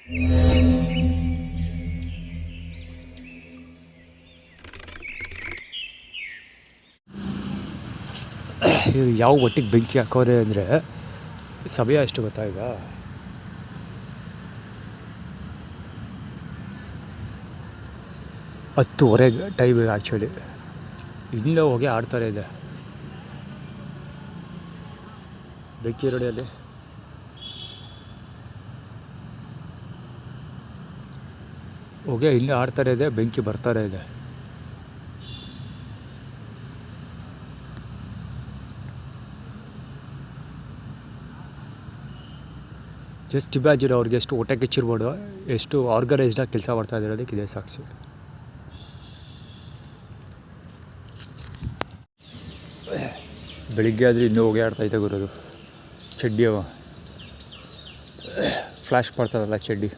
ಇದು ಯಾವ ಒಟ್ಟಿಗೆ ಬೆಂಕಿ ಹಾಕೋರೆ ಅಂದರೆ ಸಮಯ ಎಷ್ಟು ಗೊತ್ತಾ ಈಗ 10:30 ಟೈಮ್ ಆ್ಯಕ್ಚುಲಿ. ಇನ್ನೂ ಹೋಗಿ ಆಡ್ತಾರೆ ಇದೆ ಬೆಂಕಿ ರೋಡಿಯಲ್ಲಿ. ಹೋಗಿ ಇನ್ನೂ ಆಡ್ತಾರೆ ಇದೆ, ಬೆಂಕಿ ಬರ್ತಾರೆ ಇದೆ. ಜಸ್ಟ್ ಇಮ್ಯಾಜಿನ್ ಅವ್ರಿಗೆ ಎಷ್ಟು ಹೊಟ್ಟೆ ಕಿಚ್ಚಿರ್ಬೋದು, ಎಷ್ಟು ಆರ್ಗನೈಸ್ಡಾಗಿ ಕೆಲಸ ಮಾಡ್ತಾ ಇರೋದಕ್ಕೆ ಇದೇ ಸಾಕ್ಷಿ. ಬೆಳಿಗ್ಗೆ ಆದರೆ ಇನ್ನೂ ಹೋಗಿ ಆಡ್ತಾಯಿದ್ದೆ ಗುರೋದು. ಚಡ್ಡಿ ಅವ ಫ್ಲ್ಯಾಶ್ ಮಾಡ್ತಾರಲ್ಲ ಚಡ್ಡಿ.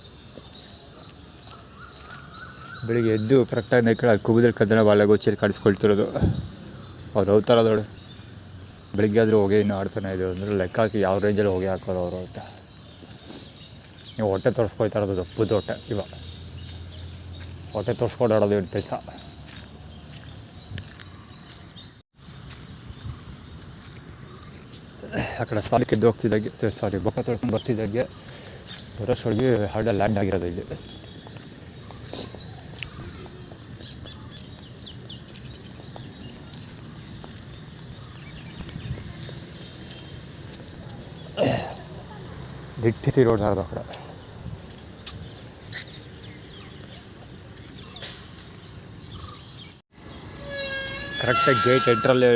ಬೆಳಿಗ್ಗೆ ಎದ್ದು ಕರೆಕ್ಟಾಗಿ ನೈಕಡೆ ಅಲ್ಲಿ ಕುಬುದಲ್ಲಿ ಕದ್ದಣ ಬಾಳೆಗೋಚಿಯಲ್ಲಿ ಕಾಣಿಸ್ಕೊಳ್ತಿರೋದು ಅವ್ರು ಹೋಗ್ತಾರ ನೋಡಿ. ಬೆಳಿಗ್ಗೆ ಆದರೂ ಹೋಗಿ ಇನ್ನೂ ಆಡ್ತಾನೆ ಇದು ಅಂದರೆ ಲೆಕ್ಕ ಹಾಕಿ ಯಾವ ರೇಂಜಲ್ಲಿ ಹೋಗಿ ಹಾಕೋರು ಅವರು ಅಂತ. ನೀವು ಹೊಟ್ಟೆ ತೋರಿಸ್ಕೊಳ್ತಾ ಇರೋದು ದಪ್ಪದ ಹೊಟ್ಟೆ. ಇವಾಗ ಹೊಟ್ಟೆ ತೋರಿಸ್ಕೊಂಡು ಆಡೋದು ಇವ್ರ ಕೆಲಸ. ಆ ಕಡೆ ಸ್ಥಾನಕ್ಕೆ ಎದ್ದು ಹೋಗ್ತಿದ್ದಾಗೆ ಬೊಕ್ಕ ತೊಳ್ಕೊಂಡು ಬರ್ತಿದ್ದಾಗೆ ಬರೋಷ್ಟೊಳಗೆ ಹಾರ್ಡ ಲ್ಯಾಂಡ್ ಆಗಿರೋದು ಇಲ್ಲಿ. ದಿಟ್ಟಿಸಿ ರೋಡ್ ಹರಿದು ಆ ಕಡೆ. ಕರೆಕ್ಟಾಗಿ ಗೇಟ್ ಎಂಟ್ರಲ್ಲಿ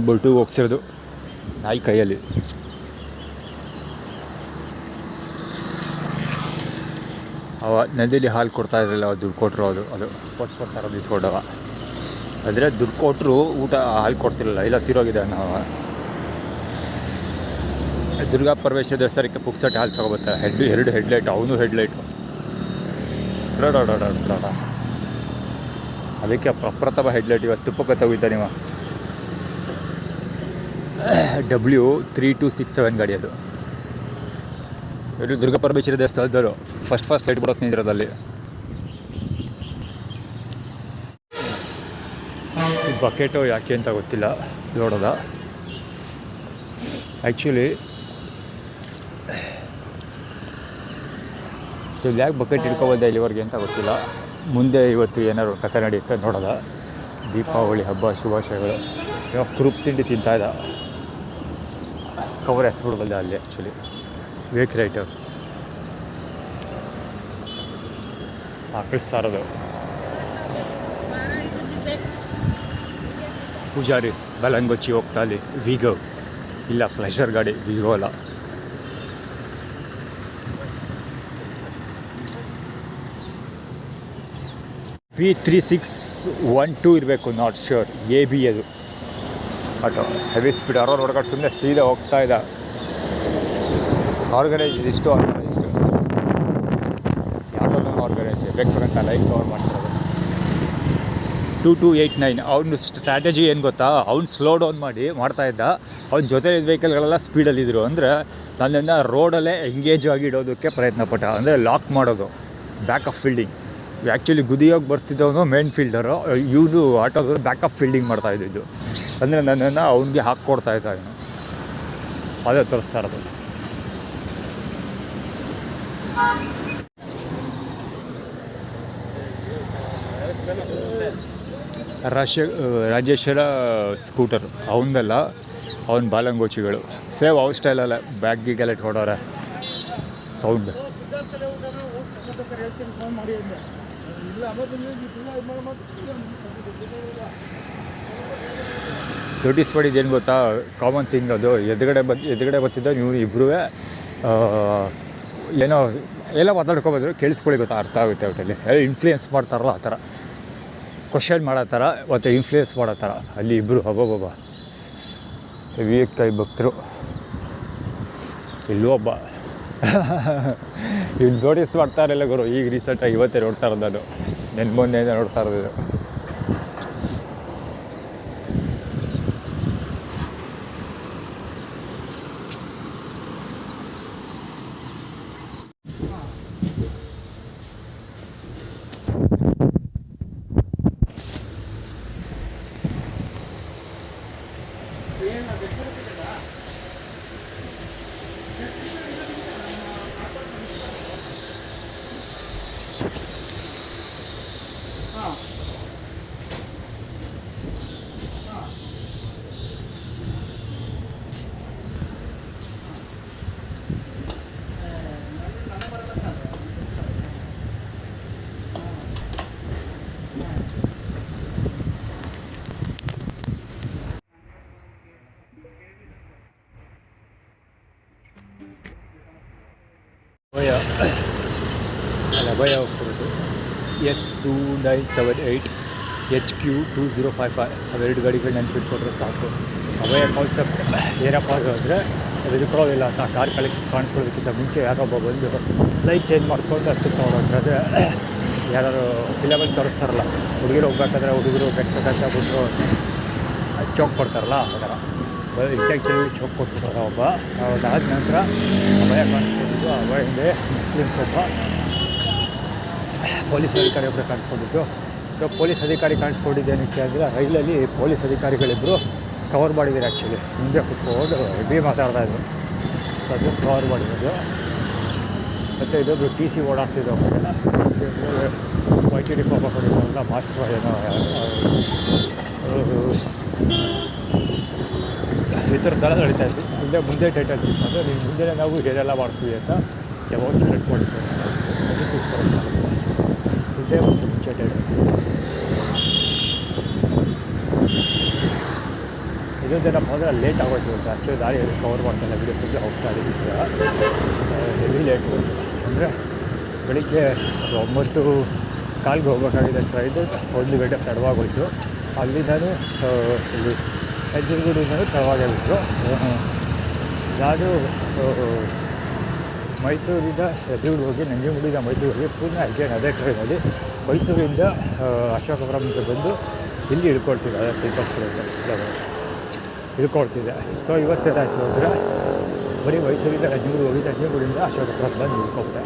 ಬೊಟ್ಟು ಹೋಗ್ಸಿರೋದು ನಾಯಿ ಕೈಯಲ್ಲಿ. ಅವ ನದಿಯಲ್ಲಿ ಹಾಲು ಕೊಡ್ತಾ ಇರಲಿಲ್ಲ, ದುಡ್ಡು ಕೊಟ್ಟರು ಅದು ಕೊಟ್ಟು ಕೊಡ್ತಾ ಇರೋದು ಇಟ್ಕೊಂಡವ. ಆದರೆ ದುಡ್ಡು ಕೊಟ್ಟರು ಊಟ ಹಾಲು ಕೊಡ್ತಿರಲಿಲ್ಲ, ಇಲ್ಲ ತಿರೋಗಿದೆ ನಾವು. ದುರ್ಗಾ ಪರಮೇಶ್ವರ ದೇವಸ್ಥಾನಕ್ಕೆ ಪುಕ್ಸಟ್ಟೆ ಹಾಲು ತೊಗೊಬರ್ತಾರೆ. 2 ಹೆಡ್ಲೈಟು, ಅವನು ಹೆಡ್ಲೈಟು. ಅದಕ್ಕೆ ಪ್ರಪ್ರಥಮ ಹೆಡ್ಲೈಟ್ ಇವತ್ತು ತುಪ್ಪಕ್ಕೆ ತೆಗಿತಾ ನೀವು. W3267 ಗಾಡಿ ಅದು. ದುರ್ಗಾ ಪರಮೇಶ್ವರ ದೇವಸ್ಥಾನದವರು ಫಸ್ಟ್ ಲೈಟ್ ಬಿಡೋಕೆ ನಿಂತಿರೋದಲ್ಲಿ. ಈ ಬಕೆಟು ಯಾಕೆ ಅಂತ ಗೊತ್ತಿಲ್ಲ, ನೋಡೋದ. ಆ್ಯಕ್ಚುಲಿ ಯಾಕೆ ಬಕೆಟ್ ಹಿಡ್ಕೊಬೋದ ಇಲ್ಲಿವರೆಗೆ ಅಂತ ಗೊತ್ತಿಲ್ಲ. ಮುಂದೆ ಇವತ್ತು ಏನಾದ್ರು ಕಥೆ ನಡೆಯುತ್ತೆ ನೋಡೋದ. ದೀಪಾವಳಿ ಹಬ್ಬ ಶುಭಾಶಯಗಳು. ಇವಾಗ ಕುರುಪ್ ತಿಂಡಿ ತಿಂತಾಯಿದ್ದ, ಕವರ್ ಎಸ್ಬಿಡ್ಬೋದ ಅಲ್ಲಿ. ಆ್ಯಕ್ಚುಲಿ ವೇಕ್ ರೈಟು ಕಳಿಸ್ತಾ ಇರೋದು. ಪೂಜಾರಿ ಬಲಂಗೊಚ್ಚಿ ಹೋಗ್ತಾ ಅಲ್ಲಿ ವಿಗೋ ಇಲ್ಲ, ಪ್ಲೆಷರ್ ಗಾಡಿ ವಿಗೋ ಅಲ್ಲ. P3612 ಇರಬೇಕು, ನಾಟ್ ಶ್ಯೂರ್. AB ಅದು ಆಟೋ ಹೆವಿ ಸ್ಪೀಡ್. ಹೊರಗಡೆ ಸುಮ್ಮನೆ ಸೀದಾ ಹೋಗ್ತಾ ಇದ್ದ. ಆರ್ಗನೈಸ್ ಇದಿಷ್ಟು ಆರ್ಗನೈಸ್ಡು, ಯಾವುದೋ ಆರ್ಗನೈಸ್ ಬೇಕಂತ ಲೈಕ್ ಕವರ್ ಮಾಡ್ತಿರೋದು. 2289 ಅವ್ನ ಸ್ಟ್ರಾಟಜಿ ಏನು ಗೊತ್ತಾ, ಅವ್ನು ಸ್ಲೋ ಡೌನ್ ಮಾಡಿ ಮಾಡ್ತಾಯಿದ್ದ. ಅವ್ನ ಜೊತೆ ವೆಹಿಕಲ್ಗಳೆಲ್ಲ ಸ್ಪೀಡಲ್ಲಿದ್ದರು. ಅಂದರೆ ನನ್ನನ್ನು ರೋಡಲ್ಲೇ ಎಂಗೇಜ್ ಆಗಿ ಇಡೋದಕ್ಕೆ ಪ್ರಯತ್ನ ಪಟ್ಟ, ಅಂದರೆ ಲಾಕ್ ಮಾಡೋದು, ಬ್ಯಾಕಪ್ ಫೀಲ್ಡಿಂಗ್. ಆ್ಯಕ್ಚುಲಿ ಗುದಿಯೋಗಿ ಬರ್ತಿದ್ದವನು ಮೇನ್ ಫೀಲ್ಡರು, ಇವನು ಆಟೋದವರು ಬ್ಯಾಕಪ್ ಫೀಲ್ಡಿಂಗ್ ಮಾಡ್ತಾಯಿದ್ದು. ಅಂದರೆ ನನ್ನನ್ನು ಅವ್ನಿಗೆ ಹಾಕ್ಕೊಡ್ತಾಯಿದ್ದ ಇವನು. ಅದೇ ತೋರಿಸ್ತಾ ಇರೋದು. ರಾಜೇಶ್ವರ ಸ್ಕೂಟರ್ ಅವನದಲ್ಲ, ಅವನ ಬಾಲಂಗೋಚಿಗಳು ಸೇವ್ ಅವ್ರ ಸ್ಟೈಲಲ್ಲ. ಬ್ಯಾಗಿಗೆಲ್ಲ ಇಟ್ಕೊಡೋರೆ ಸೌಂಡ್. ನೋಟಿಸ್ ಮಾಡಿದ್ದು ಏನು ಗೊತ್ತಾ, ಕಾಮನ್ ಥಿಂಗ್ ಅದು. ಎದುರುಗಡೆ ಬರ್ತಿದ್ದ ನೀವು ಇಬ್ಬರೂ ಏನೋ ಮಾತಾಡ್ಕೊಬಂದ್ರು, ಕೇಳಿಸ್ಕೊಳ್ಳಿ ಗೊತ್ತಾ, ಅರ್ಥ ಆಗುತ್ತೆ. ಒಟ್ಟಲ್ಲಿ ಇನ್ಫ್ಲೂಯೆನ್ಸ್ ಮಾಡ್ತಾರಲ್ಲ ಆ ಥರ, ಕ್ವಶನ್ ಮಾಡೋ ಥರ ಮತ್ತು ಇನ್ಫ್ಲೂಯೆನ್ಸ್ ಮಾಡೋ ಥರ. ಅಲ್ಲಿ ಇಬ್ಬರು ಹಬ್ಬ ಹೆವಿ ಭಕ್ತರು. ಇಲ್ಲೂ ಒಬ್ಬ ಇದು ನೋಟಿಸ್ ಮಾಡ್ತಾ ಇರಲಿಲ್ಲ ಗುರು. ಈಗ ರೀಸೆಂಟಾಗಿ ಇವತ್ತೇ ನೋಡ್ತಾ ಇರೋದು ನಾನು, ಮೊನ್ನೆಯಿಂದ ನೋಡ್ತಾ ಇರೋದು. ಅಭಯ ಹೋಗ್ತಿರೋದು S2978 HQ2055 ಅವೆರಡು ಗಾಡಿಗಳು ನೆನ್ಪಿಟ್ಕೊಟ್ರೆ ಸಾಕು. ಅಭಯ ಕಾನ್ಸೆಪ್ಟ್ ಏನಪ್ಪ ಅಂದರೆ ಅದು ಇಟ್ಕೊಳ್ಳೋದಿಲ್ಲ ಅಂತ ಕಾರ್ ಕಾಣಿಸ್ಕೊಳ್ಳೋದಕ್ಕಿಂತ ಮುಂಚೆ ಯಾರೊಬ್ಬ ಬಂದು ಲೈಟ್ ಚೇಂಜ್ ಮಾಡ್ಕೊಂಡು ಹತ್ತಕ್ಕೆ ತೊಗೊಳೋದ್ರೆ ಯಾರು ಫಿಲಮಲ್ಲಿ ತೋರಿಸ್ತಾರಲ್ಲ, ಹುಡುಗಿರು ಹೋಗ್ಬೇಕಾದ್ರೆ ಹುಡುಗರು ಬೆಟ್ಟಬೇಕಂತ ಬಿಟ್ಟು ಚೋಕ್ ಕೊಡ್ತಾರಲ್ಲ ಆ ಥರ ಇಂಟೆಕ್ಚುಲಿ ಚೋಕ್ ಕೊಡ್ತಾರೆ ಒಬ್ಬ. ಅದಾದ ನಂತರ ಅಭಯ ಕಾಣಿಸ್ಕೊಂಡಿದ್ದು, ಅಭಯ ಹಿಂದೆ ಮುಸ್ಲಿಮ್ಸ್ ಒಬ್ಬ ಪೊಲೀಸ್ ಅಧಿಕಾರಿ ಒಬ್ಬರು ಕಾಣಿಸ್ಕೊಂಡಿದ್ದು. ಸೊ ಪೊಲೀಸ್ ಅಧಿಕಾರಿ ಕಾಣಿಸ್ಕೊಂಡಿದ್ದೇನಕ್ಕೆ ಅಂದರೆ ರೈಲಲ್ಲಿ ಪೊಲೀಸ್ ಅಧಿಕಾರಿಗಳಿಬ್ಬರು ಕವರ್ ಮಾಡಿದ್ದಾರೆ. ಆ್ಯಕ್ಚುಲಿ ಮುಂದೆ ಕುತ್ಕೊಂಡು ಹೆವಿ ಮಾತಾಡ್ತಾಯಿದ್ರು. ಸೊ ಅದು ಕವರ್ ಮಾಡಿರೋದು. ಮತ್ತು ಇದೊಂದು TC ಓಡಾಡ್ತಿದ್ದೋ YTD ಪಾಪ ಕೊಡಿಲ್ಲ ಮಾಸ್ಟರ್ ಏನೋ ಈ ಥರದ್ದೆಲ್ಲ ನಡೀತಾ ಇತ್ತು. ಮುಂದೆ ಟೈಟಲ್ ಅಂದರೆ ನೀವು ಮುಂದೆ ನಾವು ಏನೆಲ್ಲ ಮಾಡ್ತೀವಿ ಅಂತ ಯಾವಾಗ ಸ್ಟ್ರೆಟ್ ಮಾಡಿರ್ತಾರೆ ಸರ್. ಅದಕ್ಕೆ ಮುಂದೆ ಮುಂಚೆ ಟೈಟಲ್ ಇದೊಂದೇನಪ್ಪ ಅಂದರೆ ಲೇಟ್ ಆಗೋಯ್ತು ಅಂತ. ಆ್ಯಕ್ಚುಲಿ ದಾರಿ ಕವರ್ ಮಾಡ್ತಾಯಿಲ್ಲ, ವೀಡಿಯೋಸಲ್ಲಿ ಹೋಗ್ತಾ ಇದ್ದೀವಿ. ಹೆವಿ ಲೇಟ್ ಹೋಯ್ತು ಅಂದರೆ ಬೆಳಿಗ್ಗೆ 9:15 ಹೋಗಬೇಕಾಗಿದೆ ಟ್ರೈನ್, 1 ಗಂಟೆ ತಡವಾಗೋಯ್ತು. ಅಲ್ಲಿ ನಾನು ಇಲ್ಲಿ ಹೆಜ್ಜೆಗೂಡಿಂದಲೂ ತಡವಾಗೇ ಬಿಟ್ಟರು. ನಾನು ಮೈಸೂರಿಂದ ಹೆಜ್ಜೆಗೂಡು ಹೋಗಿ ನಂಜನಗೂಡಿಂದ ಮೈಸೂರಿಗೆ ಪುನಃ ಅಗೇನ್ ಅದೇ ಟ್ರೈನಲ್ಲಿ ಮೈಸೂರಿಂದ ಅಶೋಕಪುರಂಗೆ ಬಂದು ಇಲ್ಲಿ ಇಳ್ಕೊಳ್ತಿದ್ದೆ. ಅದೇ ಟಿಪ್ಪಸ್ಪುರ ಇಳ್ಕೊಳ್ತಿದ್ದೆ. ಸೊ ಇವತ್ತೇನಾಯಿತು ಅಂದರೆ ಬರೀ ಮೈಸೂರಿಂದ ನಂಜನಗೂಡು ಹೋಗಿ ನಂಜನಗೂಡಿಂದ ಅಶೋಕಪುರಕ್ಕೆ ಬಂದು ಇಳ್ಕೊಬಿಟ್ಟೆ.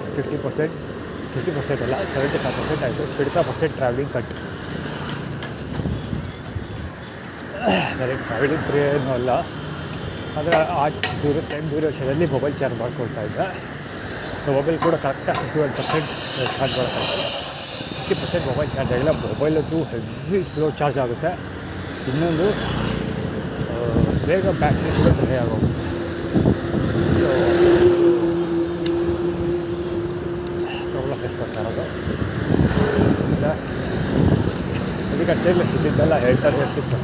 50% ಅಲ್ಲ 75% ಆಯಿತು. 50% ಟ್ರಾವೆಲಿಂಗ್ ಕಟ್. ನನಗೆ ಟ್ರಾವೆಲಿಂಗ್ ಫ್ರೀ ಏನೂ ಅಲ್ಲ, ಅಂದರೆ ಆ ಡ್ಯೂರೇಷನಲ್ಲಿ ಮೊಬೈಲ್ ಚಾರ್ಜ್ ಮಾಡ್ಕೊಳ್ತಾ ಇದ್ದೆ. ಸೊ ಮೊಬೈಲ್ ಕೂಡ ಕರೆಕ್ಟಾಗಿ 51% ಚಾರ್ಜ್ ಮಾಡೋಕ್ಕಾಗುತ್ತೆ. 50% ಮೊಬೈಲ್ ಚಾರ್ಜ್ ಆಗಿಲ್ಲ. ಮೊಬೈಲದ್ದು ಹೆವಿ ಸ್ಲೋ ಚಾರ್ಜ್ ಆಗುತ್ತೆ. ಇನ್ನೊಂದು ಬೇಗ ಬ್ಯಾಟ್ರಿ ಕೂಡ ಡ್ರೈ ಆಗೋಗುತ್ತೆ. ಸೊ ಪ್ರಾಬ್ಲಮ್ ಫೇಸ್ ಮಾಡ್ತಾ ಇರೋದು. ಅದಕ್ಕೆ ಅಷ್ಟೇ ಇದ್ದಿದ್ದೆಲ್ಲ ಹೇಳ್ತಾರೆ ಇರ್ತಿತ್ತು.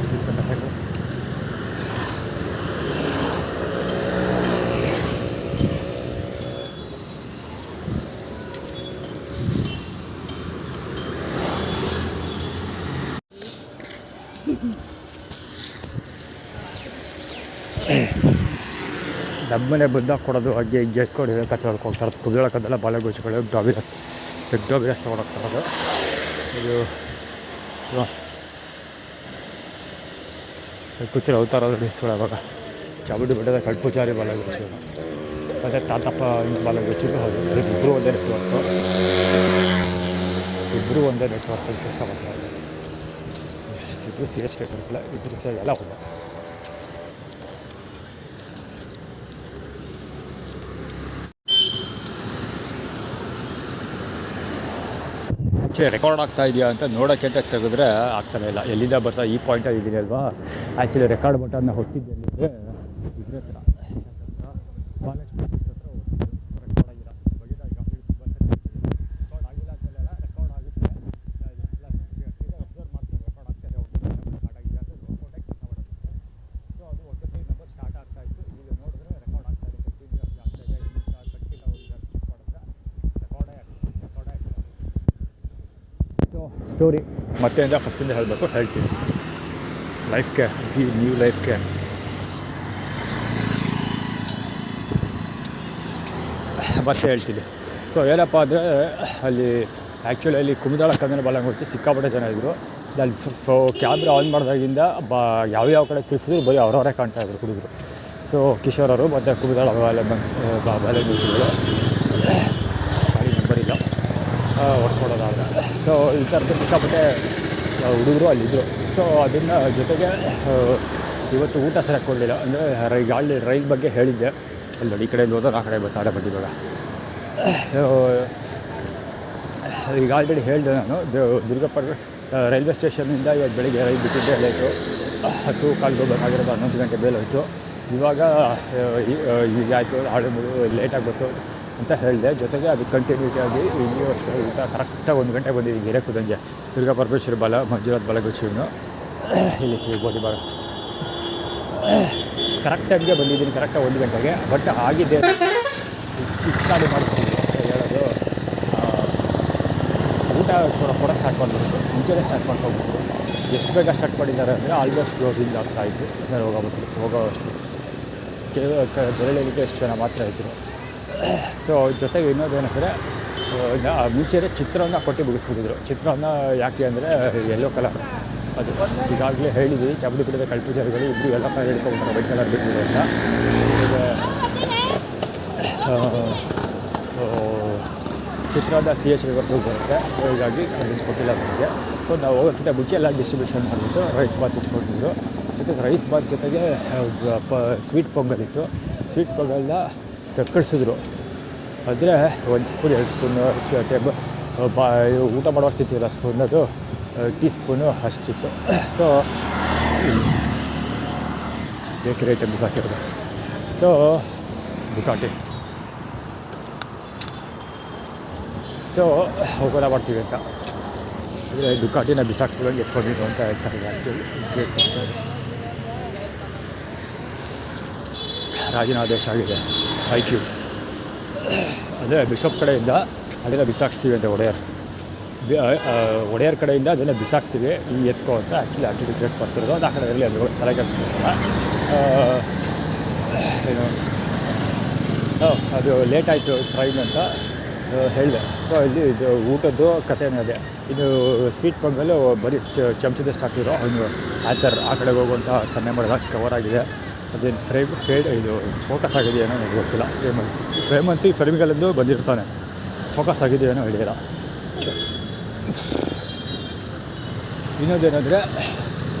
ನಮ್ಮನೆ ಬಂದಾಗ ಕೊಡೋದು ಹಾಗೆ ಹಿಂಗೆ ಎತ್ಕೊಂಡು ಕತ್ತೆ ಹೊಡ್ಕೊಳ್ತಾರೆ. ಕುದುರೆಕದ್ದೆಲ್ಲ ಬಾಳೆಗೋಚುಗಳು ಡಾಬಿರಸ್ ತೊಗೊಂಡೋಗ್ತಾರದು. ಇದು ಕೂತಿರೋ ಅವತಾರದ ಡಿಸ್ಗಳಾಗ ಚಾಮುಂಡಿ ಬೆಟ್ಟದ ಕಡ್ಪೂಚಾರಿ ಬಾಳೆಗೋಚು ಮತ್ತು ತಾತಪ್ಪ ಬಾಳೆಗೋಚಿಗೂ ಹೌದು. ಇಬ್ಬರು ಒಂದೇ ನೆಟ್ವರ್ಕು, ಕೆಲಸ ಮಾಡ್ತಾರೆ. ಇಬ್ಬರು CS ನೆಟ್ವರ್ಕ್ ಇಲ್ಲ, ಇಬ್ಬರು ಎಲ್ಲ ಹೋದ. ಆ್ಯಕ್ಚುಲಿ ರೆಕಾರ್ಡ್ ಆಗ್ತಾ ಇದೆಯಾ ಅಂತ ನೋಡೋಕ್ಕೆ ಅಂತ ತೆಗೆದ್ರೆ ಆಗ್ತಾನೆ ಇಲ್ಲ. ಎಲ್ಲಿಂದ ಬರ್ತಾ ಈ ಪಾಯಿಂಟಲ್ಲಿ ಇದ್ದೀನಿ ಅಲ್ವಾ. ಆ್ಯಕ್ಚುಲಿ ರೆಕಾರ್ಡ್ ಬಟನ್ನ ಹೊತ್ತಿದ್ದೆ ಅಲ್ಲಿದ್ದರೆ ಇದ್ರ ಹತ್ರ ಮಹಾಲಕ್ಷ್ಮಿ ಸ್ವೀಟ್ಸ್ ಹತ್ರ ರೆಕಾರ್ಡ್ ಆಗಿಲ್ಲ. ಬಗ್ಗೆ ಈಗ ರೆಕಾರ್ಡ್ ಆಗಿಲ್ಲ ಅಂತೆಲ್ಲ ರೆಕಾರ್ಡ್ ಆಗುತ್ತೆ. ಅಬ್ಸರ್ವ್ ಮಾಡ್ತೀನಿ ರೆಕಾರ್ಡ್ ಆಗ್ತಾಯಿದೆ. ಸ್ಟಾರ್ಟ್ ಆಗಿದೆ ಅಂತ ನೋಡ್ಕೊಂಡೆ ಕೆಲಸ ಮಾಡೋಕ್ಕೆ. ಸೊ ಅದು 1 ನಂಬರ್ ಸ್ಟಾರ್ಟ್ ಆಗ್ತಾ ಇತ್ತು. ಈಗ ನೋಡಿದ್ರೆ ರೆಕಾರ್ಡ್ ಆಗ್ತಾಯಿದೆ, ಕಂಟಿನ್ಯೂಸ್ ಆಗ್ತಾಯಿದೆ. ಇನ್ನೂ ಕಂಟಿನ್ಯೂ ಚೆಕ್ ಮಾಡಿದ್ರೆ ರೆಕಾರ್ಡೇ ಆಗ್ತದೆ. ಸೊ ಸ್ಟೋರಿ ಮತ್ತೆಯಿಂದ ಫಸ್ಟಿಂದ ಹೇಳಬೇಕು, ಹೇಳ್ತೀನಿ. ಲೈಫ್ಗೆ ನ್ಯೂ ಲೈಫ್ಗೆ ಮತ್ತೆ ಹೇಳ್ತೀನಿ. ಸೊ ಏನಪ್ಪ ಅಂದರೆ ಅಲ್ಲಿ ಆ್ಯಕ್ಚುಲಿ ಅಲ್ಲಿ ಕುಮದಾಳ ಕನ್ನಡ ಬಾಲಂಗೋಚಿ ಸಿಕ್ಕಾಪಟ್ಟೆ ಜನ ಇದ್ದರು. ಅಲ್ಲಿ ಕ್ಯಾಮ್ರಾ ಆನ್ ಮಾಡಿದಾಗಿಂದ ಯಾವ್ಯಾವ ಕಡೆ ತಿರ್ಸಿದ್ರು ಬರೀ ಅವರವರೇ ಕಾಣ್ತಾಯಿದ್ರು ಹುಡುಗರು. ಸೊ ಕಿಶೋರ್ ಅವರು ಮತ್ತು ಕುಮದಾಳ ಬಾಲಂಗೋಚಿಗಳು ಗಾಡಿ ನಂಬರ್ ಇಲ್ಲ ಹೊಡ್ಕೊಡೋದಾದ್ರೆ. ಸೊ ಈ ಥರದ್ದು ಸಿಕ್ಕಾಪಟ್ಟೆ ಹುಡುಗರು ಅಲ್ಲಿದ್ದರು. ಸೊ ಅದನ್ನು ಜೊತೆಗೆ ಇವತ್ತು ಊಟ ಸರಿಯಾಗಿ ಕೊಡಲಿಲ್ಲ. ಅಂದರೆ ರೈಲ್ ಬಗ್ಗೆ ಹೇಳಿದ್ದೆ. ಅಲ್ಲಿ ಈ ಕಡೆಯಿಂದ ಹೋದ್ರೆ ಆ ಕಡೆ ಬರ್ತಾಳೆ ಬಂದಿವಾಗ. ಈಗ ಆಲ್ರೆಡಿ ಹೇಳಿದೆ ನಾನು. ದುರ್ಗಪ್ಪ ರೈಲ್ವೆ ಸ್ಟೇಷನಿಂದ ಇವತ್ತು ಬೆಳಿಗ್ಗೆ ರೈಲ್ ಬಿಟ್ಟಿದ್ದೆ ಲೇಟು. 10:15 ಹೋಗಬೇಕಾಗಿರೋದು 11 ಗಂಟೆ ಮೇಲೆ ಹೋಯಿತು. ಇವಾಗ ಹೀಗಾಯಿತು, ಲೇಟಾಗಿ ಬಂತು ಅಂತ ಹೇಳಿದೆ. ಜೊತೆಗೆ ಅದು ಕಂಟಿನ್ಯೂಟಿಯಾಗಿ ಇಲ್ಲಿಯೂ ಅಷ್ಟೇ ಊಟ ಕರೆಕ್ಟಾಗಿ 1 ಗಂಟೆ ಬಂದಿದ್ದೀವಿ. ಹಿರೇಕುದಂಗೆ ದುರ್ಗಾ ಪರಮೇಶ್ವರಿ ಮಂಜುನಾಥ್ ಬಾಲಗೋಚಿಯನ್ನು ಇಲ್ಲಿ ಗೋಧಿ ಬಾರ ಕರೆಕ್ಟ್ ಟೈಮ್ಗೆ ಬಂದಿದ್ದೀನಿ, ಕರೆಕ್ಟಾಗಿ 1 ಗಂಟೆಗೆ. ಬಟ್ ಆಗಿದ್ದೆ ಚಾಲು ಮಾಡ್ತೀನಿ ಇದು ಊಟ ಕೊಡೋಕ್ಕೆ ಸ್ಟಾರ್ಟ್ ಮಾಡಿಬಿಟ್ಟು ಮುಂಚೆನೇ ಸ್ಟಾರ್ಟ್ ಮಾಡ್ಕೊಬಿಟ್ಟು ಎಷ್ಟು ಬೇಗ ಸ್ಟಾರ್ಟ್ ಮಾಡಿದ್ದಾರೆ ಅಂದರೆ ಆಲ್ಮೋಸ್ಟ್ ಕ್ಲೋಸಿಂಗ್ ಆಗ್ತಾಯಿತ್ತು ಹೋಗೋವಷ್ಟು ಬೆರಳಿಗೆ ಎಷ್ಟು ಜನ ಮಾತ್ರ ಇದ್ದರು. ಸೊ ಜೊತೆಗೆ ಇನ್ನೊಂದೇನೆಂದರೆ ಮುಂಚೆನೇ ಚಿತ್ರಾನ್ನ ಕೊಟ್ಟು ಮುಗಿಸ್ಬಿಟ್ಟಿದ್ರು. ಚಿತ್ರಾನ್ನ ಯಾಕೆ ಅಂದರೆ ಯೆಲ್ಲೋ ಕಲರ್, ಅದು ಈಗಾಗಲೇ ಹೇಳಿದ್ದೀವಿ, ಚಾಮುಂಡಿ ಬೆಟ್ಟದ ಕಲ್ಪೂಜಾರಿಗಳು ಇಬ್ಬರು ಎಲ್ಲ ಕಲರ್ ಹಿಡ್ಕೊಂಡ್ಬಿಟ್ರೆ ವೈಟ್ ಕಲರ್ ಬಿಟ್ಬಿಡು ಅಂತ. ಚಿತ್ರಾನ್ನ CH ರಿವರ್ಗೂ ಬರುತ್ತೆ. ಸೊ ಹೀಗಾಗಿ ಅದನ್ನು ಕೊಟ್ಟಿಲ್ಲ ನಮಗೆ. ಸೊ ನಾವು ಹೋಗೋಕ್ಕಿಂತ ಮುಂಚೆ ಎಲ್ಲ ಡಿಸ್ಟ್ರಿಬ್ಯೂಷನ್ ಮಾಡಿಬಿಟ್ಟು ರೈಸ್ ಬಾತ್ ಇಟ್ಕೊಂಡಿದ್ರು. ಜೊತೆಗೆ ರೈಸ್ ಬಾತ್ ಜೊತೆಗೆ ಸ್ವೀಟ್ ಪೊಂಗಲ್ ಇತ್ತು. ಸ್ವೀಟ್ ಪೊಂಗಲ್ನ ಕಳಿಸಿದ್ರು. ಅಂದರೆ 1 ಸ್ಪೂನ್ 2 ಸ್ಪೂನು ಊಟ ಮಾಡೋ ಸ್ಥಿತಿಯಲ್ಲ ಸ್ಪೂನ್, ಅದು ಟೀ ಸ್ಪೂನು ಅಷ್ಟಿತ್ತು. ಸೊ ಬೇಕರಿ ಐಟಮ್ಸ್ ಹಾಕಿರೋದು. ಸೊ ದುಕಾಟಿ ಸೊ ಹೋಗೋಣ ಮಾಡ್ತೀವಿ ಅಂತ ಅಂದರೆ ದುಕಾಟಿನ ಬಿಸಾಕ್ತೀವಿ ಎತ್ಕೊಂಡಿದ್ದು ಅಂತ ಹೇಳ್ತಾರೆ. ಆ್ಯಕ್ಚುಲಿ ರಾಜಿನ ಆದೇಶ ಆಗಿದೆ IQ ಅಂದರೆ ಬಿಷಪ್ ಕಡೆಯಿಂದ ಅದೆಲ್ಲ ಬಿಸಾಕ್ಸ್ತೀವಿ ಅಂತ ಒಡೆಯರ್ ಕಡೆಯಿಂದ ಅದನ್ನು ಬಿಸಾಕ್ತೀವಿ ಈ ಎತ್ಕೋ ಅಂತ ಆ್ಯಕ್ಚುಲಿ ಆರ್ಟಿಫಿಕೇಟ್ ಬರ್ತಿರೋದು. ಅದು ಆ ಕಡೆ ಇರಲಿ, ಅದು ತಲೆ ಕೆಡಿಸ್ಕೊಳ್ಳೋಲ್ಲ. ಏನು ಅದು ಲೇಟ್ ಆಯಿತು ಟ್ರೈನ್ ಅಂತ ಹೇಳಿದೆ. ಸೊ ಇಲ್ಲಿ ಇದು ಊಟದ್ದು ಕಥೆನೇ ಅದೇ. ಇದು ಸ್ವೀಟ್ ಪೊಂಗಲ್ಲು ಬರೀ ಚಮಚದಷ್ಟು ಹಾಕಿದ್ರು. ಅವನು ಆ ಕಡೆಗೆ ಹೋಗುವಂಥ ಸನ್ನೆ ಮಾಡಿದಾಗ ಕವರ್ ಆಗಿದೆ. ಅದೇನು ಫೇಡ್ ಇದು ಫೋಕಸ್ ಆಗಿದೆಯೇನೋ ನನಗೆ ಗೊತ್ತಿಲ್ಲ. ಫ್ರೇಮಂತೂ ಈ ಫಿಲ್ಮ್ಗಳದ್ದು ಬಂದಿರ್ತಾನೆ, ಫೋಕಸ್ ಆಗಿದೆಯೇನೋ ಹೇಳಿಲ್ಲ. ಇನ್ನೊಂದೇನೆಂದರೆ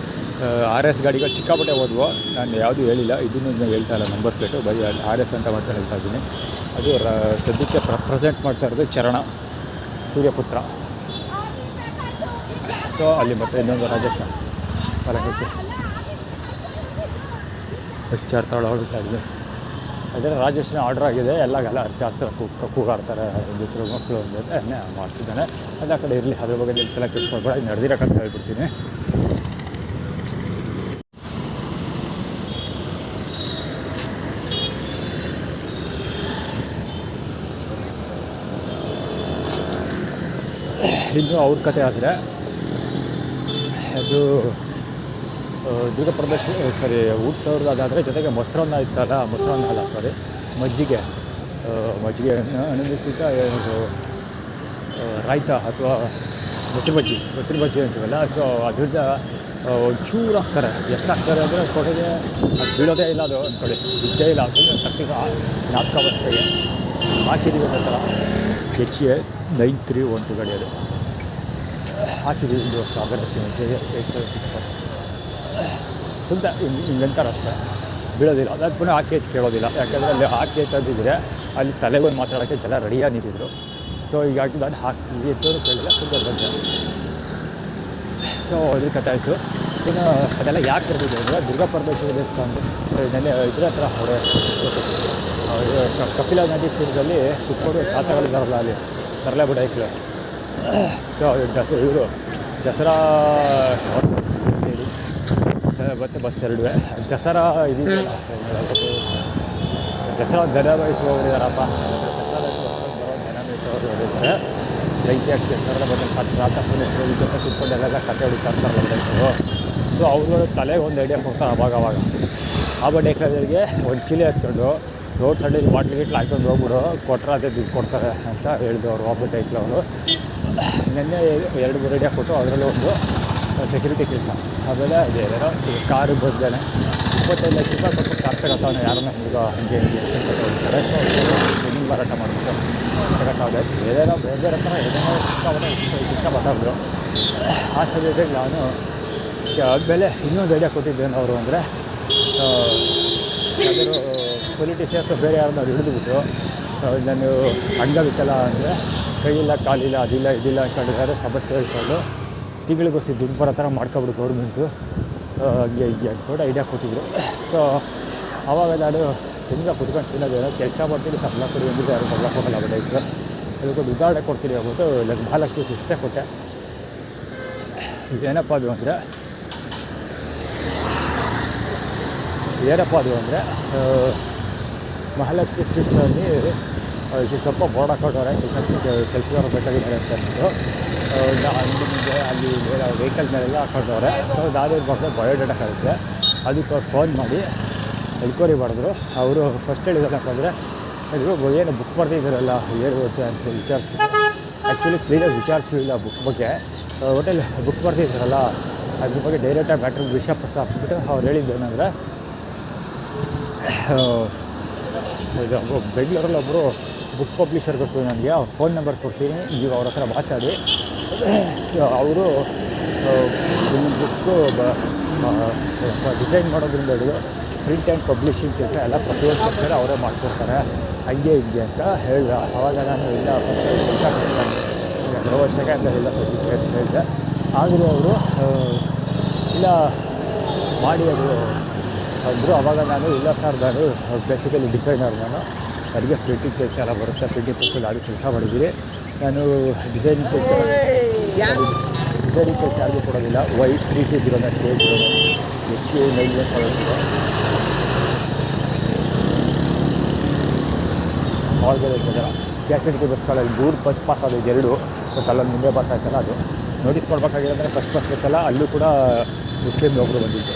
RS ಗಾಡಿಗಳು ಸಿಕ್ಕಾಪಟ್ಟೆ ಹೋದ್ವು. ನಾನು ಯಾವುದೂ ಹೇಳಿಲ್ಲ, ಇದನ್ನು ಹೇಳ್ತಾ ಇಲ್ಲ ನಂಬರ್ ಪ್ಲೇಟು, ಬರೀ RS ಅಂತ ಮಾತ್ರ ಹೇಳ್ತಾ ಇದ್ದೀನಿ. ಅದು ಸದ್ಯಕ್ಕೆ ಪ್ರೆಸೆಂಟ್ ಮಾಡ್ತಾ ಇರೋದು ಚರಣ ಸೂರ್ಯಪುತ್ರ. ಸೊ ಅಲ್ಲಿ ಮತ್ತೆ ಇನ್ನೊಂದು ರಾಜೇಶ್ವರ ಪಲಂಗಕ್ಕೆ ಅರ್ಚಾಡ್ತಾಳೆ ಹೋಗ್ತಾ ಇದೆ. ಅದರ ರಾಜೇಶ್ವರ ಆರ್ಡ್ರ್ ಆಗಿದೆ, ಎಲ್ಲಗೆಲ್ಲ ಅರ್ಚಾಡ್ತಾರೆ, ಕೂಗಾಡ್ತಾರೆ ಹೆಸರು ಮಕ್ಕಳು ಅಂತ ಮಾಡ್ತಿದ್ದಾನೆ. ಅದು ಆ ಕಡೆ ಇರಲಿ, ಅದ್ರ ಬಗ್ಗೆ ತಲೆ ಕೆಡಿಸ್ಕೊಳ್ಬೇಡ, ನಡೆದಿರೋಕ್ಕಂತ ಹೇಳ್ಬಿಡ್ತೀನಿ. ಇನ್ನು ಅವ್ರ ಕತೆ ಆದರೆ ಅದು ದುರ್ಗ ಪ್ರದೇಶ ಊಟದವ್ರದ್ದು. ಅದಾದರೆ ಜೊತೆಗೆ ಮೊಸರನ್ನ ಇತ್ತಲ್ಲ, ಮೊಸರನ್ನ ಅಲ್ಲ ಸಾರಿ ಮಜ್ಜಿಗೆ ಅನ್ನೋದಕ್ಕಿಂತ ರಾಯ್ತ ಅಥವಾ ಮೊಸರು ಬಜ್ಜಿ ಅಂತೀವಲ್ಲ. ಸೊ ಅದರಿಂದ ಒಂಚೂರು ಹಾಕ್ತಾರೆ. ಎಷ್ಟು ಹಾಕ್ತಾರೆ ಅಂದರೆ ಕೊನೆಗೆ ಅದು ಬೀಳೋದೇ ಇಲ್ಲ, ಅದು ಅಂದ್ಕೊಳ್ಳಿ ಇದ್ದೇ ಇಲ್ಲ. ಸುಮ್ಮನೆ ತಪ್ಪಿಗ ನಾಟಕ ಬಸ್ಸಿಗೆ ಹಾಕಿದ್ದೀವಿ ಒಂಥರ HA 9312 ಗಾಡಿ ಅದು ಹಾಕಿದ್ದೀವಿ. ಇದು ಆರ್ಗನೈಸೇಷನ್ ಸುಮ್ಮನೆ ಹಿಂಗಂತಾರೆ ಅಷ್ಟೇ, ಬೀಳೋದಿಲ್ಲ. ಅದಾದ ಪುನಃ ಹಾಕಿ ಎತ್ತು ಕೇಳೋದಿಲ್ಲ. ಯಾಕೆಂದರೆ ಅಲ್ಲಿ ಹಾಕಿ ಎತ್ತದಿದ್ದರೆ ಅಲ್ಲಿ ತಲೆಗೊಂದು ಮಾತಾಡೋಕ್ಕೆ ಜನ ರೆಡಿಯಾಗಿ ನಿಂತಿದ್ರು. ಸೊ ಹೀಗಾಗಿ ನಾನು ಹಾಕಿ ಎತ್ತೋರು ಕೇಳಿಲ್ಲ, ಸುಮ್ಮನೆ ಬಂದೆ. ಸೊ ಅದ್ರ ಕಥೆ ಆಯಿತು. ಇನ್ನು ಅದೆಲ್ಲ ಯಾಕೆ ಬರ್ತಿದೆ ಅಂದರೆ ದುರ್ಗಾ ಪರಮೇಶ್ವರ ದೇವಸ್ಥಾನ ನೆನ್ನೆ ಇದ್ರ ಹತ್ರ ಹೊಡೆ ಕಪಿಲ ನದಿ ತೀರದಲ್ಲಿ ಕುತ್ಕೊಂಡು ಖಾತಾಗಳಿದ್ದಾರಲ್ಲ ಅಲ್ಲಿ ತರಲೆ ಬುಡಾಯ್ಕಲು. ಸೊ ಇವರು ದಸರಾ ಮತ್ತು ಬಸ್ ಎರಡುವೆ ದಸರಾ ಇದು ದಸರಾ ದನ ವಹಿಸುವವರಿದ್ದಾರಪ್ಪ. ದನ ವಹಿಸುವವರು ಲೈಟ್ ಆಗ್ತದೆ ದಸರಾ ಬಂದು ರಾತ್ರಿ ಜೊತೆ ಕುತ್ಕೊಂಡು ಎಲ್ಲ ಕತೆ ಹೊಡಿತಾ ಇರ್ತಾರಲ್ಲ ರೈತರು. ಸೊ ಅವರು ತಲೆಗೆ ಒಂದು ಐಡಿಯಾ ಕೊಡ್ತಾರೆ ಅವಾಗ ಆ ಬಡ್ಡೆಗಳಿಗೆ ಒಂದು ಚೀಲಿ ಹಚ್ಕೊಂಡು ರೋಡ್ ಸೈಡಲ್ಲಿ ಬಾಟ್ಲಿ ಗಿಟ್ಲು ಹಾಕ್ಕೊಂಡು ಹೋಗ್ಬಿಡು, ಕೊಟ್ಟರೆ ಅದೇ ದುಡ್ಡು ಕೊಡ್ತಾರೆ ಅಂತ ಹೇಳಿದ್ರು ಅವರು. ಒಬ್ಬ ಟೈಕ್ಲು ಅವರು ನಿನ್ನೆ 2-3 ಐಡಿಯಾ ಕೊಟ್ಟು ಅದರಲ್ಲೂ ಒಂದು ಸೆಕ್ಯೂರಿಟಿ ಕೆಲಸ. ಆಮೇಲೆ ಅದೇನೋ ಕಾರು ಬಸ್ದೇನೆ 25 ಲಕ್ಷ ರೂಪಾಯಿ ಕೊಟ್ಟು ಕಾರ್ ತಗೋತಾನೆ ಯಾರನ್ನ ಈಗ ಹಂಗೆ ಅಂತ ಹೇಳ್ತಾರೆ. ಸೊ ಹೆಂಗೆ ಮಾರಾಟ ಮಾಡಿಬಿಟ್ಟು ತಗೋತಾವೆ ಏನೇನೋ ಬೇರೆ ಹತ್ರ ಏನೇನೋ ಇಷ್ಟ ಮಾತಾಡಿದ್ರು. ಆ ಸಮಯದಲ್ಲಿ ನಾನು ಆದಮೇಲೆ ಇನ್ನೊಂದು ಐಡಿಯಾ ಕೊಟ್ಟಿದ್ದೇನೆ ಅವರು ಅಂದರೆ ಯಾವ್ದಾದ್ರು ಪೊಲಿಟಿಷಿಯನ್ಸ್ ಬೇರೆ ಯಾರನ್ನ ಹಿಡಿದುಬಿಟ್ಟು ನಾನು ಅಂಗವಿಕಲ ಅಂದರೆ ಕೈಯಿಲ್ಲ ಕಾಲಿಲ್ಲ ಅದಿಲ್ಲ ಇದಿಲ್ಲ ಅಂದ್ಕೊಂಡಿದ್ದಾರೆ ಸಮಸ್ಯೆ ಹೇಳ್ಕೊಂಡು ತಿಂಗಳಿಗೋಸಿ ದುಡ್ಡು ಬರೋ ಥರ ಮಾಡ್ಕೊಬಿಡು ಗೌರ್ಮೆಂಟು ಹಂಗೆ ಹೀಗೆ ಅಂದ್ಕೊಂಡು ಐಡಿಯಾ ಕೊಟ್ಟಿದ್ರು. ಸೊ ಆವಾಗ ನಾನು ಸುಮ್ಮನೆ ಕುತ್ಕೊಂಡು ತಿನ್ನೋದೇನೋ ಕೆಲಸ ಮಾಡ್ತೀನಿ, ಸಂಬಳ ಕೊಡಿ ಅಂದಿದ್ದು ಯಾರು ಸಂಬಳ ಕೊಡಲ್ಲ ಬಡಾಯ್ತು. ಅದಕ್ಕೊಂದು ಉದಾಹರಣೆ ಕೊಡ್ತೀನಿ ಆಗ್ಬಿಟ್ಟು ಮಹಾಲಕ್ಷ್ಮಿ ಇಷ್ಟೇ ಕೊಟ್ಟೆ. ಏನಪ್ಪ ಅದು ಅಂದರೆ ಮಹಾಲಕ್ಷ್ಮಿ ಸ್ವೀಟ್ಸಲ್ಲಿ ಸ್ವಲ್ಪ ಬೋರ್ಡ್ ಹಾಕೊಂಡವ್ರೆ ಕೆಲಸದವ್ರು ಬೇಕಾಗಿದ್ದಾರೆ ಅಂತ ಅಂದ್ಬಿಟ್ಟು ನಿಮಗೆ ಅಲ್ಲಿ ವೆಹಿಕಲ್ ಮೇಲೆಲ್ಲ ಹಾಕೊಂಡವ್ರೆ. ಸೊ ನಾನು ಬಗ್ಗೆ ಬಯೋಡೇಟಾ ಕಳಿಸಿದೆ, ಅದಕ್ಕೆ ಅವ್ರು ಫೋನ್ ಮಾಡಿ ಎನ್ಕ್ವೈರಿ ಮಾಡಿದ್ರು. ಅವರು ಫಸ್ಟ್ ಹೇಳಿದ್ರಪ್ಪ ಅಂದರೆ ಇದು ಏನು ಬುಕ್ ಮಾಡ್ತಿದ್ದಾರಲ್ಲ ಏನು ಅಂತ ವಿಚಾರಿಸಿದ್ರು. ಆ್ಯಕ್ಚುಲಿ ಕ್ಲೀನಾಗಿ ವಿಚಾರಿಸಲಿಲ್ಲ ಬುಕ್ ಬಗ್ಗೆ. ಹೋಟೆಲ್ ಬುಕ್ ಮಾಡ್ತಿದ್ದಾರಲ್ಲ ಅದ್ರ ಬಗ್ಗೆ ಡೈರೆಕ್ಟಾಗಿ ಮ್ಯಾಟ್ರ್ ವಿಷಯ ಹಾಕ್ಬಿಟ್ಟು ಅವ್ರು ಹೇಳಿದ್ದೇನೆಂದರೆ ಇದು ಬೆಂಗಳೂರಲ್ಲಿ ಒಬ್ಬರು ಬುಕ್ ಪಬ್ಲಿಷರ್ ಕೊಡ್ತೀವಿ, ನನಗೆ ಅವ್ರ ಫೋನ್ ನಂಬರ್ ಕೊಡ್ತೀನಿ, ಈಗ ಅವ್ರ ಹತ್ರ ಮಾತಾಡಿ ಅವರು ಬುಕ್ಕು ಡಿಸೈನ್ ಮಾಡೋದ್ರಿಂದ ಹಿಡಿದು ಪ್ರಿಂಟ್ ಆ್ಯಂಡ್ ಪಬ್ಲಿಷಿಂಗ್ ಕೆಲಸ ಎಲ್ಲ ಪ್ರತಿಯೊಂದು ಕೆಲಸ ಅವರೇ ಮಾಡಿಕೊಡ್ತಾರೆ ಹಂಗೆ ಹಿಂಗೆ ಅಂತ ಹೇಳಿದ. ಆವಾಗ ನಾನು ಇಲ್ಲ ಕೆಲವು ವರ್ಷಕ್ಕೆ ಅಂತ ಎಲ್ಲ ಕೊಟ್ಟಿದ್ದೆ ಅಂತ ಹೇಳಿದೆ. ಆದರೂ ಅವರು ಇಲ್ಲ ಮಾಡಿ ಅದು ಅಂದರು. ಆವಾಗ ನಾನು ಇಲ್ಲ ಸರ್, ನಾನು ಬೇಸಿಕಲಿ ಡಿಸೈನರ್, ನಾನು ನನಗೆ ಪ್ರಿಂಟಿಂಗ್ ಕೆಲಸ ಎಲ್ಲ ಬರುತ್ತೆ, ಪ್ರಿಂಟಿಂಗ್ ಕೆಲಸ ಯಾರು ಕೆಲಸ ಮಾಡಿದ್ದೀರಿ, ನಾನು ಡಿಸೈನಿಂಗ್ ಕೆಲಸ ಯಾರಿಗೂ ಕೊಡೋದಿಲ್ಲ. ವೈಟ್ ಪ್ರೀತಿದ್ದಿರೋದು ಕೇಸ್ ಹೆಚ್ಚು ನೈವೇನ್ ಕೊಡೋದಿಲ್ಲ. ಆಲ್ಗಡೆ ಜನ ಕ್ಯಾಸೆಟ್ಗೆ ಬಸ್ಗಳಲ್ಲಿ 3 ಬಸ್ ಪಾಸ್ ಅದು 2 ಮತ್ತು ಅಲ್ಲೊಂದು ಮುಂದೆ ಬಸ್ ಆಯ್ತಲ್ಲ, ಅದು ನೋಟಿಸ್ ಕೊಡಬೇಕಾಗಿರೋದ್ರೆ ಫಸ್ಟ್ ಬಸ್ ಬೇಕಲ್ಲ, ಅಲ್ಲೂ ಕೂಡ ಮುಸ್ಲಿಮ್ ಒಬ್ಬರು ಬಂದಿದ್ದು,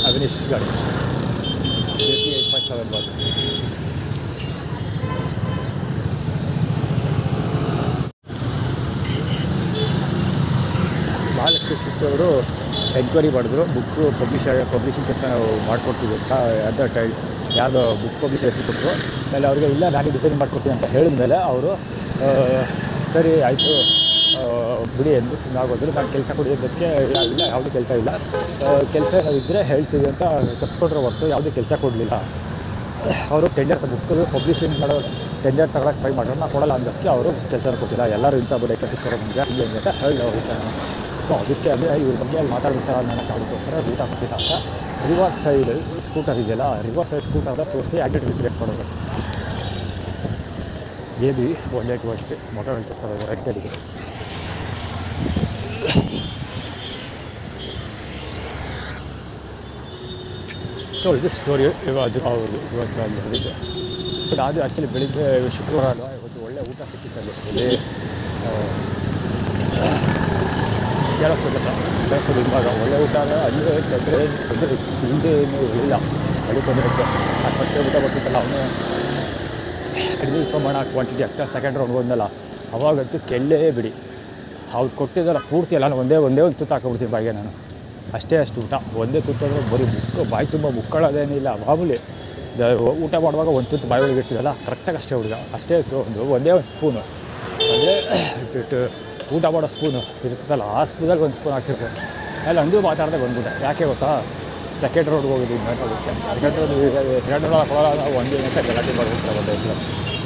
ಅವಿನೇಶ್ ಗಾಡಿ 8.7 ಬಸ್. ಮಹಾಲಕ್ಷ್ಮಿ ಸ್ವಿಚ್ ಅವರು ಎನ್ಕ್ವೈರಿ ಮಾಡಿದ್ರು. ಬುಕ್ಕು ಪಬ್ಲಿಷಿಂಗ್ ಕೆಲಸ ನಾವು ಮಾಡಿಕೊಡ್ತೀವಿ ಅಂತ ಯಾವುದೋ ಬುಕ್ ಪಬ್ಲಿಷರ್ ಹೆಸರು ಕೊಟ್ಟರು. ಆಮೇಲೆ ಅವ್ರಿಗೆ ಇಲ್ಲ ನಾನೇ ಡಿಸೈನ್ ಮಾಡಿಕೊಡ್ತೀನಿ ಅಂತ ಹೇಳಿದ ಮೇಲೆ ಅವರು ಸರಿ ಆಯಿತು ಬಿಡಿ ಎಂದು ಸುಮ್ಮನಾಗೋದ್ರು. ನಾನು ಕೆಲಸ ಕೊಡೋದಕ್ಕೆ ಇಲ್ಲ, ಯಾವುದೂ ಕೆಲಸ ಇಲ್ಲ, ಕೆಲಸ ಇದ್ದರೆ ಹೇಳ್ತೀವಿ ಅಂತ ಕಟ್ಸ್ಕೊಟ್ರೆ ಹೊರತು ಯಾವುದೇ ಕೆಲಸ ಕೊಡಲಿಲ್ಲ. ಅವರು ಟೆಂಡರ್ ಬುಕ್ ಪಬ್ಲಿಷಿಂಗ್ ಮಾಡೋ ಟೆಂಡರ್ ತಗೊಳಕ್ಕೆ ಟ್ರೈ ಮಾಡೋರು, ನಾನು ಕೊಡಲ್ಲ ಅಂದಕ್ಕೆ ಅವರು ಕೆಲಸ ಕೊಟ್ಟಿಲ್ಲ. ಎಲ್ಲರೂ ಇಂಥ ಬರೀ ಕೆಲಸ ಕೊಡೋ ಮುಂದೆ ಹಂಗೆ ಅಂತ ಹೇಳಿ ಅವ್ರಿಗೆ. ಸೊ ಅದಕ್ಕೆ ಅಂದರೆ ಇವ್ರ ಬಗ್ಗೆ ಅಲ್ಲಿ ಮಾತಾಡ್ಬಿಡ್ತಾರೆ, ನನ್ನ ಕಾಡ್ಕೋಸ್ಕರ ಊಟ ಕೊಟ್ಟಿಲ್ಲ ಅಂತ ರಿವರ್ಸ್ ಸೈಡ್ ಸ್ಕೂಟರ್ ಇದೆಯಲ್ಲ, ರಿವರ್ಸ್ ಸೈಡ್ ಸ್ಕೂಟರ್ನ ತೋರಿಸಿ ಆ್ಯಕ್ಟಿವಿಟಿ ಕ್ರಿಯೇಟ್ ಮಾಡೋದು. ಏಬಿ 1 ಅಷ್ಟೇ ಮೊಟ ಹೇಳ್ತಾರೆ ರೆಡ್ಡಿಗೆ. ಸೊ ಇದು ಸ್ಟೋರಿ ಅದು ಅವ್ರದ್ದು ಇವತ್ತು ಅಲ್ಲಿ ಹೇಳಿದ್ದೆ. ಸೊ ಅದು ಆ್ಯಕ್ಚುಲಿ ಬೆಳಿಗ್ಗೆ ಶುಕ್ರವಾರ ಅಲ್ವಾ, ಇವತ್ತು ಒಳ್ಳೆ ಊಟ ಸಿಕ್ಕಿತ್ತಲ್ಲಿ ಇಲ್ಲಿ ಕೇಳಿಸ್ಬೇಕಲ್ಲ ಬೇಸದು. ಇವಾಗ ಒಳ್ಳೆ ಊಟ ಅಂದರೆ ಅಲ್ಲೇ ತೊಂದರೆ ಹಿಂದೆ ಏನು ಇಲ್ಲ, ಅಲ್ಲಿ ತೊಂದರೆ ಇತ್ತು. ಆ ಫಸ್ಟ್ ಊಟ ಬರ್ತಿತ್ತಲ್ಲ ಅವನು ಅಡುಗೆ ಪ್ರಮಾಣ ಕ್ವಾಂಟಿಟಿ ಆಗ್ತಾ ಸೆಕೆಂಡ್ ರೌಂಡ್ ಬಂದಲ್ಲ, ಅವಾಗಂತೂ ಕೆಳ್ಳೇ ಬಿಡಿ. ಅವ್ರು ಕೊಟ್ಟಿದ್ದಲ್ಲ ಪೂರ್ತಿ ಎಲ್ಲ ನಾನು ಒಂದೇ ಒಂದು ತುತ್ತು ಹಾಕೊಬಿಡ್ತೀನಿ ಬಾಯಿಗೆ. ನಾನು ಅಷ್ಟು ಊಟ ಒಂದೇ ತುತ್ತು ಅಂದರೆ ಬರೀ ಬಾಯಿ ತುಂಬ ಮುಕ್ಕೊಳ್ಳೋದೇನಿಲ್ಲ. ಮಾಮೂಲಿ ಊಟ ಮಾಡುವಾಗ ಒಂದು ತುತ್ತು ಬಾಯಿ ಒಳಗೆ ಇರ್ತೀವಲ್ಲ ಕರೆಕ್ಟಾಗಿ ಅಷ್ಟೇ ಹುಡುಗ ಅಷ್ಟೇ ಒಂದೇ ಒಂದು ಸ್ಪೂನು, ಅಂದರೆ ಊಟ ಮಾಡೋ ಸ್ಪೂನು ಇರ್ತದಲ್ಲ ಆ ಸ್ಪೂನಲ್ಲಿ ಒಂದು ಸ್ಪೂನ್ ಹಾಕಿರ್ತಾರೆ. ಅಲ್ಲಿ ಅಂದು ಮಾತಾಡದೆ ಬಂದ್ಬಿಟ್ಟೆ. ಯಾಕೆ ಗೊತ್ತಾ, ಸೆಕೆಂಡ್ ರೋಡ್ಗೆ ಹೋಗಿದ್ದು ಅದಕ್ಕೆ ಸೆಕೆಂಡ್ ರೋಡ್ ಹಾಕೊಳ್ಳೋ ನಾವು ಒಂದೇ ಅಂತ ಗಲಾಟೆ ಮಾಡಿಬಿಡ್ತಾರೆ ಒಂದೇ.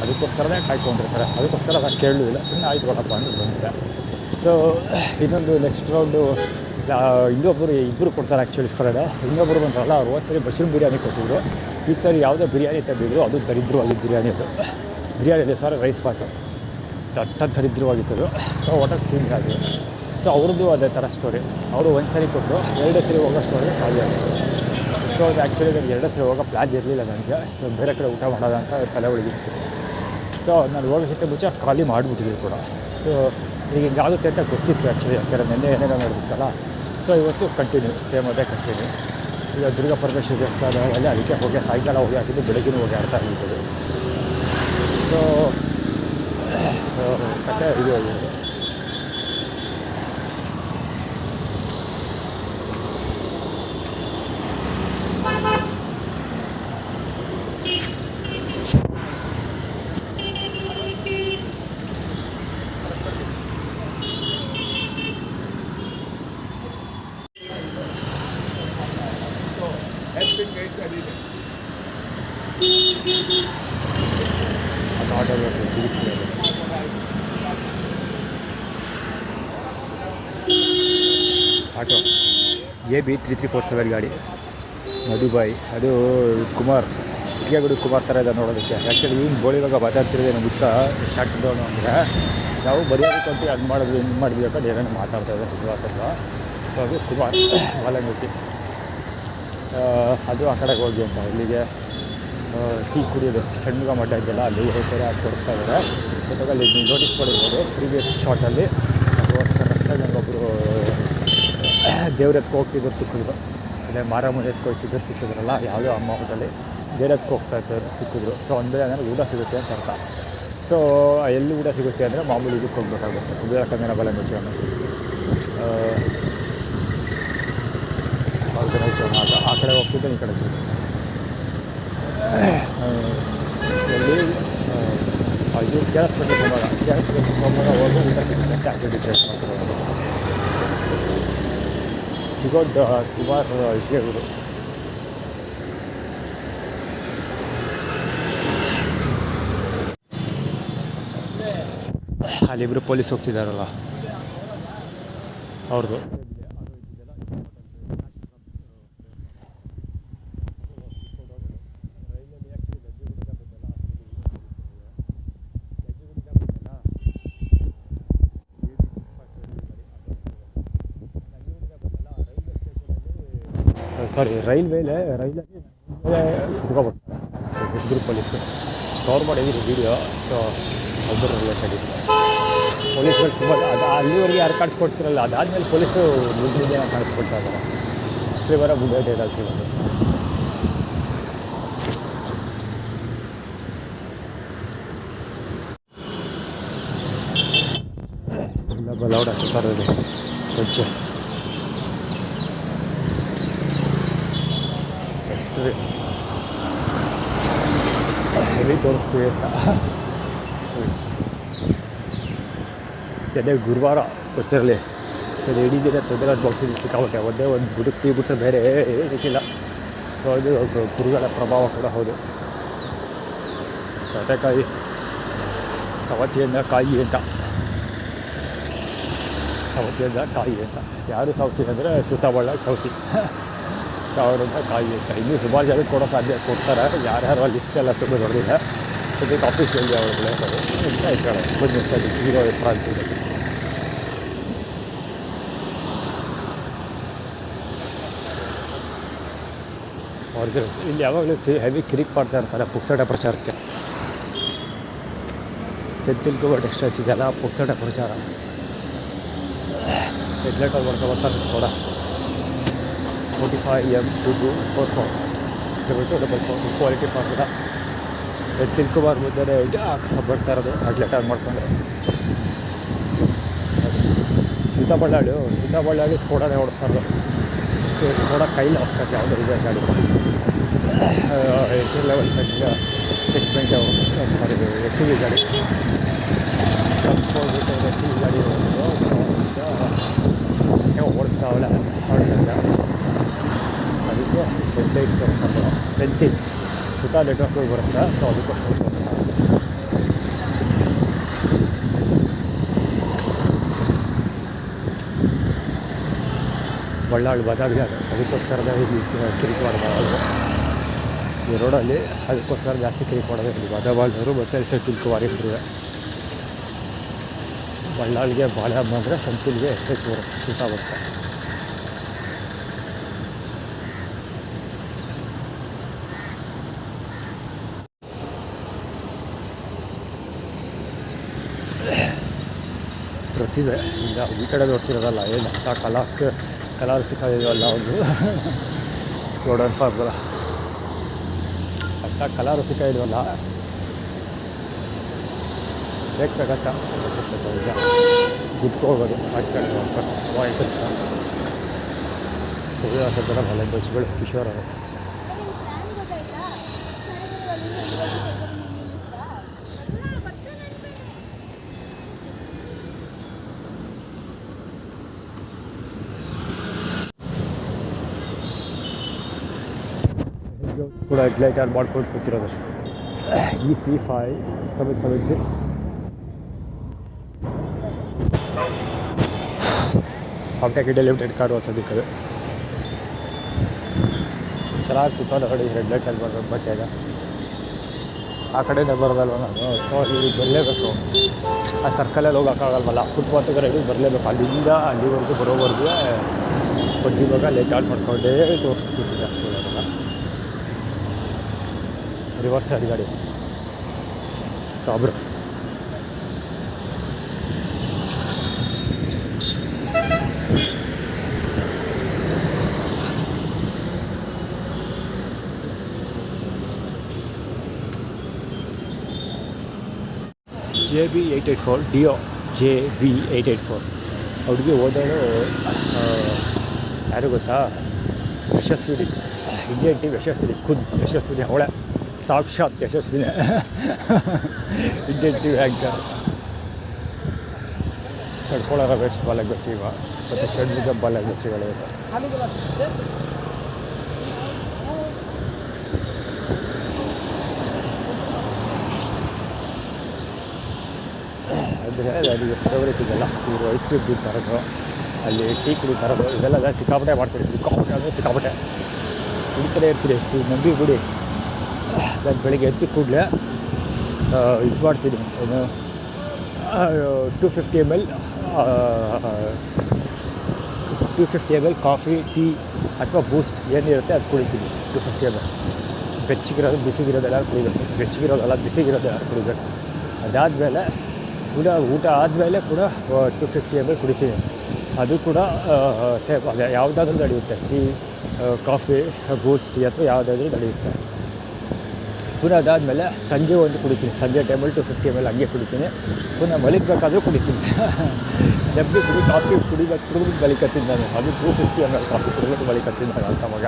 ಅದಕ್ಕೋಸ್ಕರನೇ ಕಾಯ್ಕೊಂಡಿರ್ತಾರೆ. ಅದಕ್ಕೋಸ್ಕರ ನಾನು ಕೇಳಲಿಲ್ಲ, ಸುಮ್ಮನೆ ಆಯ್ತು ಕೊಡಪ್ಪ ಅಂತ ಬಂದಿದ್ದೆ. ಸೊ ಇನ್ನೊಂದು ನೆಕ್ಸ್ಟ್ ರೌಂಡು ಇಬ್ಬರು ಕೊಡ್ತಾರೆ ಆ್ಯಕ್ಚುಲಿ ಫ್ರೈಡೆ. ಇನ್ನೊಬ್ಬರು ಬಂತಾರಲ್ಲ ಅವ್ರು ಹೋದ ಮಶ್ರೂಮ್ ಬಿರಿಯಾನಿ ಕೊಟ್ಟಿದ್ರು. ಈ ಸರಿ ಯಾವುದೋ ಬಿರಿಯಾನಿ ತಂದಿದ್ರು, ಅದು ದರಿದ್ರವಾಗಿ ಬಿರಿಯಾನಿ, ಅದು ಬಿರಿಯಾನಿ ಸರ್ ರೈಸ್ ಬಾತು ದಟ್ಟ ದರಿದ್ರವಾಗಿತ್ತು. ಸೊ ಊಟಕ್ಕೆ ತಿಂದು ಆಗಿದೆ. ಸೊ ಅವ್ರದ್ದು ಅದೇ ಥರ ಸ್ಟೋರಿ. ಅವರು ಒಂದು ಸರಿ ಕೊಟ್ಟರು, 2 ಸರಿ ಹೋಗೋ ಸ್ಟೋರಿ ಖಾಲಿ ಆಗಿತ್ತು. ಸೊ ಅದು ಆ್ಯಕ್ಚುಲಿ ನನಗೆ 2 ಸರಿ ಹೋಗೋ ಪ್ಲ್ಯಾನ್ ಇರಲಿಲ್ಲ ನನಗೆ. ಸೊ ಬೇರೆ ಕಡೆ ಊಟ ಮಾಡೋದು ಅಂತ ತಲೆ ಒಳಗಿತ್ತು. ಸೊ ನಾನು ಹೋಗೋಕ್ಕಿಂತ ಮುಂಚೆ ಖಾಲಿ ಮಾಡಿಬಿಟ್ಟಿದ್ವಿ ಕೂಡ. ಸೊ ಈಗ ಹಿಂಗಾಗುತ್ತೆ ಅಂತ ಗೊತ್ತಿತ್ತು ಆ್ಯಕ್ಚುಲಿ, ಯಾಕಂದರೆ ನೆನ್ನೆ ಏನೇನೋ ನಡೆದಿತ್ತಲ್ಲ. ಸೊ ಇವತ್ತು ಕಂಟಿನ್ಯೂ ಸೇಮ್ ಅದೇ ಕಂಟಿನ್ಯೂ. ಈಗ ದುರ್ಗಾ ಪರಮೇಶ್ವರ ದೇವಸ್ಥಾನದಲ್ಲಿ ಅದಕ್ಕೆ ಹೋಗಿ ಸಾಯಂಕಾಲ ಹೋಗಿ ಹಾಕಿದ್ದು, ಬೆಳಗ್ಗೆ ಹೋಗಿ ಆಡ್ತಾ ಇರ್ಬೋದು. ಸೊ ಕಥೆ ಇದು ಆಟೋ AB 3347 ಗಾಡಿ ಮಧುಬಾಯಿ. ಅದು ಕುಮಾರ್ ಟಿಕೆಗುಡಿ ಕುಮಾರ್ ಥರ ಇದೆ ನೋಡೋದಕ್ಕೆ. ಆ್ಯಕ್ಚುಲಿ ಇವ್ನು ಬೋಳಿವಾಗ ಮಾತಾಡ್ತಿರೋದು ಏನು ಗೊತ್ತಾ, ಶಾರ್ಟ್ ಡೌನು ಅಂದರೆ ನಾವು ಬರೆಯೋದಕ್ಕಂತೂ ಅದು ಮಾಡಿದ್ವಿ ಹಿಂಗೆ ಮಾಡಿದ್ವಿ ಅಂತ ಏನೇನು ಮಾತಾಡ್ತಾ ಇದ್ದಾರೆ ವಿಶ್ವಾಸಲ್ಲ. ಸೊ ಅದು ಕುಮಾರ್ ವಾಲಂಗುಚಿ. ಅದು ಆ ಕಡೆಗೆ ಹೋಗಿ ಅಂತ ಇಲ್ಲಿಗೆ ಟೀ ಕುಡಿಯೋದು ಷಣ್ಮುಗ ಮಠ ಇದೆಯಲ್ಲ ಅಲ್ಲಿ ಹೋಗ್ತಾರೆ, ಅದು ತೋರಿಸ್ತಾ ಇದ್ದಾರೆ. ಜೊತೆಗೆ ಅಲ್ಲಿ ನೀವು ನೋಟಿಸ್ ಮಾಡಿರ್ಬೋದು ಪ್ರೀವಿಯಸ್ ಶಾರ್ಟಲ್ಲಿ ರಸ್ತೆ ನನಗೊಬ್ಬರು ದೇವ್ರ ಎತ್ಕೊ ಹೋಗ್ತಿದ್ರು ಸಿಕ್ಕಿದ್ರು. ಅದೇ ಮಾರಮ್ಮನ ಎತ್ಕೊಳ್ತಿದ್ರು ಸಿಕ್ಕಿದ್ರಲ್ಲ, ಯಾವುದೋ ಅಮ್ಮ ಊಟಲ್ಲಿ ದೇವ್ರ ಎತ್ಕೊ ಹೋಗ್ತಾ ಇರ್ತಾರೆ ಸಿಕ್ಕಿದ್ರು. ಸೊ ಅಂದರೆ ಅಂದರೆ ಊಟ ಸಿಗುತ್ತೆ ಅಂತ ಅರ್ಥ. ಸೊ ಎಲ್ಲಿ ಊಟ ಸಿಗುತ್ತೆ ಅಂದರೆ ಮಾಮೂಲಿ ಇದಕ್ಕೆ ಹೋಗ್ಬೇಕಾಗುತ್ತೆ, ಕುಬೇರಕಂದನ ಬಲ ಮುಚ್ಚಿಯನ್ನು ಆ ಕಡೆ ಹೋಗ್ತಿದ್ದೆ, ಈ ಕಡೆ ಎಲ್ಲಿ ಇದು ಕೇಳಿಸ್ಬೇಕು ಹೋಗುವಾಗ ಹೋಗಿ ಊಟ ಸಿಗುತ್ತೆ ಅಂತ ಆ್ಯಕ್ಟಿವಿಟಿ ಟೇಸ್ಟ್ ಮಾಡ್ತಾರೆ. ಸಿಗೋದು ಸುಮಾರು ಇವರು ಅಲ್ಲಿಬ್ಬರು ಪೊಲೀಸ್ ಹೋಗ್ತಿದ್ದಾರಲ್ಲ ಅವ್ರದ್ದು. ಸಾರಿ ರೈಲ್ವೇಲೆ ಕುತ್ಕೊಬಿಡ್ತಾರೆ ಇಬ್ಬರು ಪೊಲೀಸ್ಗಳು. ಕವರ್ ಮಾಡಿದ್ದೀರಿ ವೀಡಿಯೋ. ಸೊ ಅದ್ರ ರಿಲೇಟೆಡ್ ಪೊಲೀಸ್ಗಳು ತುಂಬ ಅಲ್ಲಿವರೆಗೆ ಯಾರು ಕಾಣಿಸ್ಕೊಡ್ತಿರಲ್ಲ, ಅದಾದಮೇಲೆ ಪೊಲೀಸರು ಮುದ್ದು ಜನ ಕಾಣಿಸ್ಕೊಡ್ತಾ ಇದ್ದಾರೆ. ಶ್ರೀವರ ಬುದ್ಧತೆ ಇದಾಗ್ತಿರೋದು. ಇಲ್ಲ ಬಲೌಡ್ ಹಾಕ್ತಾರೋದು ಸ್ವಚ್ಛ ಎಷ್ಟು ಹೆವಿ ತೋರಿಸ್ತೀವಿ ಅಂತ. ಅದೇ ಗುರುವಾರ ಗೊತ್ತಿರಲಿ, ಅದು ಇಡೀ ದಿನ ತೊಂದರೆ ಬಾಕ್ಸಿಗೆ ಸಿಕ್ಕಾಗುತ್ತೆ. ಒಂದೇ ಒಂದು ಬುಡಕ್ಕೆ ಟೀ ಬಿಟ್ಟರೆ ಬೇರೆ ಸಿಕ್ಕಿಲ್ಲ. ಸೊ ಇದು ಗುರುಗಳ ಪ್ರಭಾವ ಕೂಡ ಹೌದು. ಸೌತೆಕಾಯಿ ಸವತಿಯಿಂದ ಕಾಯಿ ಅಂತ, ಸವತಿಯಿಂದ ಕಾಯಿ ಅಂತ. ಯಾರು ಸೌತಿ ಅಂದರೆ ಸುತ್ತಬಳ್ಳ ಸೌತಿ, ಸಾವಿರದ ಕಾಯಿ ಅಂತ. ಇನ್ನೂ ಸುಮಾರು ಜನಕ್ಕೆ ಕೊಡೋ ಸಾಧ್ಯ ಕೊಡ್ತಾರೆ. ಯಾರ್ಯಾರು ಅಲ್ಲಿ ಲಿಸ್ಟೆಲ್ಲ ತುಂಬ ದೊಡ್ಡದಿದೆ. ಅದಕ್ಕೆ ಆಫೀಸಿಯಲ್ಲಿ ಅವ್ರ ಪ್ಲೇಸರು ಇಂಥ ಈ ಕಡೆ ಬಿಸ್ನೆಸ್ ಅಲ್ಲಿ ಹೀರೋ ಪ್ರಾಂತಿ ಇದೆ. ಅವ್ರಿಗೆ ಇಲ್ಲಿ ಯಾವಾಗಲೂ ಹೆವಿ ಕಿರಿಕ್ ಮಾಡ್ತಾ ಇರ್ತಾರೆ ಪುಕ್ಸಟ ಪ್ರಚಾರಕ್ಕೆ. ಸೆಂತಿಲ್ಗೂ ಟೆಕ್ಸ್ಟೈಲ್ಸ್ ಇದೆಯಲ್ಲ, ಪುಕ್ಸಟ ಪ್ರಚಾರ ಹೆಡ್ಲೈಟಲ್ಲಿ ಬರ್ತಾ ಕೂಡ 45M2244 44 ಕ್ವಾಲಿಟಿ ಫಾರ್ಮುಲಾ ತಿಳ್ಕೊಬಾರ್ದು ಮುಂದೆ ಬರ್ತಾ ಇರೋದು ಅಡ್ಲೆಟಾಗಿ ಮಾಡ್ಕೊಂಡ್ರೆ. ಸೀತಾಬಳ್ಳಾಳಿ ಸ್ಫೋಟನೇ ಓಡಿಸ್ತಾ ಇರೋದು. ಸ್ಫೋಟ ಕೈಲಿ ಹೋಗ್ತದೆ ಯಾವುದೋ ಇದೆ ಗಾಡಿ. ಎಂಟ್ರಿ ಲೆವೆಲ್ ಸೆಗ್ಮೆಂಟ್ ಸಾರಿ ಎಸ್ ವಿ ಗಾಡಿ ಎಸ್ ವಿ ಗಾಡಿ ಓಡಿಸ್ತಾವಲ್ಲ ಹೊರಟಿಂದ. ಅದಕ್ಕೆ ಹೆಡ್ಲೈಟ್ ತೋರಿಸ್ತಾರೆ. ಸೆಂತಿಲ್ ಸುತ್ತ ನೆಟ್ವರ್ಕ್ ಬರುತ್ತೆ. ಸೊ ಅದಕ್ಕೋಸ್ಕರ ಬಳ್ಳಾಳಿ ಬದಾಗಿ ಅದಕ್ಕೋಸ್ಕರನೇ ಇಲ್ಲಿ ಕಿರಿಕ್ ಮಾಡೋದು ಈ ರೋಡಲ್ಲಿ. ಅದಕ್ಕೋಸ್ಕರ ಜಾಸ್ತಿ ಕಿರಿಕ್ ಮಾಡೋದು ಇಲ್ಲಿ ಬದಬಾಳ್ದವರು ಮತ್ತು ಸೆಂತಿಲ್ಕುವಾರಿ ಇಬ್ಬರು. ಬಳ್ಳಾಳಿಗೆ ಬಾಳೆ ಹಬ್ಬ ಅಂದರೆ ಸೆಂತಿಲ್ಗೆ SH ಬರುತ್ತೆ, ಸುತ್ತ ಬರುತ್ತೆ. ಪ್ರತಿದೆ ಈಗ ಈ ಕಡೆ ನೋಡ್ತಿರೋದಲ್ಲ, ಏನು ಅಂತ ಕಲರ್ ಸಿಕ್ಕಿದೆಯಲ್ಲ ಒಂದು ಗೋಡನ್ ಫಾರ್ಮುಲ ಅಂತ ಕಲರ್ ಸಿಕ್ಕಿದೆಯಲ್ಲ ಬೇಕಾಗತ್ತ ಈಗ ಕುತ್ಕೋಬೋದು. ಆ ಕಡೆ ಸದ್ದ ಮಲೆ ಬಚ್ಗಳು ಕಿಶೋರ್ ಅವರು. ಕೂಡ ಹೆಡ್ಲೈಟ್ ಆನ್ ಮಾಡ್ಕೊಂಡು ಕೂತಿರೋದು. EC5770 ಹಾಪ್ಟ್ಯಾಕ್ ಲಿಮಿಟೆಡ್ ಕಾರು ಸದ್ಯಕ್ಕೆ ಚೆನ್ನಾಗಿ ಕೂತ್ಕೊಂಡು ನೋಡಿ. ಹೆಡ್ಲೈಟ್ ಅಲ್ಲಿ ಬರೋದು ಬಟ್ ಈಗ ಆ ಕಡೆನೇ ಬರೋದಲ್ವ ನಾನು. ಸೊ ಇಲ್ಲಿ ಬರಲೇಬೇಕು. ಆ ಸರ್ಕಲಲ್ಲಿ ಹೋಗೋಕ್ಕಾಗಲ್ವಲ್ಲ, ಫುಟ್ಪಾತ್ಗೆ ರೈಡಿಗೆ ಬರಲೇಬೇಕು. ಅಲ್ಲಿಂದ ಅಲ್ಲಿವರೆಗೂ ಬರೋವರೆಗೂ ಇವಾಗ ಲೇಟ್ ಆನ್ ಮಾಡ್ಕೊಂಡೇ ತೋರಿಸ್ತಿದ್ದೀನಿ ಅಷ್ಟೇ. ರಿವರ್ಸ್ ಸೈಡ್ ಗಾಡಿ ಸಾಬ್ರು. JB884 ಡಿಯೋ JB884 ಹುಡುಗಿ ಓದೋಳು ಯಾರು ಗೊತ್ತಾ? ಯಶಸ್ವಿನಿ, ಇಂಡಿಯನ್ ಟೀಮ್ ಯಶಸ್ವಿನಿ, ಯಶಸ್ವಿನಿ ಅವಳೆ, ಸಾಕ್ಷಾತ್ ಯಶಸ್ವಿನಿ ಇಂಡಿಯನ್ ಟೀಮ್ ಆ್ಯಂಕರ್. ಕಡ್ಕೊಳ್ಳೋ ರಮೇಶ್ ಬಾಲಗಚ್ಚಿವ ಮತ್ತು ಷಣ್ಮುಖ ಬಾಲಗಚ್ಚಿಗಳು. ಅಂದರೆ ನನಗೆ ಫೇವ್ರೇಟ್ ಇದೆಲ್ಲ. ಇವರು ಐಸ್ ಕ್ರೀಮ್ ತರೋದು, ಅಲ್ಲಿ ಟೀ ತರೋದು, ಇದೆಲ್ಲ ಸಿಕ್ಕಾಪಟ್ಟೆ ಮಾಡ್ತೀನಿ. ಸಿಕ್ಕಾಪಟ್ಟೆ ಅಂದರೆ ಸಿಕ್ಕಾಪಟ್ಟೆ ಕುಡಿತಾನೆ ಇರ್ತೀನಿ. ಈಗ ನಂಬಿ ಬಿಡಿ, ನಾನು ಬೆಳಿಗ್ಗೆ ಎದ್ದು ಕೂಡಲೇ ಇದು ಮಾಡ್ತೀನಿ, ಏನು 250 ml ಕಾಫಿ, ಟೀ ಅಥವಾ ಬೂಸ್ಟ್ ಏನಿರುತ್ತೆ ಅದು ಕುಡಿತೀನಿ. 250 ml ಬೆಚ್ಚಗಿರೋದು, ಬಿಸಿಗಿರೋದೆಲ್ಲ ಕುಡಿಬೇಕು. ಬೆಚ್ಚಗಿರೋದೆಲ್ಲ ಬಿಸಿಗಿರೋದೆಲ್ಲ ಕುಡಿಬೇಕು. ಅದಾದಮೇಲೆ ಕೂಡ ಊಟ ಆದಮೇಲೆ ಕೂಡ 250 ml ಕುಡಿತೀನಿ. ಅದು ಕೂಡ ಸೇಫ್. ಅದೇ ಯಾವುದಾದ್ರೂ ನಡೆಯುತ್ತೆ, ಟೀ, ಕಾಫಿ, ಬೂಸ್ಟ್ ಟೀ ಅಥವಾ ಯಾವುದಾದ್ರೂ ನಡೆಯುತ್ತೆ. ಪುನಃ ಅದಾದಮೇಲೆ ಸಂಜೆ ಒಂದು ಕುಡಿತೀನಿ. ಸಂಜೆ ಟೈಮಲ್ಲಿ 250 ml ಹಂಗೆ ಕುಡಿತೀನಿ. ಪುನಃ ಮಲಿಕಬೇಕಾದ್ರೂ ಕುಡಿತೀನಿ. ಡಬ್ಬಿ ಕಾಫಿ ಕುಡಿಬಿಟ್ಟು ಬಲಿಕತ್ತೀನಿ ನಾನು. ಅದು 250 ml ಕಾಫಿ ಕುಡಿದ್ಬಿಟ್ಟು ಬಲಿಕತ್ತೀನಿ ನಾನು ಅಂತ ಮಗ.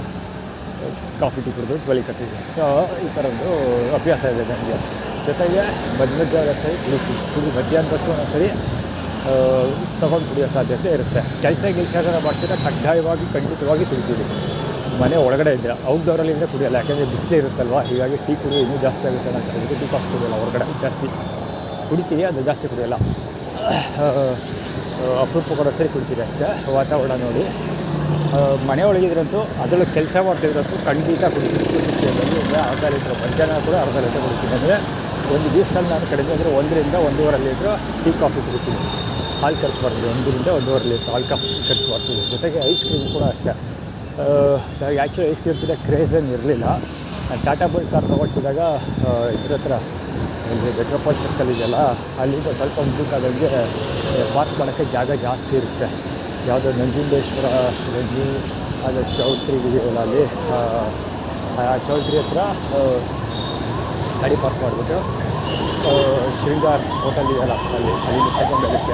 ಕಾಫಿ ಟೀ ಕುಡಿದ್ಬಿಟ್ಟು ಬಲಿಕತ್ತೀನಿ. ಸೊ ಈ ಥರದ್ದು ಅಭ್ಯಾಸ ಇದೆ ನನಗೆ. ಜೊತೆಗೆ ಮಧ್ಯಾಹ್ನ ಸರಿ ಕುಡಿತೀನಿ. ಮಧ್ಯಾಹ್ನ ಹೊತ್ತು ಸರಿ ತೊಗೊಂಡು ಕುಡಿಯೋ ಸಾಧ್ಯತೆ ಇರುತ್ತೆ. ಕೆಲಸ ಮಾಡ್ತಿದ್ರೆ ಕಡ್ಡಾಯವಾಗಿ ಖಂಡಿತವಾಗಿ ಕುಡಿತೀವಿ. ಮನೆ ಒಳಗಡೆ ಇದ್ದರೆ, ಔಟ್ಡೋರಲ್ಲಿ ಇದ್ದರೆ ಕುಡಿಯೋಲ್ಲ. ಯಾಕೆಂದರೆ ಬಿಸಿಲು ಇರುತ್ತಲ್ವ, ಹೀಗಾಗಿ ಟೀ ಕುಡಿಯೋ ಇನ್ನೂ ಜಾಸ್ತಿ ಆಗುತ್ತೆ ಅಂತ ಹೇಳಿದ್ರೆ ಟೀ ಕಾಫಿ ಕುಡಿಯೋಲ್ಲ. ಹೊರಗಡೆ ಜಾಸ್ತಿ ಕುಡಿತೀವಿ, ಅದು ಜಾಸ್ತಿ ಕುಡಿಯೋಲ್ಲ. ಅಪರೂಪ ಕೂಡ ಸರಿ ಕುಡಿತೀವಿ ಅಷ್ಟೇ, ವಾತಾವರಣ ನೋಡಿ. ಮನೆಯೊಳಗಿದ್ರಂತೂ ಅದರಲ್ಲೂ ಕೆಲಸ ಮಾಡ್ತಿದ್ರಂತೂ ಖಂಡಿತ ಕುಡಿತೀನಿ. ಅರ್ಧ ಲೀಟ್ರ್, ಮಧ್ಯಾಹ್ನ ಕೂಡ ಅರ್ಧ ಲೀಟ್ರ್ ಕುಡಿತೀನಿ. ಅಂದರೆ ಒಂದು ದಿವಸದಲ್ಲಿ ನಾನು ಕಡಿಮೆ ಅಂದರೆ 1 ರಿಂದ 1.5 ಲೀಟ್ರ್ ಟೀ ಕಾಫಿ ಕುಡಿತೀನಿ. ಹಾಲು ಕರೆಸ್ಬಾರ್ದು, 1 ರಿಂದ 1.5 ಲೀಟ್ರ್ ಹಾಲು ಕಾಫಿ ಕರೆಸ್ಬಾರ್ದು. ಜೊತೆಗೆ ಐಸ್ ಕ್ರೀಮ್ ಕೂಡ ಅಷ್ಟೇ. ಆ್ಯಕ್ಚುಲಿ ಐಸ್ ಕ್ರೀಮ್ ತಿನ್ನೋ ಕ್ರೇಜ್ ಏನು ಇರಲಿಲ್ಲ. ನಾನು ಟಾಟಾ ಬೈಕ್ ಕಾರ್ ತೊಗೊಳ್ತಿದ್ದಾಗ ಇದ್ರ ಹತ್ರ ಇಲ್ಲಿ ಮೆಟ್ರೋಪಾಲ್ ಸರ್ಕಲ್ ಇದೆಯಲ್ಲ, ಅಲ್ಲಿಂದ ಸ್ವಲ್ಪ ಮುಂದಕ್ಕಾದಂಗೆ ಪಾರ್ಕ್ ಮಾಡೋಕ್ಕೆ ಜಾಗ ಜಾಸ್ತಿ ಇರುತ್ತೆ. ಯಾವುದೋ ನಂಜುಂಡೇಶ್ವರ ಅದು ಚೌಟ್ರಿ ಇದೆಯಲ್ಲ, ಅಲ್ಲಿ ಆ ಚೌಟ್ರಿ ಹತ್ರ ಗಾಡಿ ಪಾರ್ಕ್ ಮಾಡಿಬಿಟ್ಟು ಶೃಂಗಾರ್ ಹೋಟೆಲ್ ಇದೆಯಲ್ಲ, ಅಲ್ಲಿ ತಗೊಂಡೋಗುತ್ತೆ.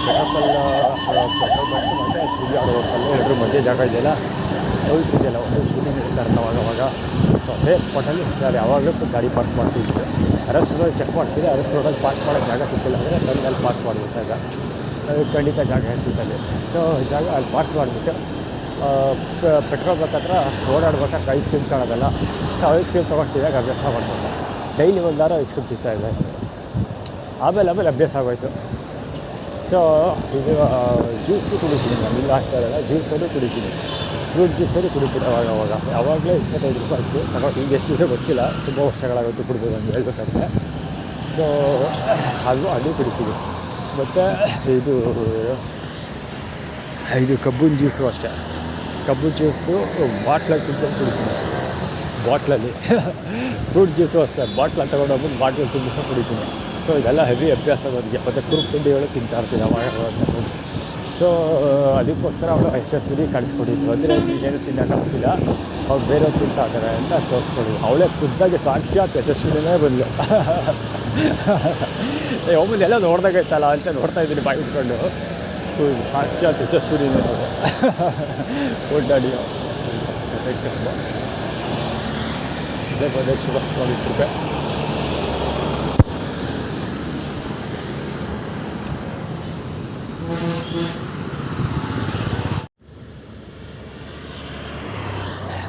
ಪೆಟ್ರೋಲ್ ಬಂಕ್ ಮತ್ತು ಶೃಂಗಾರ್ ಹೋಟೆಲ್ ಎರಡರ ಮಧ್ಯೆ ಜಾಗ ಇದೆಯಲ್ಲ, ಚೌಟ್ರಿ ಇದೆಯಲ್ಲ, ಒಂದು ಶೂಟಿಂಗ್ ಇರ್ತಾರೆ ಅವಾಗವಾಗ. ಸೊ ಅದೇ ಸ್ಪಾಟಲ್ಲಿ ಇರ್ತಾರೆ. ಯಾವಾಗಲೂ ಗಾಡಿ ಪಾರ್ಕ್ ಮಾಡ್ತಿದ್ವಿ. ಅರಸ್ ರೋಡಲ್ಲಿ ಚೆಕ್ ಮಾಡ್ತೀವಿ. ಅರಸ್ ರೋಡಲ್ಲಿ ಪಾರ್ಕ್ ಮಾಡೋಕ್ಕೆ ಜಾಗ ಸಿಕ್ಕಿಲ್ಲ ಅಂದರೆ ಅಲ್ಲಿ ಪಾರ್ಕ್ ಮಾಡಿಬಿಟ್ಟಾಗ ಖಂಡಿತ ಜಾಗ ಇರ್ತಿತ್ತಲ್ಲಿ. ಸೊ ಜಾಗ ಅಲ್ಲಿ ಪಾರ್ಕ್ ಮಾಡಿಬಿಟ್ಟು ಪೆಟ್ರೋಲ್ ಬಂಕ್ ಹತ್ರ ಓಡಾಡ್ಬೇಕಾದ್ರೆ ಐಸ್ ಕ್ರೀಮ್ ಕಾಣೋದಲ್ಲ. ಸೊ ಐಸ್ ಕ್ರೀಮ್ ತೊಗೊಳ್ತಿದ್ದಾಗ ಅಭ್ಯಾಸ ಮಾಡ್ಬೇಕು. ಡೈಲಿ ಒಂದಾರ ಐಸ್ ಕ್ರೀಮ್ ತಿಂತಾಯಿದ್ದೆ. ಆಮೇಲೆ ಅಭ್ಯಾಸ ಆಗೋಯ್ತು. ಸೊ ಇದು ಜ್ಯೂಸು ಕುಡಿತೀನಿ ನಾನು, ಇಲ್ಲ ಆಗ್ತಾ ಇರಲ್ಲ. ಜ್ಯೂಸಲ್ಲೂ ಕುಡಿತೀನಿ, ಫ್ರೂಟ್ ಜ್ಯೂಸಲ್ಲೂ ಕುಡಿತೀನಿ ಅವಾಗ. ಯಾವಾಗಲೇ 25 ರೂಪಾಯಿ ಇತ್ತು. ತಗೊಂಡು ಈಗ ಎಷ್ಟು ದಿವಸ ಗೊತ್ತಿಲ್ಲ, ತುಂಬ ವರ್ಷಗಳಾಗುತ್ತೆ ಕುಡಿಬೋದು ಅಂತ ಹೇಳ್ಬೇಕಂದ್ರೆ. ಸೊ ಅದು ಕುಡಿತೀವಿ. ಮತ್ತು ಇದು ಕಬ್ಬಿನ ಜ್ಯೂಸು ಅಷ್ಟೇ. ಕಬ್ಬಿನ ಜ್ಯೂಸ್ದು ಬಾಟ್ಲಲ್ಲಿ ತುಂಬಿಕೊಂಡು ಕುಡಿತೀನಿ. ಬಾಟ್ಲಲ್ಲಿ ಫ್ರೂಟ್ ಜ್ಯೂಸು ಅಷ್ಟೇ, ಬಾಟ್ಲಲ್ಲಿ ತೊಗೊಂಡೋಗ್ಬಿಟ್ಟು ಬಾಟ್ಲಲ್ಲಿ ತುಂಬಿಸ್ಕೊಂಡು ಕುಡಿತೀನಿ. ಸೊ ಇದೆಲ್ಲ ಹೆವಿ ಅಭ್ಯಾಸ ನನಗೆ. ಮತ್ತು ಕುರುಕು ತಿಂಡಿಗಳು ತಿಂತಾಯಿರ್ತೀನಿ ಅವಾಗ. ಸೊ ಅದಕ್ಕೋಸ್ಕರ ಅವಳು ಯಶಸ್ವಿನಿ ಕಾಣಿಸ್ಕೊಂಡಿದ್ದು. ಅಂದರೆ ಏನು ತಿನ್ನೋಕ್ಕಾಗ್ತಿಲ್ಲ, ಅವ್ರು ಬೇರೆಯವ್ರು ತಿಂತಾ ಇದ್ದಾರೆ ಅಂತ ತೋರಿಸ್ಕೊಳ್ಳಿ. ಅವಳೇ ಖುದ್ದಾಗಿ ಸಾಕ್ಷಾತ್ ಯಶಸ್ವಿನಿನೇ ಬಂದಳು. ಒಮ್ಮೆ ಎಲ್ಲ ನೋಡ್ದಾಗೈತಲ್ಲ ಅಂತ ನೋಡ್ತಾಯಿದ್ದೀನಿ ಬಾಯಿ ಇಟ್ಕೊಂಡು. ಸಾಕ್ಷಾತ್ ಯಶಸ್ವಿನಿನೇ ಓಡಾಡಿ ಇದೇ ಬಂದೆ ಶಿವಸ್ವಾಮಿ ಕೃಪೆ.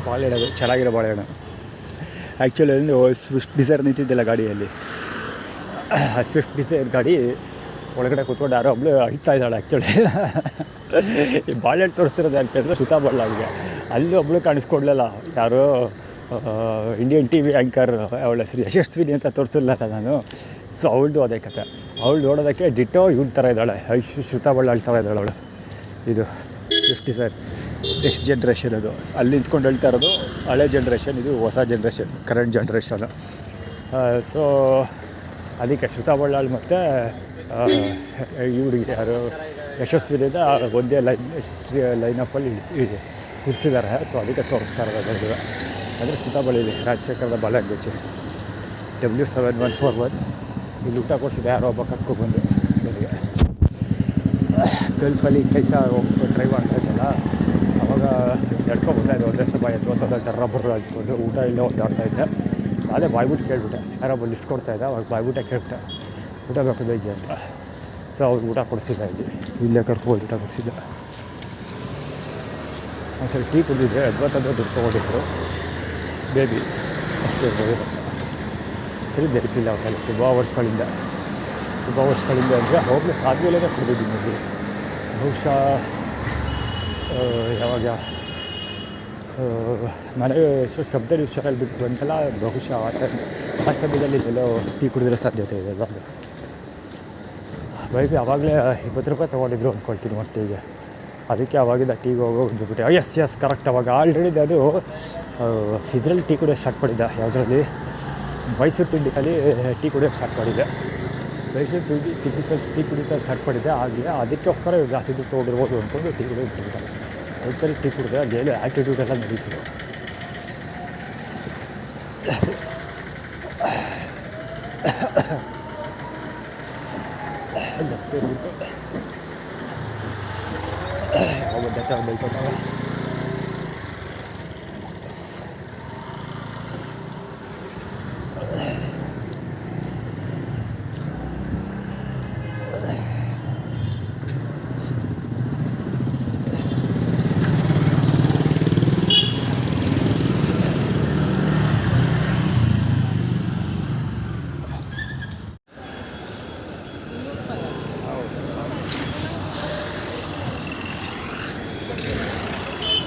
ಬಾಳೆಹಣ್ಣು ಚೆನ್ನಾಗಿರೋ ಬಾಳೆಹಣ್ಣು. ಆ್ಯಕ್ಚುಲಿ ಅಲ್ಲಿ ಸ್ವಿಫ್ಟ್ ಡಿಸೈರ್ ನಿಂತಿದ್ದಿಲ್ಲ ಗಾಡಿಯಲ್ಲಿ. ಆ ಸ್ವಿಫ್ಟ್ ಡಿಸೈರ್ ಗಾಡಿ ಒಳಗಡೆ ಕೂತ್ಕೊಂಡು ಯಾರೋ ಒಬ್ಬಳು ಹಿಡ್ತಾ ಇದ್ದಾಳೆ. ಆ್ಯಕ್ಚುಲಿ ಈ ಬಾಳೆಹಣ್ಣು ತೋರಿಸ್ತಿರೋದು ಯಾಕಂದರೆ ಸುತಾ ಬಳ್ಳಾಗಿದೆ. ಅಲ್ಲಿ ಒಬ್ಬಳು ಕಾಣಿಸ್ಕೊಡ್ಲಿಲ್ಲ, ಯಾರೋ ಇಂಡಿಯನ್ TV ಆ್ಯಂಕರ್, ಅವಳ ಹೆಸರು ಯಶಸ್ವಿನಿ ಅಂತ ತೋರಿಸಿಲ್ಲ ನಾನು. ಸೊ ಅವಳದು ಅದೇ ಕತೆ. ಅವಳು ನೋಡೋದಕ್ಕೆ ಡಿಟೋ ಇವ್ಳ ಥರ ಇದ್ದಾಳೆ, ಶ್ರುತಾ ಬಳ್ಳಾಳ್ ಥರ ಇದ್ದಾಳೆ ಅವಳು. ಇದು 50 ನೆಕ್ಸ್ಟ್ ಜನ್ರೇಷನ್. ಅದು ಅಲ್ಲಿ ನಿಂತ್ಕೊಂಡು ಹೇಳ್ತಾ ಇರೋದು ಹಳೆ ಜನ್ರೇಷನ್, ಇದು ಹೊಸ ಜನ್ರೇಷನ್, ಕರೆಂಟ್ ಜನ್ರೇಷನು. ಸೊ ಅದಕ್ಕೆ ಶ್ರುತಾ ಬಳ್ಳಾಳ್ ಮತ್ತು ಈ ಹುಡುಗಿ ಯಾರು ಯಶಸ್ವಿನಿಂದ ಒಂದೇ ಲೈನಪ್ಪಲ್ಲಿ ಇರಿಸಿದ್ದಾರೆ. ಸೊ ಅದಕ್ಕೆ ತೋರಿಸ್ತಾ ಇರೋದು ಅಂದರೆ ಶ್ರುತಾ ಬಳ್ಳಾಳಿ ರಾಜಶೇಖರದ ಬಾಲಂಗೇಜ್ W7141 ಇಲ್ಲಿ ಊಟ ಕೊಡಿಸಿದೆ ಯಾರೋ ಒಬ್ಬ ಕರ್ಕೊಬಂದು ನನಗೆ ಗಲ್ಫಲ್ಲಿ ಕೆಲಸ ಹೋಗ್ಬಿಟ್ಟು ಟ್ರೈ ಮಾಡ್ತಾಯಿದ್ದಲ್ಲ ಅವಾಗ ನಡ್ಕೊಬಂದೆ ಒಂದೇ ಸಲ ರಬ್ಬರ್ ಹಾಕ್ಕೊಂಡು ಊಟ ಇಲ್ಲ ಒದ್ದಾಡ್ತಾಯಿದ್ದೆ. ಅದೇ ಬಾಯ್ಬಿಟ್ಟು ಕೇಳ್ಬಿಟ್ಟೆ ಯಾರೊಬ್ಬ ಲಿಫ್ಟ್ ಕೊಡ್ತಾಯಿದ್ದೆ ಅವಾಗ ಬಾಯ್ಬಿಟ್ಟೆ ಕೇಳ್ಬಿಟ್ಟೆ ಊಟ ಬೇಕು ಬೇಕಿ ಅಂತ. ಸೊ ಅವ್ರಿಗೆ ಊಟ ಕೊಡಿಸಿದ್ದ ಇಲ್ಲೇ ಕರ್ಕೊಂಡು ಊಟ ಕೊಡಿಸಿದ್ದೆ. ಒಂದ್ಸರಿ ಟೀ ಕುಡಿದಿದ್ದೆ ಅದ್ವತ್ತಂದ್ರೆ ದುಡ್ಡು ತೊಗೊಂಡಿದ್ರು ಬೇಬಿ ಅಷ್ಟೇ ಇರ್ಬೋದು. ಸರಿ ದೊರಕಿಲ್ಲ ಅವರಲ್ಲಿ ತುಂಬ ವರ್ಷಗಳಿಂದ ಅಂದರೆ ಹೋಗಲೇ ಸಾಧ್ಯವಲ್ಲೇ ಕುಡಿದಿದ್ದೀನಿ ಇಲ್ಲಿ ಬಹುಶಃ ಯಾವಾಗ ನನಗೆ ಎಷ್ಟು ಶಬ್ದ ವಿಷಯದಲ್ಲಿ ಬಿಟ್ಟು ಬಂತಲ್ಲ ಬಹುಶಃ ಆ ಸಮಯದಲ್ಲಿ ಎಲ್ಲೋ ಟೀ ಕುಡಿದಿರೋ ಸಾಧ್ಯತೆ ಇದೆ ಅದು ಬೈಕ್ ಆವಾಗಲೇ 20 ರೂಪಾಯಿ ತೊಗೊಂಡಿದ್ರು ಅಂದ್ಕೊಳ್ತೀನಿ ಒಂದು ಟೀಗೆ. ಅದಕ್ಕೆ ಆವಾಗಿಂದ ಟೀಗೆ ಹೋಗ್ಬಿಟ್ಟೆ. Yes correct. ಅವಾಗ ಆಲ್ರೆಡಿ ಅದು ಇದರಲ್ಲಿ ಟೀ ಕುಡಿಯೋಕ್ಕೆ ಸ್ಟಾರ್ಟ್ ಮಾಡಿದ್ದೆ. ಯಾವುದರಲ್ಲಿ ಮೈಸೂರು ತಿಂಡಿಸಲ್ಲಿ ಟೀ ಕುಡಿಯೋಕ್ಕೆ ಸ್ಟಾರ್ಟ್ ಮಾಡಿದ್ದೆ. ಮೈಸೂರು ತಿಂಡಿಸಲ್ಲಿ ಟೀ ಕುಡಿತಾ ಸ್ಟಾರ್ಟ್ ಮಾಡಿದ್ದೆ. ಆಗಲೇ ಅದಕ್ಕೋಸ್ಕರ ಜಾಸ್ತಿ ದುಡ್ಡು ತೊಗೊಂಡಿರ್ಬೋದು ಅಂದ್ಕೊಂಡು ಟೀ ಕುಡಿಯೋದು ಬಿಟ್ಟಿದ್ದೆ. ಒಂದು ಸರಿ ಟೀ ಕುಡಿದ್ರೆ ಡೈಲಿ ಆ್ಯಟಿಟ್ಯೂಡ್ ಎಲ್ಲ ನಡೀತಿದೆ. ಯಾವ ಬಡ್ಡೆ ಬೈಕೋತಾವ.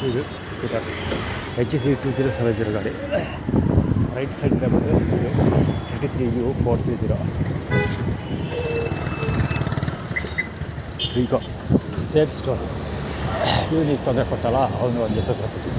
ಇದು ಸ್ಕೂಟರ್ HC 2070 ಗಾಡಿ. ರೈಟ್ ಸೈಡಿಂದ ಬಂದು 33U430 ಈಗ ಸೇಫ್ ಸ್ಟೋರ್. ಇವನಿಗೆ ತೊಂದರೆ ಕೊಟ್ಟಲ್ಲ ಅವನು ಒಂದು ತೊಂದರೆ ಕೊಟ್ಟಿದ್ದು.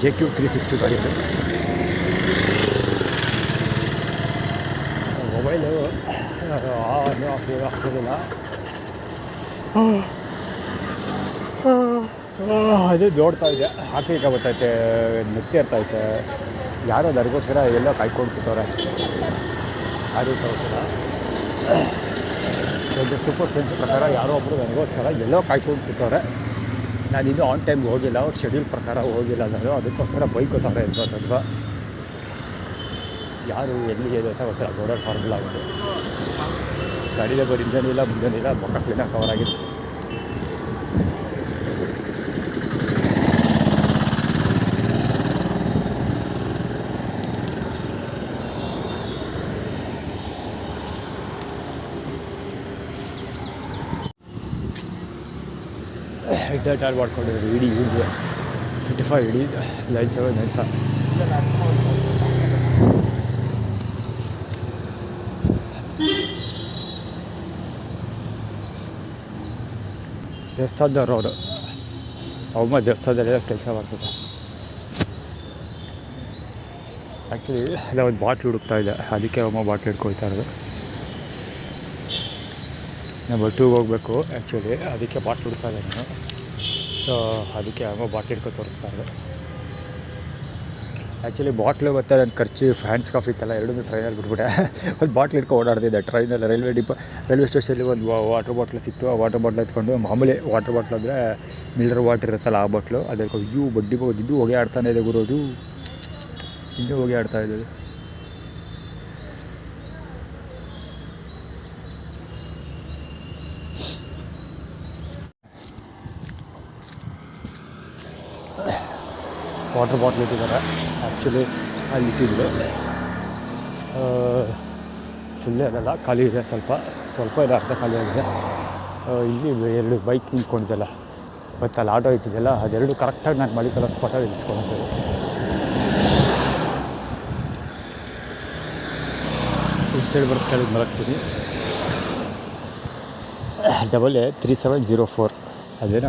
JQ 360 ಗಾಡಿ ಇದೆ. ಮೊಬೈಲು ಹಾಕೋದಿಲ್ಲ. ಅದೇ ನೋಡ್ತಾ ಇದೆ ಹಾಕಲಿಕ್ಕೆ ಬರ್ತೈತೆ ನೃತ್ಯ ಇರ್ತೈತೆ. ಯಾರೋ ನನಗೋಸ್ಕರ ಎಲ್ಲೋ ಕಾಯ್ಕೊಡ್ತಿತ್ತವ್ರೆ. ಯಾರು ತಗೋತಿಲ್ಲ. ಒಂದು ಸೂಪರ್ ಸೆನ್ಸ್ ಪ್ರಕಾರ ಯಾರೋ ಒಬ್ಬರು ನನಗೋಸ್ಕರ ಎಲ್ಲೋ ಕಾಯ್ಕೊಡ್ತಿತ್ತವ್ರೆ. ನಾನಿನ್ನೂ ಆನ್ ಟೈಮ್ಗೆ ಹೋಗಿಲ್ಲ. ಅವ್ರ ಶೆಡ್ಯೂಲ್ ಪ್ರಕಾರ ಹೋಗಿಲ್ಲ ನಾನು. ಅದಕ್ಕೋಸ್ಕರ ಬೈಕ್ ಗೊತ್ತಾಗ್ರೆ ಇರ್ಬೋದಲ್ವ. ಯಾರು ಎಲ್ಲಿ ಇದೆ ಅಂತ ಗೊತ್ತಿಲ್ಲ. ಗೋಡರ್ ಫಾರ್ಮುಲಾ ಆಗುತ್ತೆ. ಗಾಡಿಗೆ ಬರೀ ಇಂಜನಿಲ್ಲ ಮುಂಜಾನಿಲ್ಲ ಮೊಕ್ಕ ಕ್ಲೀನಾಗಿ ಕವರ್ ಆಗಿದೆ. ಇಂಟರ್ಟಾಲ್ ಮಾಡ್ಕೊಂಡಿರೋದು ಇಡೀ ಯೂಸ್ 55 ಇಡೀ 9795. ದೇವಸ್ಥಾನದ ರೋಡು. ಅವಮ್ಮ ದೇವಸ್ಥಾನದಲ್ಲೆಲ್ಲ ಕೆಲಸ ಮಾಡ್ತದೆ. ಆ್ಯಕ್ಚುಲಿ ಅದೇ ಒಂದು ಬಾಟ್ಲು ಹುಡುಕ್ತಾ ಇದೆ. ಅದಕ್ಕೆ ಅವಮ್ಮ ಬಾಟ್ಲು ಹಿಡ್ಕೊಳ್ತಾ ಇರೋದು. ನಾನು ಬಟ್ಟೆಗೆ ಹೋಗಬೇಕು ಆ್ಯಕ್ಚುಲಿ. ಅದಕ್ಕೆ ಬಾಟ್ಲು ಹುಡುಕ್ತಾ ಇದೆ ನಾನು. ಸೊ ಅದಕ್ಕೆ ಅವಮ್ಮ ಬಾಟ್ಲು ಹಿಡ್ಕೊಂಡು ತೋರಿಸ್ತಾ ಇದೆ. ಆ್ಯಕ್ಚುಲಿ ಬಾಟ್ಲು ಮತ್ತು ನನ್ನ ಖರ್ಚು ಫ್ಯಾನ್ಸ್ ಕಾಫಿ ಇತ್ತಲ್ಲ ಎರಡೂ ಟ್ರೈನಲ್ಲಿ ಬಿಟ್ಬಿಟ್ಟೆ. ಒಂದು ಬಾಟ್ಲು ಹಿಡ್ಕೊಂಡು ಓಡಾಡ್ತಿದ್ದೆ ಟ್ರೈನಲ್ಲಿ. ರೈಲ್ವೆ ಸ್ಟೇಷನಲ್ಲಿ ಒಂದು ವಾಟರ್ ಬಾಟ್ಲು ಸಿಕ್ತು. ಆ ವಾಟರ್ ಬಾಟ್ಲ್ ಎತ್ಕೊಂಡು ಮಾಮೂಲಿ ವಾಟರ್ ಬಾಟ್ಲು ಅಂದರೆ ಮಿನರಲ್ ವಾಟರ್ ಇರುತ್ತಲ್ಲ ಆ ಬಾಟ್ಲು ಅದು ಹೇಳ್ಕೊಂಡು ಬಡ್ಡಿ ಇದು ಹೊಗೆ ಆಡ್ತಾನೆ ಇದೆ ಗುರು. ಅದು ಇನ್ನೂ ಹೊಗೆ ಆಡ್ತಾ ಇದ್ದದು. ವಾಟರ್ ಬಾಟ್ಲ್ ಇಟ್ಟಿದ್ದಾರೆ. ಆ್ಯಕ್ಚುಲಿ ಅಲ್ಲಿ ಇಟ್ಟಿದ್ರು ಫುಲ್ಲೇ ಅದಲ್ಲ, ಖಾಲಿ ಇದೆ, ಸ್ವಲ್ಪ ಇದೆ, ಅರ್ಧ ಖಾಲಿ ಆಗಿದೆ. ಇಲ್ಲಿ 2 ಬೈಕ್ ನಿಂತ್ಕೊಂಡಿದ್ದಲ್ಲ ಮತ್ತು ಅಲ್ಲಿ ಆಟೋ ಇತ್ತಿದೆಯಲ್ಲ, ಅದೆರಡು ಕರೆಕ್ಟಾಗಿ ನಾನು ಮಳಿಕಲ್ಲ ಸ್ಪಾಟಾಗಿ ನಿಲ್ಸ್ಕೊಂಡಿದ್ದೆ. ಈ ಸೈಡ್ ಬರ್ತಾ ಮಲಗ್ತೀನಿ. 3704 ಅದೇನೋ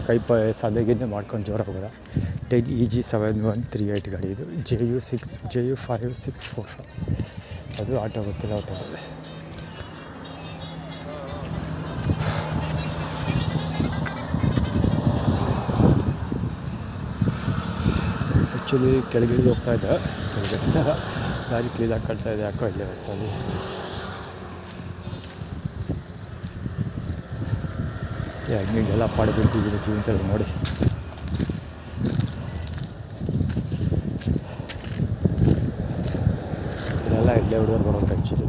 ಸಾಧ್ಯಾಗಿದ್ದೇ ಮಾಡ್ಕೊಂಡು ಜೋರ ಹೋಗೋದ. 10 EG 7138 ಗಾಡಿ ಇದು. JU5645 ಅದು ಆಟೋ ಗೊತ್ತಿಲ್ಲ. ಆಟೋದಲ್ಲಿ ಆ್ಯಕ್ಚುಲಿ ಕೆಳಗಿಳಿದು ಹೋಗ್ತಾ ಇದ್ದೆ, ಗಾಡಿ ಕ್ಲೀನಾಗಿ ಕಾಣ್ತಾ ಇದೆ, ಯಾಕೋ ಇಲ್ಲೇ ಹೋಗ್ತಾಯಿದ್ದೆ. ಹೆಂಗೆಲ್ಲ ಪಾಡುಬಿಟ್ಟಿದ್ದೀನಿ ಜೀವನದಲ್ಲಿ ನೋಡಿ. ಇದೆಲ್ಲ ಇಲ್ಲೇ ಹುಡುಗರು ಬರೋದು. ಆ್ಯಕ್ಚುಲಿ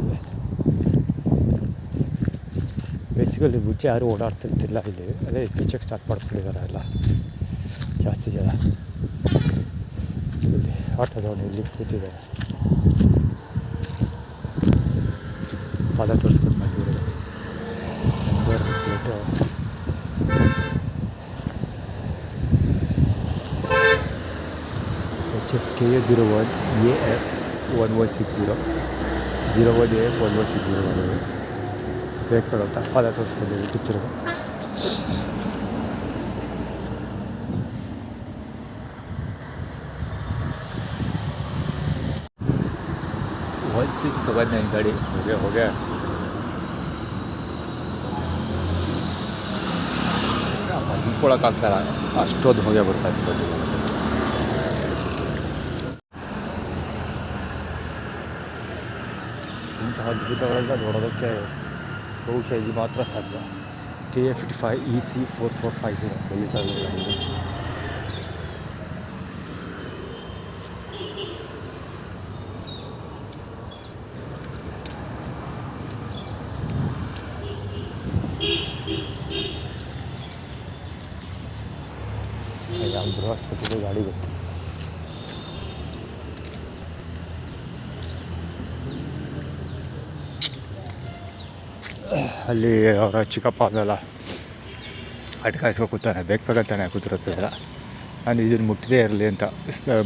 ಬೇಸಿಕಲ್ಲಿ ಮುಂಚೆ ಯಾರೂ ಓಡಾಡ್ತಿರ್ತಿಲ್ಲ ಇಲ್ಲಿ, ಅದೇ ಇತ್ತೀಚೆಗೆ ಸ್ಟಾರ್ಟ್ ಮಾಡ್ಕೊಂಡಿದ್ದಾರೆ ಎಲ್ಲ ಜಾಸ್ತಿ ಜನ. ಇಲ್ಲಿ ಆಟೋದವನು ಇಲ್ಲಿ ಕೂತಿದ್ದಾರೆ, ಪಾದ ತೋರಿಸ್ಕೊಂಡು ಮಾಡಿಬಿಡೋದು. KA01 AF 1160 01 AF 1160 ಬ್ರೇಕ್ ಕೊಡುತ್ತಾ ಪಾದ ತೋರಿಸ್ಕೊಂಡಿದ್ದೀವಿ ಕಿತ್ತೂರು. $1679 ಗಾಡಿ ಹೋಗೆ ನಿಂತ್ಕೊಳ್ಳೋಕ್ಕಾಗ್ತಾರ, ಅಷ್ಟೊಂದು ಹೊಗೆ ಬರ್ತಾ ಇತ್ತು. ಇಂತಹ ಅದ್ಭುತಗಳೆಲ್ಲ ನೋಡೋದಕ್ಕೆ ಬಹುಶಃ ಇದು ಮಾತ್ರ ಸಾಧ್ಯ. KA55 EC 4450 ಬೆಳೀತಾ ಇದೆ. ಯಾವ ಬೃಹಸ್ಪತಿ ಗಾಡಿ ಗೊತ್ತು. ಅಲ್ಲಿ ಅವರ ಚಿಕ್ಕಪ್ಪ ಅದಲ್ಲ ಅಟ್ಕಾಯಿಸ್ಕೊ ಕೂತಾನೆ, ಬೇಕಂತಾನೆ ಕೂತಿರೋದಿಲ್ಲ. ನಾನು ಇದನ್ನು ಮುಟ್ಟದೇ ಇರಲಿ ಅಂತ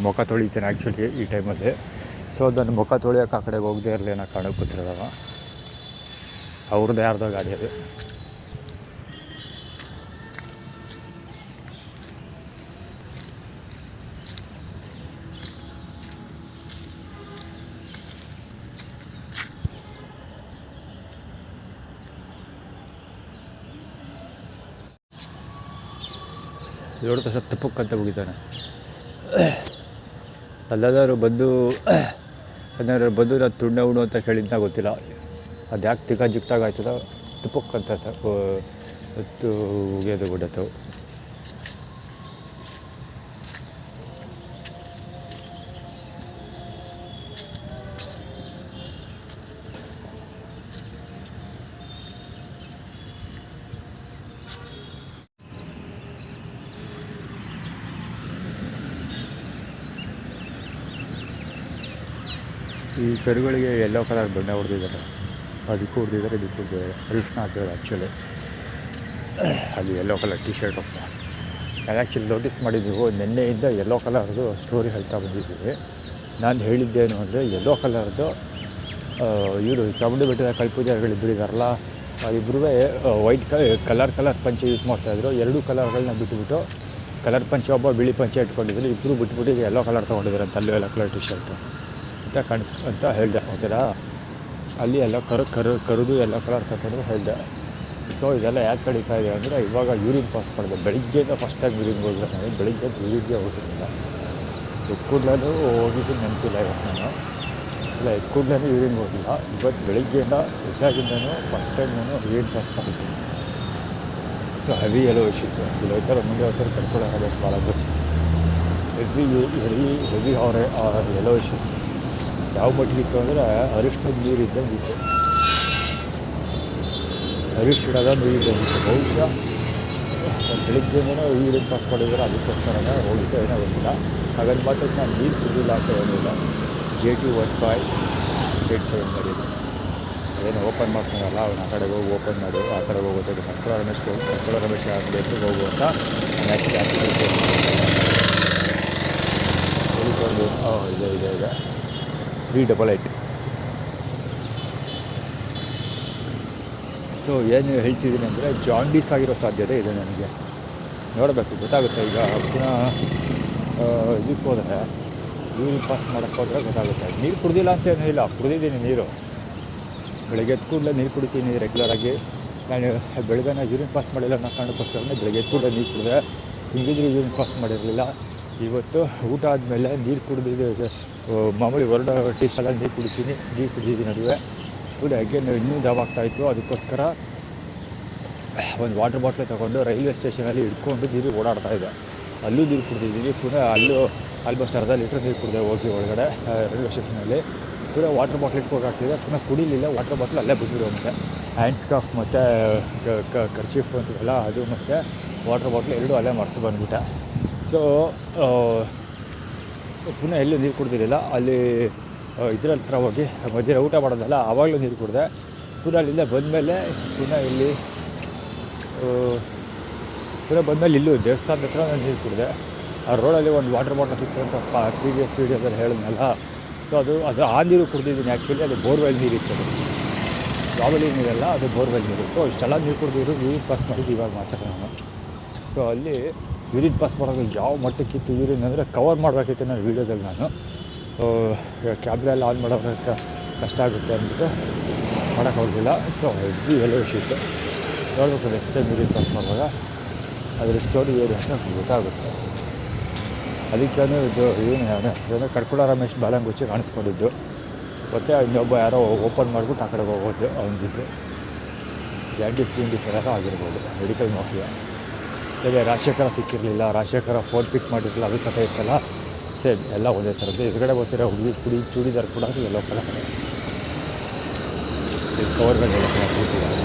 ಮುಖ ತೊಳಿತೇನೆ ಆ್ಯಕ್ಚುಲಿ ಈ ಟೈಮಲ್ಲಿ. ಸೊ ಅದನ್ನು ಮುಖ ತೊಳಿಯೋಕೆ ಆ ಕಡೆಗೆ ಹೋಗದೇ ಇರಲಿ ಅನ್ನೋ ಕಾರಣಕ್ಕೆ ಕೂತಿರೋದವ. ಅವ್ರದ್ದು ಯಾರ್ದೋ ಗಾಡಿ ಅದು. ನೋಡಿದ ತಕ್ಷಣ ತಪ್ಪಕ್ಕಂತ ಮುಗಿತಾನೆ. ಅಲ್ಲೆಲ್ಲರೂ ಬಂದು ನಾನು ತುಂಡೆ ಉಣ್ಣು ಅಂತ ಕೇಳಿದ್ನ ಗೊತ್ತಿಲ್ಲ, ಅದು ಯಾಕೆ ತಿಕ್ಕ ಜಿಕ್ಟಾಗಿ ಆಯ್ತದ ತುಪ್ಪಕ್ಕಂತ ಹೊತ್ತು ಉಗಿಯೋದು ಬಿಡತ್ತವು. ಈ ಕರುಗಳಿಗೆ ಯೆಲ್ಲೋ ಕಲರ್ ಬಣ್ಣ ಹೊಡೆದಿದ್ದಾರೆ, ಅದಕ್ಕೂ ಹೊಡೆದಿದ್ದಾರೆ, ಇದಕ್ಕೂ ಹೊಡೆದಿದ್ದಾರೆ. ಅರಿಶಿನ ಹಾಕಿದ್ದಾರೆ ಆ್ಯಕ್ಚುಲಿ. ಅದು ಯೆಲ್ಲೋ ಕಲರ್ ಟಿ ಶರ್ಟ್ ಹೋಗ್ತಾ. ನಾನು ಆ್ಯಕ್ಚುಲಿ ನೋಟಿಸ್ ಮಾಡಿದ್ದೀವಿ, ನಿನ್ನೆಯಿಂದ ಯೆಲ್ಲೋ ಕಲರ್ದು ಸ್ಟೋರಿ ಹೇಳ್ತಾ ಬಂದಿದ್ದೀವಿ. ನಾನು ಹೇಳಿದ್ದೇನು ಅಂದರೆ, ಯೆಲ್ಲೋ ಕಲರ್ದು ಇವರು ಚಾಮುಂಡಿ ಬೆಟ್ಟದ ಕಲ್ಪೂಜಾರಿಗಳಿಬ್ಬರು ಇದ್ದಾರಲ್ಲ, ಇಬ್ಬರೂ ವೈಟ್ ಕಲರ್ ಪಂಚೆ ಯೂಸ್ ಮಾಡ್ತಾಯಿದ್ರು. 2 ಕಲರ್ಗಳನ್ನ ಬಿಟ್ಟುಬಿಟ್ಟು ಕಲರ್ ಪಂಚೆ, ಒಬ್ಬ ಬಿಳಿ ಪಂಚೆ ಇಟ್ಕೊಂಡಿದ್ರು. ಇಬ್ಬರು ಬಿಟ್ಬಿಟ್ಟು ಯೆಲ್ಲೋ ಕಲರ್ ತೊಗೊಂಡಿದ್ದಾರೆ ಅಂತ, ಅಲ್ಲೂ ಯೆಲ್ಲೋ ಕಲರ್ ಟಿ ಶರ್ಟು ಅಂತ ಅಂತ ಹೇಳಿದೆ. ಓಕೆನಾ, ಅಲ್ಲಿ ಎಲ್ಲ ಕರೆದು ಎಲ್ಲ ಕಲರ್ ತಗೊಂಡು ಹೇಳಿದೆ. ಸೊ ಇದೆಲ್ಲ ಯಾಕೆ ಕಡಿತಾ ಇದೆ ಅಂದರೆ, ಇವಾಗ ಯೂರಿನ್ ಪಾಸ್ ಮಾಡಿದೆ. ಬೆಳಿಗ್ಗೆಯಿಂದ ಫಸ್ಟ್ ಟೈಮ್ ಯೂರಿನ್ಗೆ ಹೋಗಿಲ್ಲ. ನಾನು ಬೆಳಿಗ್ಗೆ ಯೂರಿನ್ಗೆ ಹೋಗಿರಲಿಲ್ಲ. ಎತ್ಕೂಡ್ಲೂ ಹೋಗಿದ್ದು ನೆನಪಿಲ್ಲ ಇವತ್ತು ನಾನು. ಇಲ್ಲ, ಎತ್ಕೂಡ್ಲೂ ಯೂರಿನ್ಗೆ ಹೋಗಿಲ್ಲ. ಇವತ್ತು ಬೆಳಿಗ್ಗೆಯಿಂದ ಎದ್ದಾಗಿಂದನೂ ಫಸ್ಟ್ ಟೈಮ್ ನಾನು ಯೂರಿನ್ ಪಾಸ್ ಮಾಡಿದ್ದೀನಿ. ಸೊ ಹೆವಿ ಎಲ್ಲೋ ಇತ್ತು. ಇಲ್ಲಿ ಹೋಗ್ತಾರೆ, ಮುಂದೆ ಹೋಗ್ತಾರೆ, ಕರ್ಕೊಳ್ಳೋದು ಭಾಳ ಗೊತ್ತು. ಹೆವಿ ಅವರೇ ಎಲ್ಲೋ ಇಶ್ಯೂ. ಯಾವ ಮಟ್ಟಿಗಿತ್ತು ಅಂದರೆ, ಅರಿಶಿಣದ ನೀರು ಇದ್ದಂಗಿತ್ತು. ಅರಿಶಿಣದ ನೀರು ಇದ್ದಂಗಿತ್ತು. ಬಹುಶಃ ಬೆಳಿಗ್ಗೆನೇ ಯೂರಿನ್ ಪಾಸ್ ಮಾಡಿದ್ರೆ ಅದಕ್ಕೋಸ್ಕರನೇ ಹೋಗಿತ್ತು, ಏನೋ ಗೊತ್ತಿಲ್ಲ. ಹಾಗಾಗಿ ಮಾತ್ರ ನಾನು ನೀರು ಕುಡಿದಿಲ್ಲ ಅಂತ ಏನಿಲ್ಲ. J21587 ಗಾಡಿಯಲ್ಲಿ ಅದೇನು ಓಪನ್ ಮಾಡ್ತಾನಲ್ಲ ಅವ್ನು ಆ ಕಡೆಗೆ ಹೋಗಿ ಓಪನ್ ಮಾಡು, ಆ ಕಡೆಗೆ ಹೋಗೋದು ಕರ್ಕಳ ರಮೇಶ್ ಅಂಗಡಿ ಹತ್ರ ಹೋಗು ಅಂತ ನಾನು ಆ್ಯಕ್ಚುಲಿ ಇದೆ 388. ಸೊ ಏನು ಹೇಳ್ತಿದ್ದೀನಿ ಅಂದರೆ ಜಾಂಡೀಸ್ ಆಗಿರೋ ಸಾಧ್ಯತೆ ಇದೆ ನನಗೆ. ನೋಡಬೇಕು, ಗೊತ್ತಾಗುತ್ತೆ. ಈಗ ಪುನಃ ಇದಕ್ಕೆ ಹೋದರೆ ಯೂರಿನ್ ಪಾಸ್ ಮಾಡೋಕ್ಕೆ ಹೋದರೆ ಗೊತ್ತಾಗುತ್ತೆ. ನೀರು ಕುಡ್ದಿಲ್ಲ ಅಂತ ಏನೂ ಇಲ್ಲ, ಕುಡಿದಿದ್ದೀನಿ ನೀರು. ಬೆಳಗ್ಗೆ ಎದ್ದು ಕೂಡಲೇ ನೀರು ಕುಡಿತೀನಿ ರೆಗ್ಯುಲರಾಗಿ. ನಾನು ಬೆಳಗ್ಗೆ ಯೂರಿನ್ ಪಾಸ್ ಮಾಡಿಲ್ಲ ಅನ್ನೋ ಕಾರಣಕ್ಕೋಸ್ಕರನೇ ಬೆಳಗ್ಗೆ ಎದ್ದು ಕೂಡಲೇ ನೀರು ಕುಡಿದೆ. ಹಿಂಗಿದ್ರೆ ಯೂರಿನ್ ಪಾಸ್ ಮಾಡಿರಲಿಲ್ಲ. ಇವತ್ತು ಊಟ ಆದಮೇಲೆ ನೀರು ಕುಡಿದಿದ್ದು ಮಾಮೂಲಿ ಹೊರಡ ಟೇಸ್ಟೆಲ್ಲ ನೀರು ಕುಡಿದಿದ್ದೀನಿ ನಡುವೆ. ಕೂಡ ಅಗೇನ್ ಇನ್ನೂ ಜಾಬ್ ಆಗ್ತಾಯಿತ್ತು. ಅದಕ್ಕೋಸ್ಕರ ಒಂದು ವಾಟರ್ ಬಾಟ್ಲೆ ತೊಗೊಂಡು ರೈಲ್ವೆ ಸ್ಟೇಷನಲ್ಲಿ ಇಟ್ಕೊಂಡು ನೀರು ಓಡಾಡ್ತಾಯಿದ್ದೆ. ಅಲ್ಲೂ ನೀರು ಕುಡಿದಿದ್ದೀನಿ. ಪುನಃ ಅಲ್ಲೂ ಆಲ್ಮೋಸ್ಟ್ ಅರ್ಧ ಲೀಟ್ರ್ ನೀರು ಕುಡಿದೆ ಹೋಗಿ ಒಳಗಡೆ ರೈಲ್ವೆ ಸ್ಟೇಷನಲ್ಲಿ. ಪುನಃ ವಾಟರ್ ಬಾಟ್ಲ್ ಇಟ್ಕೊಂಡು ಓಡಾಡ್ತಿದ್ದೆ. ಪುನಃ ಕುಡಿಲಿಲ್ಲ, ವಾಟರ್ ಬಾಟ್ಲ್ ಅಲ್ಲೇ ಬಿದ್ದಿರೋ ಮತ್ತು ಹ್ಯಾಂಡ್ ಸ್ಕಾಫ್ ಮತ್ತು ಕರ್ಚೀಫ್ ಅಂತಿಲ್ಲ ಅದು ಮತ್ತು ವಾಟರ್ ಬಾಟ್ಲ್ ಎರಡೂ ಅಲ್ಲೇ ಮರ್ತು ಬಂದುಬಿಟ್ಟೆ. ಸೊ ಪುನಃ ಎಲ್ಲೂ ನೀರು ಕುಡ್ದಿರಲಿಲ್ಲ. ಅಲ್ಲಿ ಇದರ ಹತ್ರ ಹೋಗಿ ಮಧ್ಯಾಹ್ನ ಊಟ ಮಾಡೋದಲ್ಲ, ಆವಾಗಲೂ ನೀರು ಕುಡಿದೆ. ಪುನಃ ಅಲ್ಲಿಂದ ಬಂದಮೇಲೆ ಇಲ್ಲೂ ದೇವಸ್ಥಾನದ ಹತ್ರ ನಾನು ನೀರು ಕುಡಿದೆ. ಆ ರೋಡಲ್ಲಿ ಒಂದು ವಾಟರ್ ಬಾಟಲ್ ಸಿಕ್ತು ಅಂತ ಪ್ರೀವಿಯಸ್ ವೀಡಿಯೋದಲ್ಲಿ ಹೇಳಿದ್ನಲ್ಲ. ಸೊ ಅದು ಆ ನೀರು ಕುಡಿದಿದ್ದೀನಿ. ಆ್ಯಕ್ಚುಲಿ ಅದು ಬೋರ್ವೆಲ್ ನೀರಿತ್ತು. ಅದು ಬಾವಲಿ ನೀರಲ್ಲ, ಅದು ಬೋರ್ವೆಲ್ ನೀರು. ಸೊ ಇಷ್ಟೆಲ್ಲ ನೀರು ಕುಡಿದಿದ್ರು ಯೂರಿನ್ ಪಾಸ್ ಮಾಡಿದ್ದು ಇವಾಗ ಮಾತ್ರ ನಾನು. ಸೊ ಅಲ್ಲಿ ಯೂರಿನ್ ಪಾಸ್ ಮಾಡೋದು ಯಾವ ಮಟ್ಟಕ್ಕಿತ್ತು ಯೂರಿನ್ ಅಂದರೆ ಕವರ್ ಮಾಡಬೇಕಿತ್ತು ನಾನು ವೀಡಿಯೋದಲ್ಲಿ. ನಾನು ಕ್ಯಾಬ್ರೆಲ್ಲ ಆನ್ ಮಾಡೋಕ್ಕೆ ಕಷ್ಟ ಆಗುತ್ತೆ ಅಂದ್ಬಿಟ್ಟು ಮಾಡೋಕ್ಕಾಗೋದಿಲ್ಲ. ಸೊ ಎಲ್ಲ ವಿಷಯ ಇತ್ತು. ನೋಡಬೇಕು ನೆಕ್ಸ್ಟ್ ಟೈಮ್ ಯೂರಿನ್ ಪಾಸ್ ಮಾಡುವಾಗ ಅದ್ರ ಸ್ಟೋರಿ ಏನು ಅಂತ ಗೊತ್ತಾಗುತ್ತೆ. ಅದಕ್ಕೇನು ಇದು ಏನು ಹೆಸರು ಕರ್ಕಳ ರಮೇಶ್ ಬಾಲಂಗುಚ್ಚಿ ಕಾಣಿಸ್ಕೊಂಡಿದ್ದು. ಮತ್ತು ಇನ್ನೊಬ್ಬ ಯಾರೋ ಓಪನ್ ಮಾಡಿಬಿಟ್ಟು ಆ ಕಡೆಗೆ ಹೋಗೋದು ಅವನಿದ್ದು ಜಾಂಡೀಸ್ ಎಲ್ಲ ಆಗಿರ್ಬೋದು. Medical mafia. ಈಗ ರಾಜಶೇಖರ ಸಿಕ್ಕಿರಲಿಲ್ಲ, ರಾಜಶೇಖರ ಫೋನ್ ಪಿಕ್ ಮಾಡಿರಲಿಲ್ಲ, ಅದು ಕಥೆ ಇತ್ತಲ್ಲ. ಸೇಮ್ ಎಲ್ಲ ಒಂದೇ ಥರದ್ದು. ಎದುರುಗಡೆ ಬರ್ತಿರೋ ಹುಡುಗಿ ಚೂಡಿದಾರ್ ಕೂಡ ಎಲ್ಲೋ ಕಲರ್ ಕವರ್ಗಳು ಎಲ್ಲ ಕಲರ್ ಕೂತಿದ್ದಾರೆ.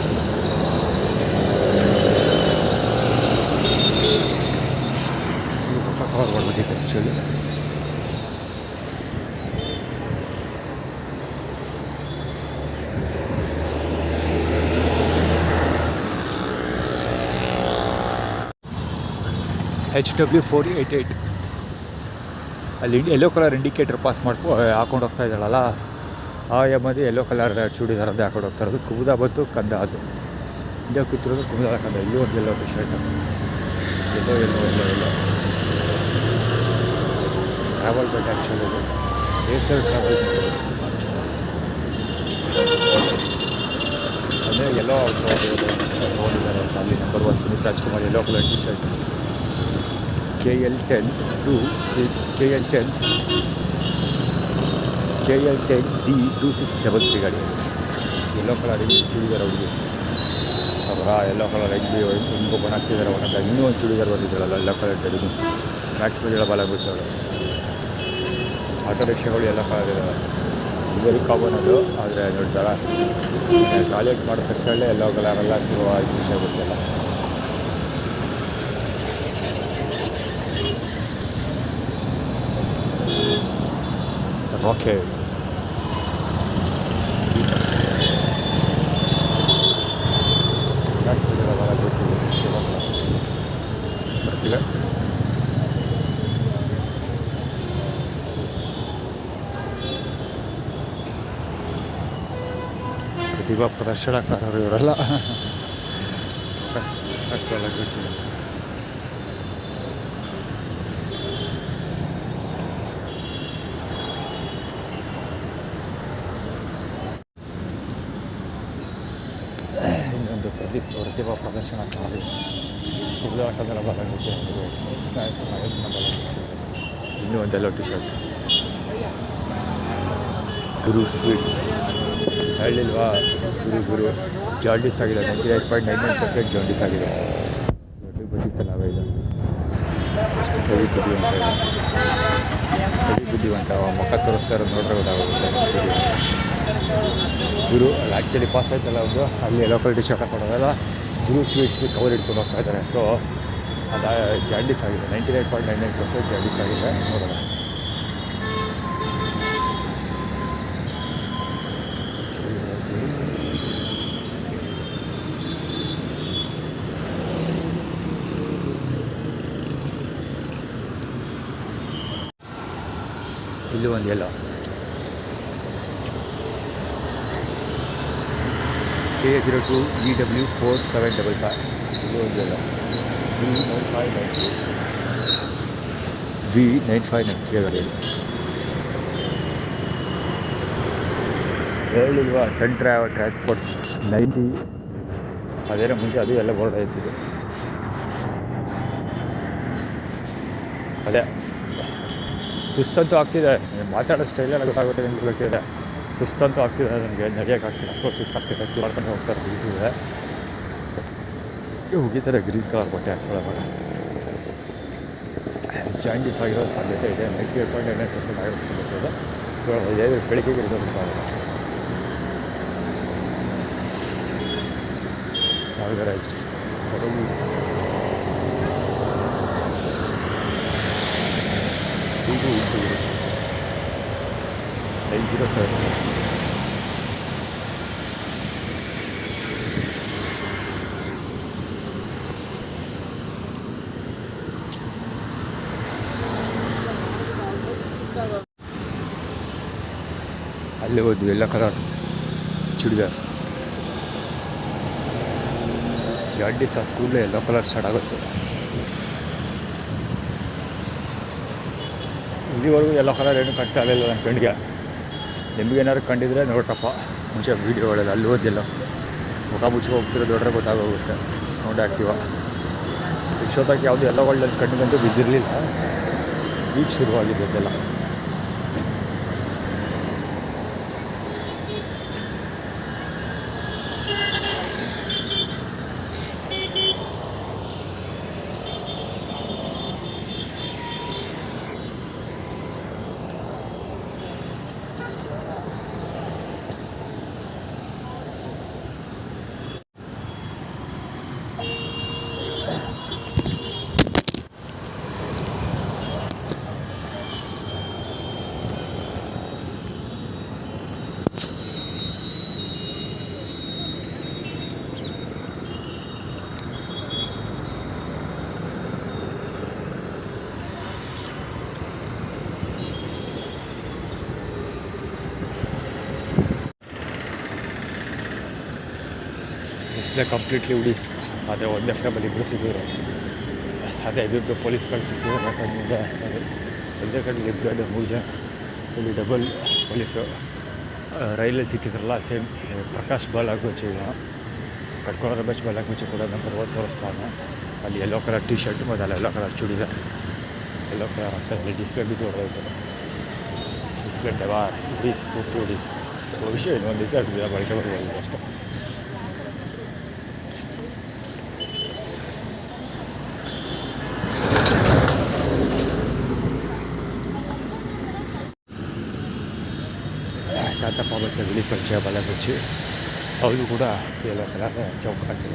ಕವರ್ ಮಾಡಬೇಕಿತ್ತು ಆ್ಯಕ್ಚುಲಿ. HW488 ಅಲ್ಲಿ ಯೆಲ್ಲೋ ಕಲರ್ ಇಂಡಿಕೇಟರ್ ಪಾಸ್ ಹಾಕೊಂಡು ಹೋಗ್ತಾ ಇದ್ದಾಳಲ್ಲ, ಆ ಎಮ್ಮದಿ ಯೆಲ್ಲೋ ಕಲರ್ ಚೂಡಿದಾರದ್ದೇ ಹಾಕೊಂಡು ಹೋಗ್ತಾ ಇರೋದು. ಕುಬುದ ಬಂತು, ಕಂದ ಅದು ಇಂಡಿಯಾ ಕೂತಿರೋದು ಕುಬುದ ಕಂದ. ಇಲ್ಲಿ ಒಂದು ಯೆಲ್ಲೋ ಟಿ ಶರ್ಟ್, ಎಲ್ಲೋ ಟ್ರಾವೆಲ್ ಬೇಡ ಆ್ಯಕ್ಚುಲಿ. ಇದು ಬೇಸರ್ ಟ್ರಾವೆಲ್ ಅಂದರೆ ಎಲ್ಲೋ ನೋಡಿದ್ದಾರೆ ಅಂತ. ಅಲ್ಲಿ number 1 Puneeth Rajkumar yellow colour T shirt KL10D2633 ಗಾಡಿ. ಯೆಲ್ಲೋ ಕಲರ್ ಚೂಡಿದಾರ ಹುಡುಗಿ ಅವರ ಯೆಲ್ಲೋ ಕಲರ್ ಹಿಂಗೋ ಬಣ್ಣಾಗ್ತಿದ್ದಾರೆ. ಒಂದೊಂದು ಇನ್ನೂ ಒಂದು ಚೂಡಿದಾರ ಬಂದಿದ್ದಾಳಲ್ಲ ಯೆಲ್ಲೋ ಕಲರ್ ಟೆಡಿಗೂ ಮ್ಯಾಕ್ಸ್ ಮೇಲೆ ಬಾಲಂಗುಚ್ಚಿ ಅವಳು. ಆಟೋ ರಿಕ್ಷಾಗಳು ಎಲ್ಲ ಕಲರ್ ಇದ್ದಾವೆ. ವೆರಿ ಕಾಮನ್ ಅದು. ಆದರೆ ನೋಡ್ತಾರ ಟಾಯ್ಲೆಟ್ ಮಾಡೋ ತಕ್ಷಣ ಯೆಲ್ಲೋ ಕಲರೆಲ್ಲ ಶುರು ಆಗಿ ವಿಷಯ ಗೊತ್ತಿಲ್ಲ. ಓಕೆ, ಬರ್ತಿಲ್ಲ. ಪ್ರತಿಭಾ ಪ್ರದರ್ಶನಕಾರರು ಇವರೆಲ್ಲ ಅಷ್ಟೆಲ್ಲ ಗೊತ್ತಿಲ್ಲ. ಇನ್ನೊಂದು ಪ್ರತಿಭಾ ಪ್ರದರ್ಶನಕಾರರು ಕುಬುದಾಟದರ ಬಾಲಂಗುಚ್ಚಿ, ಮಹೇಶ್ನ ಬಾಲಂಗುಚ್ಚಿ. ಇನ್ನೂ ಒಂದು ಯೆಲ್ಲೋ ಟಿ ಶರ್ಟ್. ಗುರು ಸ್ವೀಟ್ಸ್ ಹೇಳಿಲ್ವಾ, ಗುರು ಜಾಂಡೀಸ್ ಆಗಿದೆ. 98.99% ಜಾಂಡೀಸ್ ಆಗಿದೆ. ದೊಡ್ಡ ಗೊತ್ತಿತ್ತಲ್ಲ ಅವ. ಇದು ಎಷ್ಟು ಬುದ್ಧಿವಂತ ಮುಖ ತೋರಿಸ್ತಾ ಇರೋದು ನೋಡ್ರೆ ಗೊತ್ತಾಗುತ್ತೆ. ಗುರು ಅಲ್ಲಿ ಆ್ಯಕ್ಚುಲಿ ಪಾಸ್ ಆಯ್ತಲ್ಲ ಒಂದು, ಅಲ್ಲಿ ಲೋಕಲ್ ಟಿ ಶರ್ಟ್ ಹಾಕೊಡೋದಲ್ಲ. ಗುರು ಸ್ವೀಟ್ಸ್ ಕವರ್ ಇಟ್ಕೊಂಡು ಹೋಗ್ತಾ ಇದ್ದಾರೆ. ಸೊ ಅದು ಜಾಂಡೀಸ್ ಆಗಿದೆ. 99.99% ಜಾಂಡೀಸ್ ಆಗಿದೆ. ನೋಡೋಣ. ಇಲ್ಲಿ ಒಂದು ಎಲ್ಲ KA02 EW4755. ಇಲ್ಲಿ ಒಂದು ಎಲ್ಲ V9593 ಗಾಡಿ ಹೇಳಿಲ್ವಾ. ಸನ್ ಟ್ರಾನ್ಸ್ಪೋರ್ಟ್ಸ್ 90 ಅದೇನೋ ಮುಂಚೆ ಅದು ಎಲ್ಲ ಬೋರ್ಡ್ ಆಯ್ತಿದೆ. ಅದೇ ಸುಸ್ತಂತೂ ಆಗ್ತಿದೆ. ಮಾತಾಡೋ ಸ್ಟೈಲೆಲ್ಲ ಗೊತ್ತಾಗುತ್ತೆ. ನಿಮ್ಗೆ ಗೊತ್ತಿದೆ. ಸುಸ್ತಂತೂ ಆಗ್ತಿದೆ. ನನಗೆ ನಡೆಯೋಕ್ಕಾಗ್ತಿಲ್ಲ. ಅಷ್ಟೊಂದು ಸುಸ್ತಾಗ್ತಿದೆ. ಮಾಡ್ಕೊಂಡು ಹೋಗ್ತಾರೆ. ಇದೆ ಹೋಗಿದ್ದಾರೆ. ಗ್ರೀನ್ ಕಲರ್ ಬಟ್ಟೆ ಹಾಕ್ಸ್ಕೊಳ್ಳೋವಾಗ ಜಾಂಡೀಸ್ ಆಗಿರೋ ಸಾಧ್ಯತೆ ಇದೆ. 98.99% ಆಗಿರೋ ಸಾಧ್ಯತೆ ಇದೆ. ಬೆಳಿಗ್ಗೆ ಇರೋದಕ್ಕಾಗಲ್ಲ. ಆರ್ಗನೈಸ್ಡ್ ಇದು 907. ಅಲ್ಲಿ ಹೋದ್ವಿ. ಎಲ್ಲ ಕಲರ್ ಚೂಡಿದಾರ್ ಜಾಂಡೀಸ್ ಆದ ಕೂಡಲೇ ಎಲ್ಲ ಕಲರ್ ಸ್ಟಾರ್ಟ್ ಆಗುತ್ತೆ. ಇಲ್ಲಿವರೆಗೂ ಎಲ್ಲ ಕಲರ್ ಏನು ಕಾಣ್ತಾ ಇರಲಿಲ್ಲ ನನ್ನ ಕಣ್ಣಿಗೆ. ನಿಮಗೇನಾದ್ರು ಕಂಡಿದ್ರೆ ನೋಡ್ರಪ್ಪ. ಮುಂಚೆ ವೀಡಿಯೋಗಳೆಲ್ಲ ಅಲ್ಲಿ ಹೋದಿಲ್ಲ. ಮುಖ ಮುಚ್ಚಿ ಹೋಗ್ತಿರೋ ದೊಡ್ಡರೆ ಗೊತ್ತಾಗೋಗುತ್ತೆ. ನೋಡಿ ಆ್ಯಕ್ಟಿವ ಇಷ್ಟೊತ್ತಾಗಿ ಯಾವುದು ಎಲ್ಲ ಒಳ್ಳೆ ಕಣ್ಣಿಗಂತೂ ಬಿದ್ದಿರಲಿಲ್ಲ. ಈಗ ಶುರುವಾಗಿದೆ ಅದೆಲ್ಲ. ಡಿಸ್ಪ್ಲೇ ಕಂಪ್ಲೀಟ್ಲಿ ಉಡೀಸ್. ಅದೇ ಒಂದೇ ಫ್ರೇಮಲ್ಲಿ ಇಬ್ಬರು ಸಿಕ್ಕಿದ್ರು. ಅದೇ ಇಬ್ಬರು ಪೊಲೀಸ್ಗಳು ಸಿಕ್ಕಿದ್ರು. ಯಾಕಂದರೆ ಒಂದೇ ಕಡೆ ಲೆಫ್ಟ್ ಗಾರ್ಡ್ 3 ಜನ. ಇಲ್ಲಿ ಡಬಲ್ ಪೊಲೀಸು. ರೈಲಲ್ಲಿ ಸಿಕ್ಕಿದ್ರಲ್ಲ ಸೇಮ್ ಪ್ರಕಾಶ್ ಬಾಲಾಗೋಚಿ ಕಟ್ಕೊಳ್ಳೋ ರಮೇಶ್ ಬಾಲಾಗೋಚಿ ಕೂಡ ನಂಬರ್ 1 ತೋರಿಸ್ತಾನೆ. ಅಲ್ಲಿ ಯೆಲ್ಲೋ ಕಲರ್ ಟಿ ಶರ್ಟ್ ಮತ್ತು ಅಲ್ಲಿ yellow colour churidar. Yellow colour ಅಂತ ಅಲ್ಲಿ ಡಿಸ್ಪ್ಲೇ ಬಿದ್ದು ಹೊಡೆದೈತೆ. ಡಿಸ್ಪ್ಲೇ ಡೆವಾರ್ ಉಡೀಸ್ ಪೂರ್ತಿ ಉಡೀಸ್. ವಿಷಯ ಇನ್ನೊಂದು ದಿವಸ ಬಳಕೆ ಬರ್ಬೋದು ಅಷ್ಟೇ. ತಾತಪ್ಪ ಬಚ್ಚ ಬಿಳಿ ಪರಿಚಯ ಬಾಲಾಗೋಚಿ. ಅವರು ಕೂಡ ಎಲ್ಲ ಕಲರ್ ಚೌಕಾಟಿ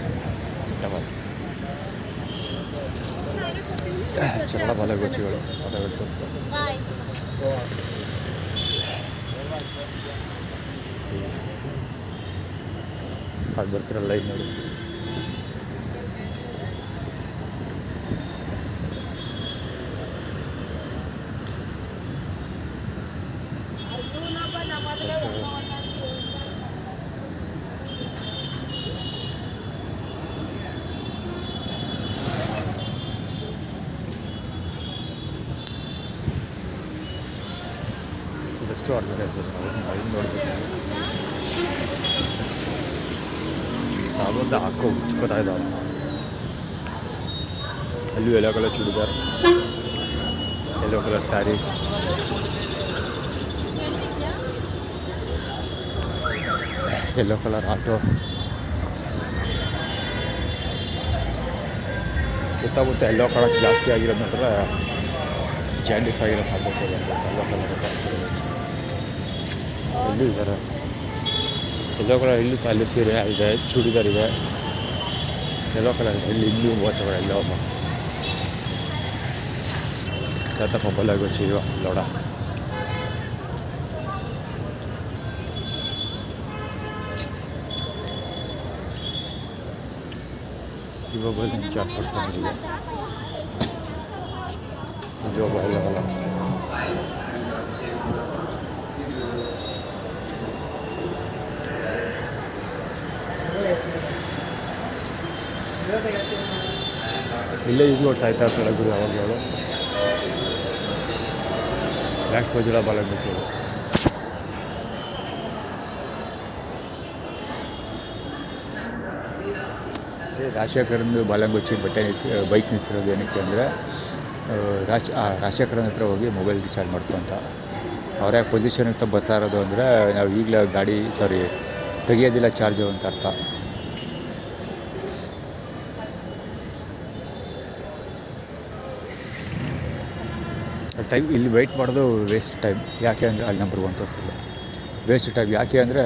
ಚರಳ ಬಾಲಾಗೋಚಿಗಳು ಪದಗಳು ತೋರಿಸ್ತಾರೆ. ಅದು ಬರ್ತಿರಲ್ಲ ಲೈನ್ ನೋಡಿ. ಜಸ್ಟ್ ಆರ್ಗನೈಸರ್ ಐದು ನೋಡ್ಬೇಕು. ಸಾಬಂದ ಹಾಕೋ ಉಚ್ಕೋತಾ ಇದ್ದಾವೆ. ಅಲ್ಲೂ yellow colour churidar, yellow colour sari, yellow colour auto. ಸುತ್ತಮುತ್ತ ಯೆಲ್ಲೋ ಕಲರ್ ಜಾಸ್ತಿ ಆಗಿರೋದು ನೋಡಿದ್ರೆ ಜಾಂಡೀಸ್ ಆಗಿರೋ ಸಾಧ್ಯತೆ ಇದೆ. ಯೆಲ್ಲೋ ಕಲರ್ ಎಲ್ಲೂ ಇದ್ದಾರೆ. ಯೆಲ್ಲೋ ಕಲರ್ ಇಲ್ಲೂ ಅಲ್ಲಿ ಸೀರೆ ಇದೆ, ಚೂಡಿದಾರ್ ಇದೆ, ಯೆಲ್ಲೋ ಕಲರ್ ಇದೆ. ಇಲ್ಲಿ 30 ಎಲ್ಲೋ tetap apa lagi cium loda. Ibu boleh chat persen juga. Ibu boleh kalau. ಇಲ್ಲೇ ಈಗಲೂ ಸಾಯ್ತಾ ಇರ್ತಾಳೆ ಗುರು ಯಾವಾಗಲೂ ಲ್ಯಾಕ್ಸ್ ಬಜುಲ ಬಾಲಂಗುಚ್ಚಿ ರಾಜಶೇಖರಂದು ಬಾಲಂಗುಚ್ಚಿ ಬೈಕ್ ನಿಲ್ಸಿರೋದು ಏನಕ್ಕೆ ಅಂದರೆ ರಾಜಶೇಖರನ ಹತ್ರ ಹೋಗಿ ಮೊಬೈಲ್ ರಿಚಾರ್ಜ್ ಮಾಡ್ಕೊಂತ ಅವ್ರ ಯಾಕೆ ಪೊಸಿಷನ್ ಅಂತ ಬರ್ತಾ ಇರೋದು ಅಂದರೆ ನಾವು ಈಗಲೇ ಗಾಡಿ ತೆಗಿಯೋದಿಲ್ಲ ಚಾರ್ಜು ಅಂತ ಅರ್ಥ. ಟೈಮ್ ಇಲ್ಲಿ ವೆಯ್ಟ್ ಮಾಡೋದು ವೇಸ್ಟ್ ಟೈಮ್. ಯಾಕೆ ಅಂದರೆ ಅಲ್ಲಿ ನಂಬರ್ 1 ತೋರಿಸಿಲ್ಲ. ವೇಸ್ಟ್ ಟೈಮ್ ಯಾಕೆ ಅಂದರೆ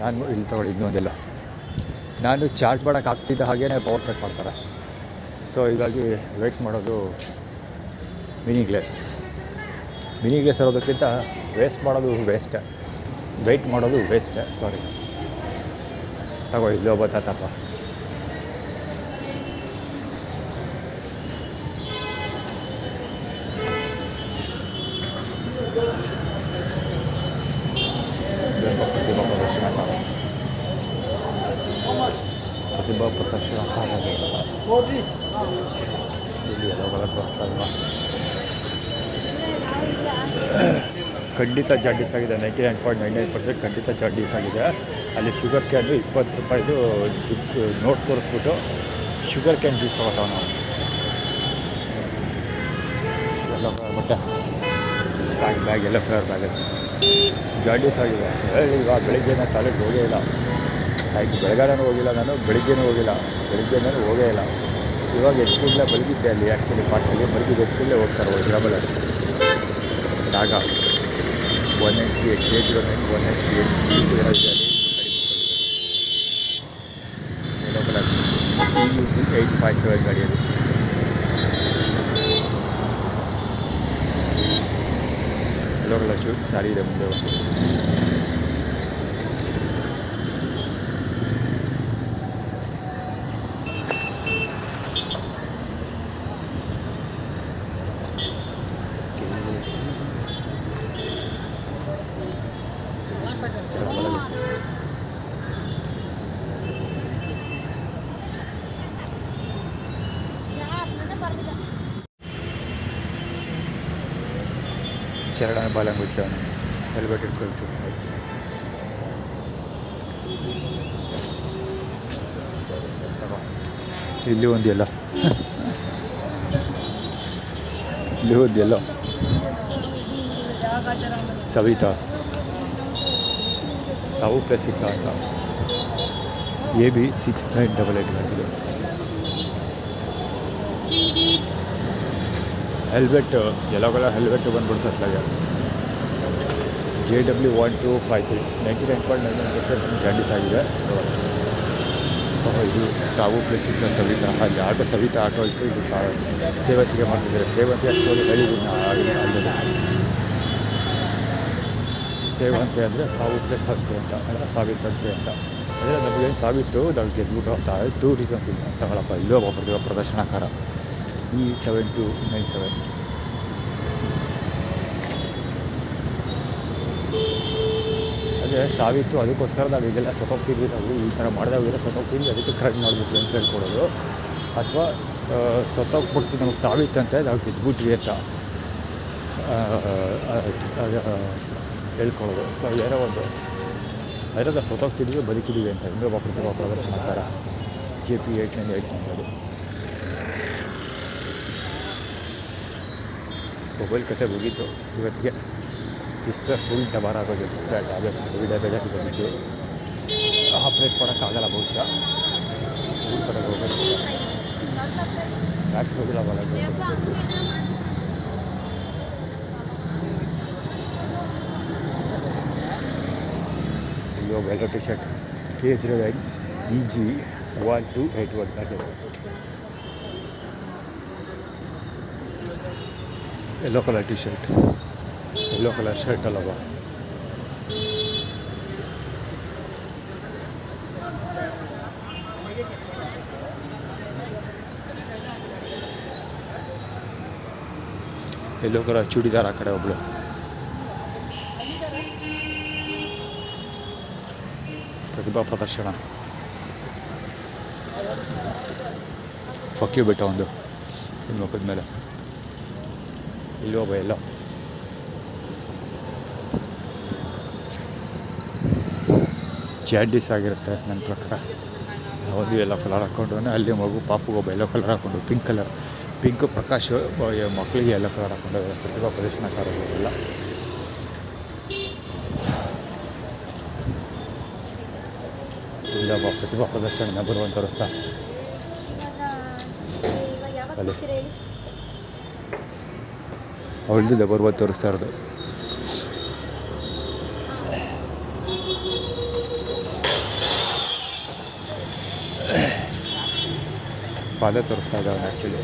ನಾನು ಇಲ್ಲಿ ತೊಗೊಳ್ಳಿ ಇನ್ನೊಂದೆಲ್ಲ ನಾನು ಚಾರ್ಜ್ ಮಾಡೋಕ್ಕೆ ಆಗ್ತಿದ್ದ ಹಾಗೇ ಪವರ್ ಕಟ್ ಮಾಡ್ತಾರೆ. ಸೊ ಹೀಗಾಗಿ ವೆಯ್ಟ್ ಮಾಡೋದು ಮೀನಿಂಗ್ಲೆಸ್ ಇರೋದಕ್ಕಿಂತ ವೇಸ್ಟ್ ಮಾಡೋದು ವೆಯ್ಟ್ ಮಾಡೋದು ವೇಸ್ಟೇ. ಸಾರಿ ತಗೋ ಇಲ್ಲೋ ಬತ್ತಾತಪ್ಪ. ಪ್ರತಿಭಾ ಪ್ರದರ್ಶನ ಇಲ್ಲಿ ಖಂಡಿತ ಜಾಂಡೀಸ್ ಆಗಿದೆ. 99.99% ಖಂಡಿತ ಜಾಂಡೀಸ್ ಆಗಿದೆ. ಅಲ್ಲಿ ಶುಗರ್ ಕ್ಯಾನು 20 ರೂಪಾಯಿದು ನೋಟ್ ತೋರಿಸ್ಬಿಟ್ಟು ಶುಗರ್ ಕ್ಯಾನ್ ಜ್ಯೂಸ್ ತಗೋತಾವ ನಾವು. ಎಲ್ಲೋ ಕಲರ್ ಬಟ್ಟೆ bag yellow colour bag jaundice ಆಗಿದೆ. ಈಗ ಬೆಳಿಗ್ಗೆ ನಾನು ಟಾಯ್ಲೆಟ್ ಹೋಗೇ ಇಲ್ಲ. ಬೆಳಗಾನೂ ಹೋಗಿಲ್ಲ, ನಾನು ಬೆಳಿಗ್ಗೆನೂ ಹೋಗಿಲ್ಲ, ಬೆಳಿಗ್ಗೆನೂ ಹೋಗೇ ಇಲ್ಲ. ಇವಾಗ ಎತ್ಕೂಡಲೇ ಮಲಗಿದ್ದೆ ಅಲ್ಲಿ ಆ್ಯಕ್ಚುಲಿ ಪಾರ್ಟಲ್ಲಿ ಮಲಗಿದ್ದು ಎತ್ಕೂಡಲೇ ಹೋಗ್ತಾರೆ ಹೈದ್ರಾಬಾದ್ ಜಾಗ 198 K09 198 ಇದೆ ಅಲ್ಲಿ ಎಲ್ಲೋ ಕಲರ್ 857 ಗಾಡಿಯಲ್ಲಿ ಎಲ್ಲೋ ಕಲರ್ ಶೂಟ್ ಸಾರಿ ಇದೆ ಮುಂದೆ ಒಂದು. ಚರಣ ಬಾಲಂಗುಚ್ಚ ಹೆಲ್ಮೆಟ್ ಇಟ್ಕೊಳ್ತು. ಇಲ್ಲಿ ಒಂದೆಲ್ಲ ಸವಿತಾ ಸಾವು ಪ್ಲಸ್ ಸಿಗ್ತಾ ಅಂತ AB 6988 ಆಗಿದೆ. ಹೆಲ್ಮೆಟ್ ಎಲ್ಲೋ ಕಲರ್ ಹೆಲ್ಮೆಟ್ ಬಂದ್ಬಿಡ್ತು ಅట్లాಗೆ. JW 1253 99.99% ಜಾಂಡೀಸ್ ಆಗಿದೆ. ಇದು ಸಾವು ಪ್ಲಸ್ ಇತ್ತು ಸವಿತಾ. ಅಲ್ಲಿ ಸವಿತಾ ಆಟೋ ಇತ್ತು. ಇದು ಸೇವಂತಿಗೆ ಮಾಡ್ತಿದ್ದಾರೆ. ಸೇವಂತಿ ಅಷ್ಟೊಂದು ಹೇಳಿದ್ದೀನಿ ಅಲ್ಲದೆ ಸೇವಂತಿ ಅಂದರೆ ಸಾವು ಪ್ಲಸ್ ಅಂತೆ ಅಂತ ಅಂದರೆ ಸಾವಿತ್ತಂತೆ ಅಂತ. ಅಂದರೆ ನಮಗೇನು ಸಾವಿತ್ತು ನಾವು ಗೆದ್ಬಿಟ್ಟು ಅಂತ 2 ರೀಸನ್ಸ್ ಇಲ್ಲ ತಗೊಳಪ್ಪ. ಇಲ್ಲೂ ಒಬ್ಬ ಪ್ರದರ್ಶನಕಾರ E7297 ಅದೇ ಸಾವಿತ್ತು. ಅದಕ್ಕೋಸ್ಕರ ನಾವು ಇದೆಲ್ಲ ಸತ್ತೋಗ್ತಿದ್ವಿ. ನಾವು ಈ ಥರ ಮಾಡಿದಾಗೆಲ್ಲ ಸತ್ತೋಗ್ತಿದ್ವಿ. ಅದಕ್ಕೆ ಕರೆಕ್ಟ್ ಮಾಡಿಬಿಟ್ಟು ಅಂತ ಹೇಳ್ಕೊಡೋದು. ಅಥವಾ ಸತ್ತೋಗ್ಬಿಡ್ತೀವಿ ನಮಗೆ ಸಾವಿತ್ತಂತೆ ನಾವು ಗೆದ್ಬಿಟ್ವಿ ಅಂತ ಹೇಳ್ಕೊಳ್ಳೋದು. ಸೊ ಏನೋ ಒಂದು ಅದರಿಂದ ಸತ್ತೋಗ್ತಿದ್ವಿ ಬದುಕಿದ್ದೀವಿ ಅಂತ. ಇನ್ನೊಬ್ಬ ಪ್ರತಿಭಾ ಪ್ರದರ್ಶನಕಾರ JP 8988 ಮೊಬೈಲ್ ಕತೆ ಮುಗೀತು ಇವತ್ತಿಗೆ. ಡಿಸ್ಪ್ಲೇ ಫುಲ್ ಡಬಾರ್ ಆಗೋದು. ಡಿಸ್ಪ್ಲೇ ಟ್ಯಾಬ್ಲೆಟ್ ಡ್ಯಾಮೇಜ್ ಬಂದಿದ್ದು ಆಪ್ರೇಟ್ ಮಾಡೋಕ್ಕಾಗಲ್ಲ ಬಹುಶಃ. ಊರ ಕಡೆಗೆ ಹೋಗೋದು ಮ್ಯಾಕ್ಸ್ ಹೋಗಿಲ್ಲ ಬಾಲಂಗುಚ್ಚಿ. ಇಲ್ಲೋಗ ಎಲ್ಲೋ ಟಿ ಶರ್ಟ್ K09 EG 1281 ಆಗಿದೆ. Yellow colour T shirt, yellow colour shirt ಅಲ್ಲವ. ಯೆಲ್ಲೋ ಕಲರ್ ಚೂಡಿದಾರ್ ಆ ಕಡೆ ಒಬ್ಳು. ಪ್ರತಿಭಾ ಪ್ರದರ್ಶನ. ಫಕ್ಯೂ ಬಿಟ್ಟ ಒಂದು ಮುಖದ ಮೇಲೆ. ಇಲ್ಲಿ ಒಬ್ಬ ಎಲ್ಲೋ ಜಾಡಿಸ್ ಆಗಿರುತ್ತೆ ನನ್ನ ಪ್ರಕಾರ. ಒಂದು ಯೆಲ್ಲೋ ಕಲರ್ ಹಾಕ್ಕೊಂಡು, ಅಲ್ಲಿ ಮಗು ಪಾಪುಗೊಬ್ಬ ಯೆಲ್ಲೋ ಕಲರ್ ಹಾಕ್ಕೊಂಡು, ಪಿಂಕ್ ಪ್ರಕಾಶ್ ಮಕ್ಕಳಿಗೆ ಯೆಲ್ಲೋ ಕಲರ್ ಹಾಕ್ಕೊಂಡು ಪ್ರತಿಭಾ ಪ್ರದರ್ಶನಕಾರರೆಲ್ಲ. ಇಲ್ಲೊಬ್ಬ ಪ್ರತಿಭಾ ಪ್ರದರ್ಶನ ಬರುವಂತ ತೋರಿಸ್ತಾ ಅಲ್ಲಿ ಅವಳದಿದೆ ಬರುವಂತ ತೋರಿಸ್ತಾ ಇರೋದು. ಪಾದ ತೋರಿಸ್ತಾ ಇದ್ದಾವೆ ಆ್ಯಕ್ಚುಲಿ.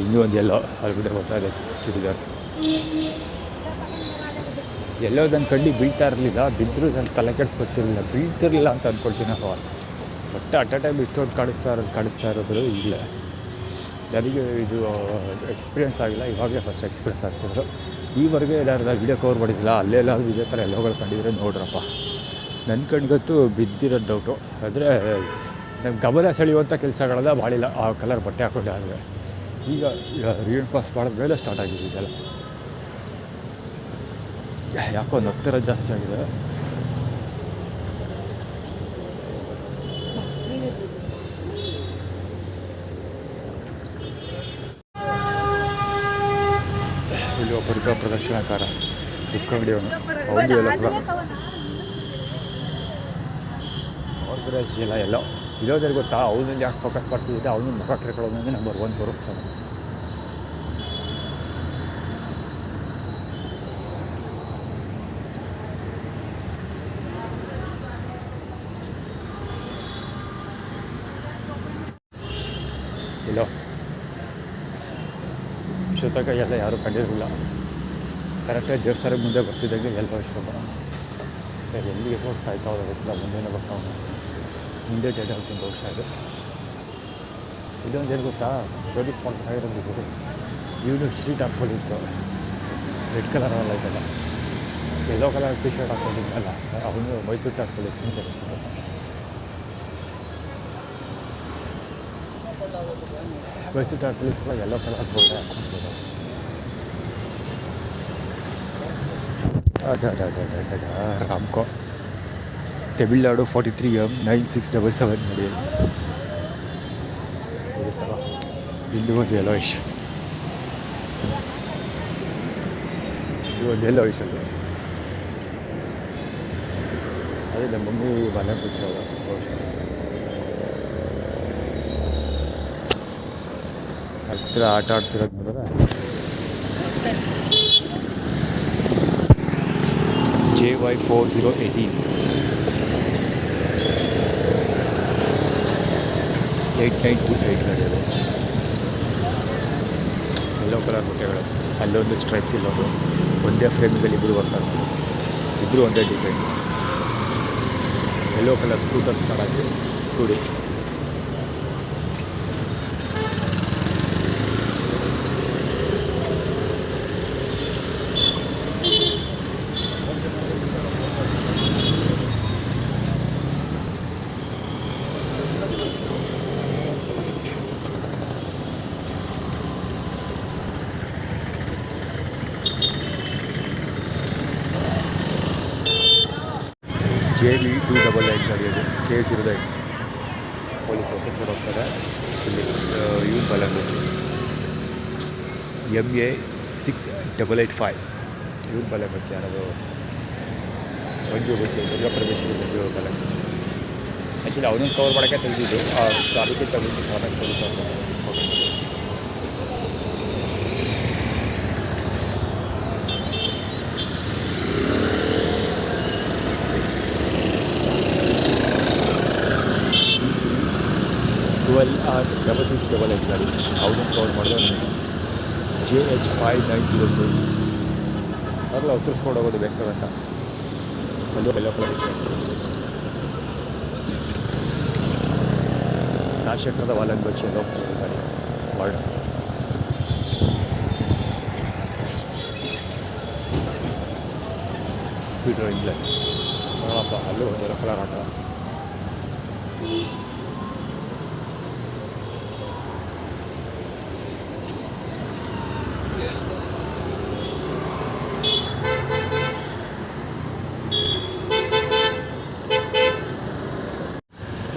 ಇನ್ನೂ ಒಂದು ಎಲ್ಲೋ ಅಲ್ಬಿದೆ ಬರ್ತಾ ಇದೆ ಚೂಡಿದಾರ್. ಎಲ್ಲೋದನ್ನು ಕಂಡು ಬೀಳ್ತಾ ಇರಲಿಲ್ಲ, ಬಿದ್ದರೂ ನಾನು ತಲೆ ಕೆಡಿಸ್ಕೊತಿರ್ಲಿಲ್ಲ, ಬೀಳ್ತಿರ್ಲಿಲ್ಲ ಅಂತ ಅಂದ್ಕೊಳ್ತೀನಿ. ಬಟ್ ಅಟ್ ಅ ಟೈಮ್ ಇಷ್ಟೊಂದು ಕಾಣಿಸ್ತಾ ಇರೋದು ಇಲ್ಲ. ನನಗೆ ಇದು ಎಕ್ಸ್ಪೀರಿಯೆನ್ಸ್ ಆಗಿಲ್ಲ, ಇವಾಗಲೇ ಫಸ್ಟ್ ಎಕ್ಸ್ಪೀರಿಯೆನ್ಸ್ ಆಗ್ತಿರೋದು. ಈವರೆಗೆ ಎಲ್ಲಾರು ವೀಡಿಯೋ ಕವರ್ ಮಾಡಿದ್ದಿಲ್ಲ, ಅಲ್ಲೆಲ್ಲಾದ್ರೂ ಇದೇ ಥರ ಎಲ್ಲೋಗಳು ಕಂಡಿದ್ರೆ ನೋಡ್ರಪ್ಪ. ನನ್ನ ಕಣ್ಗಂತೂ ಬಿದ್ದಿರೋ ಡೌಟು. ಆದರೆ ನಮ್ಮ ಗಮನ ಸೆಳೆಯುವಂಥ ಕೆಲಸಗಳೆಲ್ಲ ಮಾಡಿಲ್ಲ ಆ ಕಲರ್ ಬಟ್ಟೆ ಹಾಕೊಂಡೆ. ಆದರೆ ಈಗ ರಿಯಲ್ ಪಾಸ್ ಮಾಡಿದ ಮೇಲೆ ಸ್ಟಾರ್ಟ್ ಆಗಿದೆ ಇದೆಲ್ಲ. ಯಾಕೋ ಒಂದು ಹತ್ತಿರ ಜಾಸ್ತಿ ಆಗಿದೆ. ಇಲ್ಲಿ ಒಬ್ಬ ಪ್ರದರ್ಶನಕಾರ ಬುಕ್ ಅಂಗಡಿಯವನು, ಅವನು ಎಲ್ಲ ಆರ್ಗನೈಸ್ ಇಲ್ಲ ಎಲ್ಲೋ ಇರೋದ್ರಿಗೆ ಗೊತ್ತಾ. ಅವನಲ್ಲಿ ಯಾಕೆ ಫೋಕಸ್ ಮಾಡ್ತಿದ್ದೆ, ಅವನು ಮುಖ ಕೆರ್ಕೊಳ್ಳೋದಂದ್ರೆ ನಂಬರ್ 1 ತೋರಿಸ್ತಾನೆ. ಇಲ್ಲೋ ಇಷ್ಟೊತ್ತಾಗ ಎಲ್ಲ ಯಾರೂ ಕಂಡಿರಲಿಲ್ಲ. ಕರೆಕ್ಟಾಗಿ ದೇವಸ್ಥಾನದ ಮುಂದೆ ಬರ್ತಿದ್ದಂಗೆ ಎಲ್ಲೋ ಇಷ್ಟೊಬ್ಬ ಎಲ್ಲಿಗೆ ತೋರಿಸ್ತಾ ಇರ್ತಾವೆ ಗೊತ್ತಿಲ್ಲ. ಮುಂದೆನೇ ಬರ್ತಾವನು, ಮುಂದೆ ಡೇಟ್ ತುಂಬ ವರ್ಷ ಇದೆ. ಇದೊಂದು ಏನು ಗೊತ್ತಾ, ಪೊಲೀಸ್ ಮಾಡ್ತಾ ಇರೋದು ಇವನು street of police. Red colour ಅಲ್ಲ ಇದೆಲ್ಲ, ಯೆಲ್ಲೋ ಕಲರ್ ಟಿ ಶರ್ಟ್ ಹಾಕೊಂಡಿದ್ದಲ್ಲ ಅವನು ಮೈಸೂರು ಟಾಪ್ ಪೊಲೀಸ್ ಅಂತ ಬರ್ತಿದ್ದೆ. ಮೈಸೂರು ಟಾಪ್ ಪೊಲೀಸ್ ಕೂಡ ಯೆಲ್ಲೋ ಕಲರ್ ಬೋರ್ಡೆ ಹಾಕೊಂಡಿದ್ದಾರೆ. ರಾಮ್ಕೋ ತಮಿಳ್ನಾಡು 43M 9677 ನೋಡಿ. ಇಲ್ಲಿ ಒಂದು ಯೆಲ್ಲೋಯಿಶ್, ಇದು ಒಂದು ಯೆಲ್ಲೋಯಿಶ್ ಅದು. ಅದೇ ನಮ್ಮ ಮಮ್ಮಿ ಮನೆ ಕೂತಿರೋದು. ಹತ್ತಿರ ಆಟ ಆಡ್ತಿರೋದು ನೋಡಿದ್ರೆ JY4018 8928 ನಡೆಯೋದು. ಯೆಲ್ಲೋ ಕಲರ್ ಬಟ್ಟೆಗಳು, ಅಲ್ಲೊಂದು ಸ್ಟ್ರೈಪ್ಸ್, ಇಲ್ಲೊಂದು ಒಂದೇ ಫ್ರೇಮಿಂಗಲ್ಲಿ ಇಬ್ಬರು ಬರ್ತಾರೆ, ಇಬ್ಬರು ಒಂದೇ design. Yellow colour scooter start scooty. JB288 ನಡೆಯೋದು, K08 ಪೊಲೀಸ್ ಆಫೀಸ್ ಹೋಗ್ತಾರೆ. ಇಲ್ಲಿ ಯೂನ್ ಲ್ಯಾಂಗ್ವೇಜ್ MA6885 ಯೂನ್ ಲ್ಯಾಂಗ್ವೇಜ್. ಯಾರದು ಮಂಜು ದುರ್ಗಾಪರಮೇಶ್ವರಿ ಮಂಜು ಲ್ಯಾಂಗ್ವೇಜ್. ಆ್ಯಕ್ಚುಲಿ ಅವನನ್ನು ಕವರ್ ಮಾಡೋಕ್ಕೆ ತೆಗೆದಿದ್ದು, ಅದಕ್ಕೆ ತೆಗೆದು ಫಾರ್ಮೆಟ್ ತೆಗೆದು 6688 ಗಾಡಿ ಅವ್ರನ್ನ ಕವರ್ ಮಾಡಿದ್ರೆ ನಿಮಗೆ JH5902 ಆಗಲ್ಲ ಉತ್ತರಿಸ್ಕೊಂಡು ಹೋಗೋದು ಬೇಕಾಗಂತ ಅಲ್ಲೂ ಎಲ್ಲ ನಾಶಕರದ ವಾಲನ್ ಬಚ್ಚಿಯಲ್ಲಿ ಹೋಗ್ತಿರೋದು ಗಾಡಿ ವಾರ್ಡ್ ಬಿಡ್ರೋ ಇಲ್ಲೇ ನೋಡಪ್ಪ ಅಲ್ಲೂ ಒಂದು ಕಲರ್ ಆಟ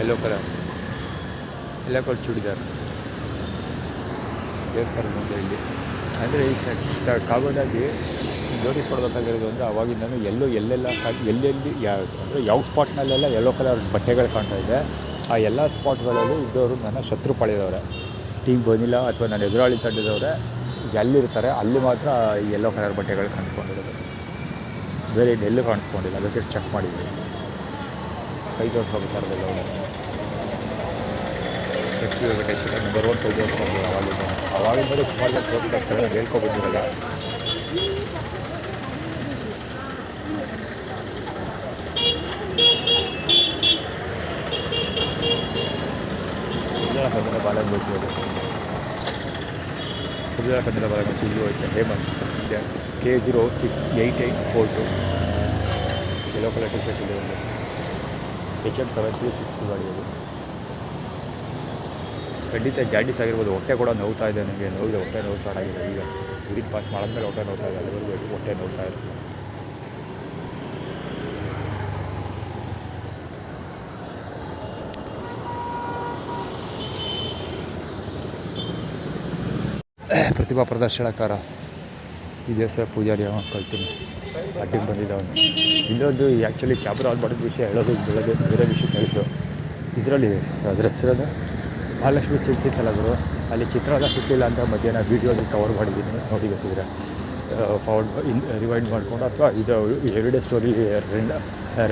ಯೆಲ್ಲೋ ಕಲರ್ ಚೂಡಿದಾರ್ ದೇವಸ್ಥಾನದ ಮುಂದೆ ಇಲ್ಲಿ ಅಂದರೆ ಈ ಕಾಗೋದಾಗಿ ನೋಟಿಸ್ ಕೊಡಬೇಕಾಗಿರೋದು ಅಂದರೆ ಅವಾಗಿಂದನೂ ಎಲ್ಲೆಲ್ಲ ಎಲ್ಲೆಲ್ಲಿ ಯಾವ ಸ್ಪಾಟ್ನಲ್ಲೆಲ್ಲ ಯೆಲ್ಲೋ ಕಲರ್ ಬಟ್ಟೆಗಳು ಕಾಣ್ತಾ ಇದೆ ಆ ಎಲ್ಲ ಸ್ಪಾಟ್ಗಳಲ್ಲೂ ಇದ್ದವರು ನನ್ನ ಶತ್ರು ಪಾಳ್ಯದವರೆ ಟೀಮ್ ಬನಿಲ್ಲ ಅಥವಾ ನನ್ನ ಎದುರಾಳಿ ತಂಡದವರೆ ಎಲ್ಲಿರ್ತಾರೆ ಅಲ್ಲಿ ಮಾತ್ರ ಯೆಲ್ಲೋ ಕಲರ್ ಬಟ್ಟೆಗಳು ಕಾಣಿಸ್ಕೊಂಡಿರೋದು, ಬೇರೆ ಎಲ್ಲೂ ಕಾಣಿಸ್ಕೊಂಡಿಲ್ಲ. ಅದಕ್ಕೆ ಚೆಕ್ ಮಾಡಿದ್ವಿ, ಕೈ ತೋರಿಸ್ಕೋಬೇಕಾರಲ್ಲ ಅವಳು ಎಸ್ ಪಿ ನಂಬರ್ 1 ಕೈ ತೋರಿಸ್ಕೊಂಡು ಅವಾಗಿಂದ ಸುಮಾರು ತೋರಿಸ್ತಾರೆ, ಹೇಳ್ಕೊಬಂದಿರಲ್ಲ. ಕನ್ನಡ ಬಾಲಂಗೋಚಿ ಕನ್ನಡ ಬಾಲಂಗೋಚಿ ಇದು ಐತೆ Hemanth K068842 yellow colour T shirt ಇದೆ. ಒಂದು HM7362 ಗಾಡಿ ಅದು. ಖಂಡಿತ ಜಾಂಡೀಸ್ ಆಗಿರ್ಬೋದು. ಹೊಟ್ಟೆ ಕೂಡ ನೋವ್ತಾ ಇದೆ ನನಗೆ, ನೋವಿದೆ, ಹೊಟ್ಟೆ ನೋವು ಸ್ಟಾರ್ಟ್ ಆಗಿದೆ ಈಗ. ಯೂರಿನ್ ಪಾಸ್ ಮಾಡಿದ್ಮೇಲೆ ಹೊಟ್ಟೆ ನೋವ್ತಾ ಇದೆ, ಅಲ್ಲಿವರೆಗೂ ಹೊಟ್ಟೆ ನೋವ್ತಾ ಇರುತ್ತೆ. ಪ್ರತಿಭಾ ಪ್ರದರ್ಶನಕಾರ ಈ ದೇವಸ್ಥಾನ ಪೂಜಾರಿ ಕಳ್ತೀನಿ ಅಡ್ಡಿಗೆ ಬಂದಿದ್ದವನು. ಇಲ್ಲೊಂದು ಆ್ಯಕ್ಚುಲಿ ಕ್ಯಾಮ್ರಾ ಆನ್ ಮಾಡಿದ ವಿಷಯ ಹೇಳೋದು ಬೇರೆ ವಿಷಯ ಹೇಳಿದ್ದು. ಇದರಲ್ಲಿ ಅದರ ಹೆಸರನ್ನು ಮಹಾಲಕ್ಷ್ಮಿ ಸಿಲ್ಸ್ ಇತ್ತಲ್ಲ ಗುರು, ಅಲ್ಲಿ ಚಿತ್ರಾನ್ನ ಸಿಕ್ಕಿಲ್ಲ ಅಂತ ಮಧ್ಯಾಹ್ನ ವೀಡಿಯೋದಲ್ಲಿ ಕವರ್ ಮಾಡಿದ್ದೀನಿ, ನೋಡಿ ಗೊತ್ತಿದ್ರೆ ಫಾರ್ವರ್ಡ್ ರಿವೈಂಡ್ ಮಾಡಿಕೊಂಡು ಅಥವಾ ಇದು ಎವ್ರಿಡೇ ಸ್ಟೋರಿ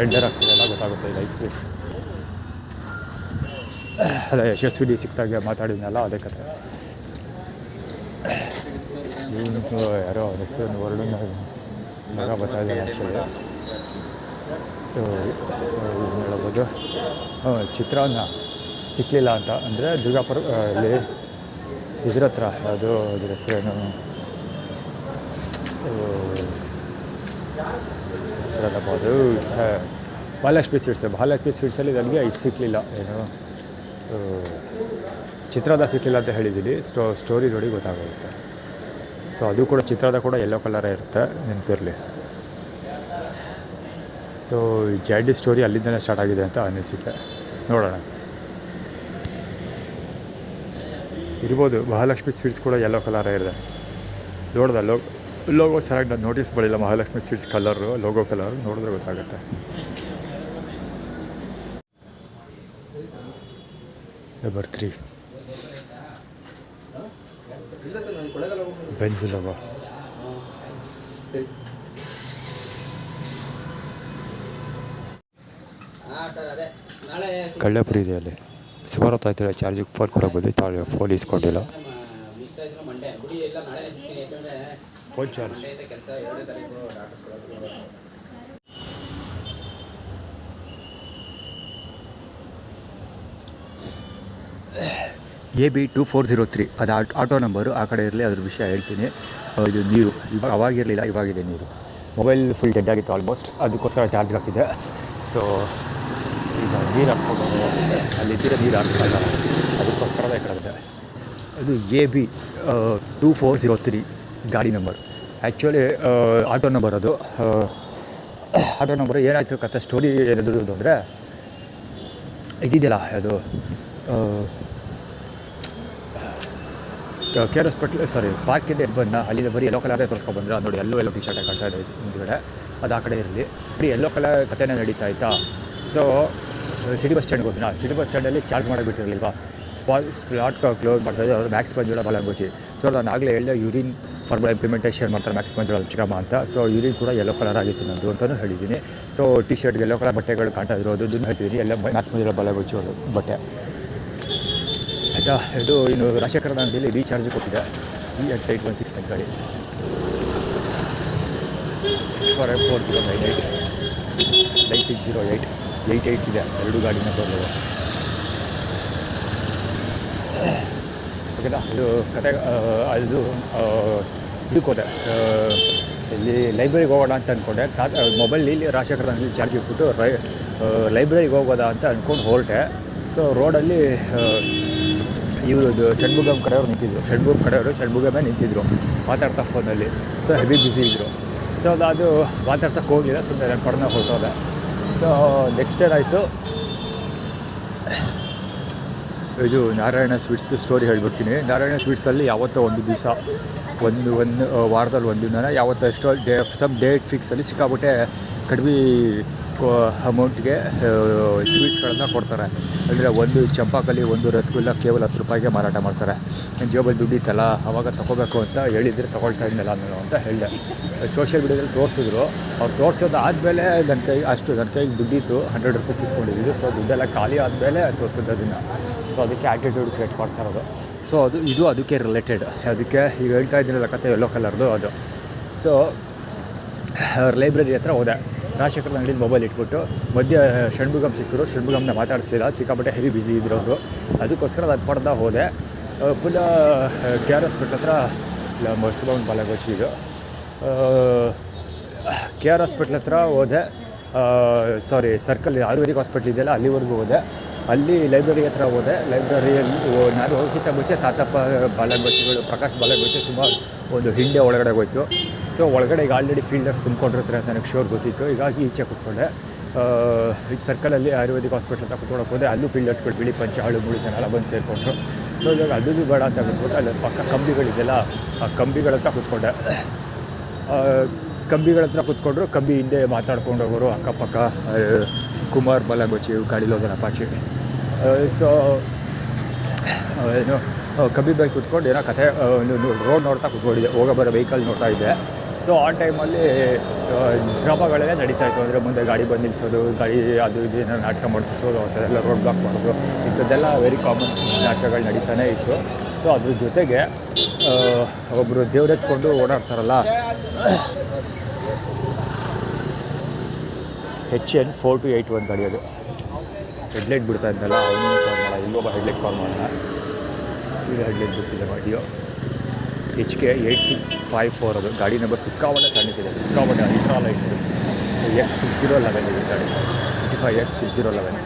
ರೆಂಡರ್ ಆಗ್ತಿರಲ್ಲ ಗೊತ್ತಾಗುತ್ತೆ. ಲೈಫ್ ಸ್ಕ್ರೀನ್ ಅದೇ ಯಶಸ್ವಿನಿ ಸಿಕ್ತಾಗೆ ಮಾತಾಡಿದ್ನಲ್ಲ ಅದೇ ಕಥೆ. ಇವನು ಯಾರೋ ಅವ್ರ ಹೆಸರನ್ನು ವರ್ಣನ ಮಗ ಬರ್ತಾಯಿದ್ದಾರೆ ಆ್ಯಕ್ಚುಲಿ. ಏನು ಹೇಳ್ಬೋದು, ಚಿತ್ರಾನ್ನ ಸಿಕ್ಕಲಿಲ್ಲ ಅಂತ ಅಂದರೆ ದುರ್ಗಾಪುರ ಅಲ್ಲಿ ಇದ್ರ ಹತ್ರ ಅದು ಅದ್ರ ಹೆಸರೇನು ಹೆಸರಲ್ಲಪ್ಪ ಅದು ಮಹಾಲಕ್ಷ್ಮಿ ಸ್ವೀಟ್ಸಲ್ಲಿ ನನಗೆ ಇದು ಸಿಕ್ಕಲಿಲ್ಲ, ಏನು ಚಿತ್ರಾನ್ನ ಸಿಕ್ಕಲಿಲ್ಲ ಅಂತ ಹೇಳಿದ್ದೀನಿ. ಸ್ಟೋರಿ ನೋಡಿ ಗೊತ್ತಾಗುತ್ತೆ. ಸೊ ಅದು ಕೂಡ ಚಿತ್ರದ ಕೂಡ ಯೆಲ್ಲೋ ಕಲರೇ ಇರುತ್ತೆ, ನೆನಪಿರಲಿ. ಸೊ ಜಾಡಿ ಸ್ಟೋರಿ ಅಲ್ಲಿಂದಲೇ ಸ್ಟಾರ್ಟ್ ಆಗಿದೆ ಅಂತ ಅನಿಸಿಕೆ. ನೋಡೋಣ, ಇರ್ಬೋದು. ಮಹಾಲಕ್ಷ್ಮಿ ಸ್ವೀಟ್ಸ್ ಕೂಡ ಯೆಲ್ಲೋ ಕಲರೇ ಇದೆ. ನೋಡ್ದೆ ಲೋಗೋ ಸರಿಯಾಗಿ ನಾನು ನೋಟಿಸ್ ಮಾಡಿಲ್ಲ. Mahalakshmi sweets colour, logo colour ನೋಡಿದ್ರೆ ಗೊತ್ತಾಗುತ್ತೆ. ನಂಬರ್ 3 ಬೆಂಜಿಲವ ಕಳ್ಳಪುರಿ ಇದೆ ಅಲ್ಲಿ. ಸುಮಾರು ಹೊತ್ತಾಯ್ತು ಚಾರ್ಜಿಗೆ ಫೋನ್ ಕೊಡೋಕೆ ಬಂದು ಫೋನ್ ಇಸ್ಕೊಂಡಿಲ್ಲ. ಫೋನ್ ಚಾರ್ಜ್ AB2403 ಅದು ಆಟೋ ನಂಬರು. ಆ ಕಡೆ ಇರಲಿ, ಅದ್ರ ವಿಷಯ ಹೇಳ್ತೀನಿ. ಇದು ನೀರು ಇವಾಗ ಅವಾಗಿರಲಿಲ್ಲ, ಇವಾಗಿದೆ ನೀರು. ಮೊಬೈಲ್ ಫುಲ್ ಡೆಡ್ ಆಗಿತ್ತು ಆಲ್ಮೋಸ್ಟ್, ಅದಕ್ಕೋಸ್ಕರ ಚಾರ್ಜ್ಗೆ ಹಾಕಿದ್ದೆ. ಸೊ ಈಗ ನೀರು ಹಾಕ್ಕೊಂಡು ಅಲ್ಲಿದ್ದಿರೋ ನೀರು ಹಾಕ್ತಾಯಿಲ್ಲ, ಅದಕ್ಕೋಸ್ಕರ ಈ ಕಡೆ. ಅದು AB2403 ಗಾಡಿ ನಂಬರ್. ಆ್ಯಕ್ಚುಲಿ ಆಟೋ ನಂಬರ್ ಅದು. ಆಟೋ ನಂಬರು ಏನಾಯಿತು ಕಥೆ ಸ್ಟೋರಿ ಏನಾದ್ರು ಅಂದರೆ, ಇದಿದೆಯಲ್ಲ ಅದು KR ಹಾಸ್ಪಿಟ್ಲ್ ಪಾರ್ಕಿಂದ ಬಂದ ಅಲ್ಲಿಂದ ಬರೀ ಯೆಲ್ಲೋ ಕಲರೇ ತೋರಿಸ್ಕೊಬಂದ್ರೆ. ಅದು ನೋಡಿ ಎಲ್ಲೋ ಟಿ ಶರ್ಟ್ ಕಾಣ್ತಾ ಇದೆ ಮುಂದುಗಡೆ, ಅದು ಆ ಕಡೆ ಇರಲಿ. ಬರೀ ಯೆಲ್ಲೋ ಕಲರ್ ಕಥೆನೇ ನಡೀತಾ ಆಯಿತಾ. ಸೊ ಸಿಟಿ ಬಸ್ ಸ್ಟ್ಯಾಂಡ್ಗೆ ಹೋದ್ನಾ, ಸಿಟಿ ಬಸ್ ಸ್ಟ್ಯಾಂಡಲ್ಲಿ ಚಾರ್ಜ್ ಮಾಡೋಕ್ಕೆ ಬಿಟ್ಟಿರಲಿಲ್ವಾ, ಸ್ಲಾಟ್ ಕ್ಲೋಸ್ ಮಾಡ್ತಾಯಿದ್ದೆ ಅವರು ಮ್ಯಾಕ್ಸ್ ಮಂಜುಳ ಬಾಲಂಗೋಚಿ. ಸೊ ನಾನು ಆಗಲೇ ಹೇಳಿದೆ ಯೂರಿನ್ ಫಾರ್ಮುಲಾ ಇಂಪ್ಲಿಮೆಂಟೇಷನ್ ಮಾಡ್ತಾರೆ ಮ್ಯಾಕ್ಸ್ ಮಂಜುಳ ಚಿಕ್ಕಮ್ಮ ಅಂತ. ಸೊ ಯೂರಿನ್ ಕೂಡ ಯೆಲ್ಲೋ ಕಲರ್ ಆಗಿತ್ತು ನಂದು ಅಂತಲೂ ಹೇಳಿದ್ದೀನಿ. ಸೊ ಟಿ ಶರ್ಟ್ಗೆ ಯೆಲ್ಲೋ ಕಲರ್ ಬಟ್ಟೆಗಳು ಕಾಣ್ತಾ ಇರೋದು ಹೇಳ್ತಿದ್ದೀನಿ. ಎಲ್ಲ ಮ್ಯಾಕ್ಸ್ ಮಂಜುಳ ಬಾಲಂಗೋಚಿ ಅವರು ಬಟ್ಟೆ. ಆಯಿತಾ. ಇದು ಇನ್ನು ರಾಜಶೇಖರ ಅಂಗಡಿಯಲ್ಲಿ ರೀಚಾರ್ಜ್ ಕೊಟ್ಟಿದೆ EX816 ಗಾಡಿ ಫಾರ್ 4098 9608 88 ಇದೆ. 2 ಗಾಡಿನ ಬರೋದು ಓಕೆನಾ. ಇದು ಕತೆ ಅದು ಇದಕ್ಕೆ ಹೋದೆ, ಇಲ್ಲಿ ಲೈಬ್ರರಿಗೆ ಹೋಗೋಣ ಅಂತ ಅಂದ್ಕೊಂಡೆ. ಮೊಬೈಲ್ ಇಲ್ಲಿ ರಾಜಶೇಖರದಲ್ಲಿ ಚಾರ್ಜ್ ಇಟ್ಬಿಟ್ಟು ಲೈಬ್ರರಿಗೆ ಹೋಗೋದಾ ಅಂತ ಅಂದ್ಕೊಂಡು ಹೊರಟೆ. ಸೊ ರೋಡಲ್ಲಿ ಇವರು ಷಣ್ಮುಗಮ್ ಕಡೆಯವರು ನಿಂತಿದ್ರು, ಷಣ್ಮುಗಮೇ ನಿಂತಿದ್ರು ಮಾತಾಡ್ತಾ ಫೋನಲ್ಲಿ. ಸೊ ಹೆವಿ ಬ್ಯುಸಿ ಇದ್ದರು. ಸೊ ಅದು ಮಾತಾಡ್ಸೋಕ್ಕೆ ಹೋಗಲಿಲ್ಲ, ಸುಮ್ಮನೆ ನಾನು ಪಡ್ನ ಹೊರಟೋದೆ. ಸೊ ನೆಕ್ಸ್ಟ್ ಏನಾಯಿತು, ಇದು ನಾರಾಯಣ ಸ್ವೀಟ್ಸ್ ಸ್ಟೋರಿ ಹೇಳ್ಬಿಡ್ತೀನಿ. ನಾರಾಯಣ ಸ್ವೀಟ್ಸಲ್ಲಿ ಯಾವತ್ತೋ ಒಂದು ದಿವಸ ಒಂದು ವಾರದಲ್ಲಿ ಒಂದು ದಿನ ಯಾವತ್ತೋ ಎಷ್ಟೋ ಡೇಟ್ ಫಿಕ್ಸಲ್ಲಿ ಸಿಕ್ಕಾಬಿಟ್ಟೆ ಕಡಿಮೆ ಅಮೌಂಟ್ಗೆ ಸ್ವೀಟ್ಸ್ಗಳನ್ನು ಕೊಡ್ತಾರೆ. ಅಂದರೆ ಒಂದು ಚಂಪಾಕಲಿ ಒಂದು ರಸಗುಲ್ಲ ಕೇವಲ 10 ರೂಪಾಯಿಗೆ ಮಾರಾಟ ಮಾಡ್ತಾರೆ. ನನ್ನ ಜೇಬಲ್ಲಿ ದುಡ್ಡಿತ್ತಲ್ಲ, ಆವಾಗ ತೊಗೋಬೇಕು ಅಂತ ಹೇಳಿದರೆ ತೊಗೊಳ್ತಾ ಇದ್ದಲ್ಲ ನಾನು ಅಂತ ಹೇಳಿದೆ. ಸೋಷಿಯಲ್ ಮೀಡಿಯಾದಲ್ಲಿ ತೋರಿಸಿದ್ರು. ಅವ್ರು ತೋರಿಸೋದು ಆದಮೇಲೆ ನನ್ನ ಕೈಗೆ ದುಡ್ಡಿತ್ತು, 100 ರೂಪೀಸ್ ಇಸ್ಕೊಂಡಿದ್ದು. ಸೊ ದುಡ್ಡೆಲ್ಲ ಖಾಲಿ ಆದಮೇಲೆ ತೋರಿಸಿದ್ದು ಅದನ್ನು. ಸೊ ಅದಕ್ಕೆ ಆ್ಯಟಿಟ್ಯೂಡ್ ಕ್ರಿಯೇಟ್ ಮಾಡ್ತಾ ಇರೋದು. ಸೊ ಇದು ಅದಕ್ಕೆ ರಿಲೇಟೆಡ್. ಅದಕ್ಕೆ ಈಗ ಹೇಳ್ತಾ ಇದ್ದೀನಲ್ಲ ಕತೆ ಯೆಲ್ಲೋ ಕಲರ್ದು ಅದು. ಸೊ ಲೈಬ್ರರಿ ಹತ್ರ ಹೋದೆ. ರಾಜಶೇಖರ ಅಂಗಡಿಲಿ ಮೊಬೈಲ್ ಇಟ್ಬಿಟ್ಟು ಮಧ್ಯೆ ಷಣ್ಮುಗಮ್ ಸಿಕ್ಕರು. ಷಣ್ಮುಗಮ್ನ ಮಾತಾಡಿಸ್ಲಿಲ್ಲ, ಸಿಕ್ಕಾಪಟ್ಟೆ ಹೆವಿ ಬ್ಯುಸಿ ಇದ್ರು ಅವರು. ಅದಕ್ಕೋಸ್ಕರ ಅದು ಪಡ್ದ ಹೋದೆ. ಪುನಃ KR ಹಾಸ್ಪಿಟ್ಲ್ ಹತ್ರ ಶುಭಮ್ ಬಾಲಗೋಚಿ ಇದು KR ಹಾಸ್ಪಿಟ್ಲ್ ಹತ್ರ ಹೋದೆ. ಸರ್ಕಲ್ ಆಯುರ್ವೇದಿಕ್ ಹಾಸ್ಪಿಟ್ಲ್ ಇದೆಯಲ್ಲ ಅಲ್ಲಿವರೆಗೂ ಹೋದೆ. ಅಲ್ಲಿ ಲೈಬ್ರರಿ ಹತ್ರ ಹೋದೆ. ಲೈಬ್ರರಿಯಲ್ಲಿ ನಾನು ಹೋಗಿದ್ದ ಮುಂಚೆ ತಾತಪ್ಪ ಬಾಲಗೋಚಿಗಳು, ಪ್ರಕಾಶ್ ಬಾಲಗೋಚಿ ಸುಮಾರು ಒಂದು ಹಿಂದೆ ಒಳಗಡೆ ಹೋಯ್ತು. ಸೊ ಒಳಗಡೆ ಈಗ ಆಲ್ರೆಡಿ ಫೀಲ್ಡರ್ಸ್ ತುಂಬ್ಕೊಂಡಿರ್ತಾರೆ ಅಂತ ನನಗೆ ಶೋರ್ ಗೊತ್ತಿತ್ತು. ಹೀಗಾಗಿ ಈಚೆ ಕೂತ್ಕೊಂಡೆ. ಈಗ ಸರ್ಕಲಲ್ಲಿ ಆಯುರ್ವೇದಿಕ್ ಹಾಸ್ಪಿಟ್ಲ್ ಅಂತ ಕೂತ್ಕೊಳ್ಳೋಕೆ ಹೋದೆ. ಅಲ್ಲೂ ಫೀಲ್ಡರ್ಸ್ಗಳು ಬಿಳಿ ಪಂಚೆ ಹಾಳು ಮುಳಿ ಜನ ಬಂದು ಸೇರಿಕೊಂಡ್ರು. ಸೊ ಇವಾಗ ಅದು ಬೇಡ ಅಂತ ಬಿಟ್ಬಿಟ್ಟು ಅಲ್ಲಿ ಪಕ್ಕ ಕಂಬಿಗಳಿದೆಯಲ್ಲ ಆ ಕಂಬಿಗಳ ಹತ್ರ ಕೂತ್ಕೊಂಡೆ. ಕಂಬಿಗಳ ಹತ್ರ ಕೂತ್ಕೊಂಡ್ರು. ಕಂಬಿ ಹಿಂದೆ ಮಾತಾಡ್ಕೊಂಡು ಹೋಗೋರು ಅಕ್ಕಪಕ್ಕ ಕುಮಾರ್ ಬಾಲಗೋಚಿ ಗಾಡೀಲಿ ಹೋಗೋಣ ಅಪಾಚಿ. ಸೊ ಏನು ಕಂಬಿ ಬೈಕ್ ಕೂತ್ಕೊಂಡು ಏನೋ ಕಥೆ ರೋಡ್ ನೋಡ್ತಾ ಕೂತ್ಕೊಂಡಿದ್ದೆ, ಹೋಗೋ ಬರೋ ವೆಹಿಕಲ್ ನೋಡ್ತಾ ಇದ್ದೆ. ಸೊ ಆ ಟೈಮಲ್ಲಿ ಡ್ರಾಮಾಗಳೆಲ್ಲ ನಡೀತಾಯಿತ್ತು. ಅಂದರೆ ಮುಂದೆ ಗಾಡಿ ಬಂದು ನಿಲ್ಲಿಸೋದು, ಗಾಡಿ ಅದು ಇದು ಏನೋ ನಾಟಕ ಮಾಡಿಸೋದು, ಅಂಥದ್ದೆಲ್ಲ ರೋಡ್ ಬ್ಲಾಕ್ ಮಾಡೋದು, ಇಂಥದ್ದೆಲ್ಲ ವೆರಿ ಕಾಮನ್ ನಾಟಕಗಳು ನಡೀತಾನೆ ಇತ್ತು. ಸೊ ಅದ್ರ ಜೊತೆಗೆ ಒಬ್ಬರು ದೇವ್ರೆತ್ಕೊಂಡು ಓಡಾಡ್ತಾರಲ್ಲ, HN 4281 ಗಾಡಿ ಅದು. ಹೆಡ್ಲೈಟ್ ಬಿಡ್ತಾ ಇದ್ದಲ್ಲ, ಅವನು ಕಾಲ್ ಮಾಡೋಣ, ಇಲ್ಲೊಬ್ಬ ಹೆಡ್ಲೈಟ್ ಕಾಲ್ ಮಾಡೋಣ. ಈಗ ಹೆಡ್ಲೈಟ್ ಬಿಡ್ತಿದೆ ಗಾಡಿಯು. HK 8654 ಅದು ಗಾಡಿ ನಂಬರ್. ಸಿಕ್ಕಾಪಟ್ಟೆ ಸಣ್ಣಕ್ಕಿದೆ, ಸಿಕ್ಕಾಪಟ್ಟೆ ಅಲ್ಟ್ರಾ ಲೈಟ್. X6011 ಇದೆ ಗಾಡಿ, 55X6011.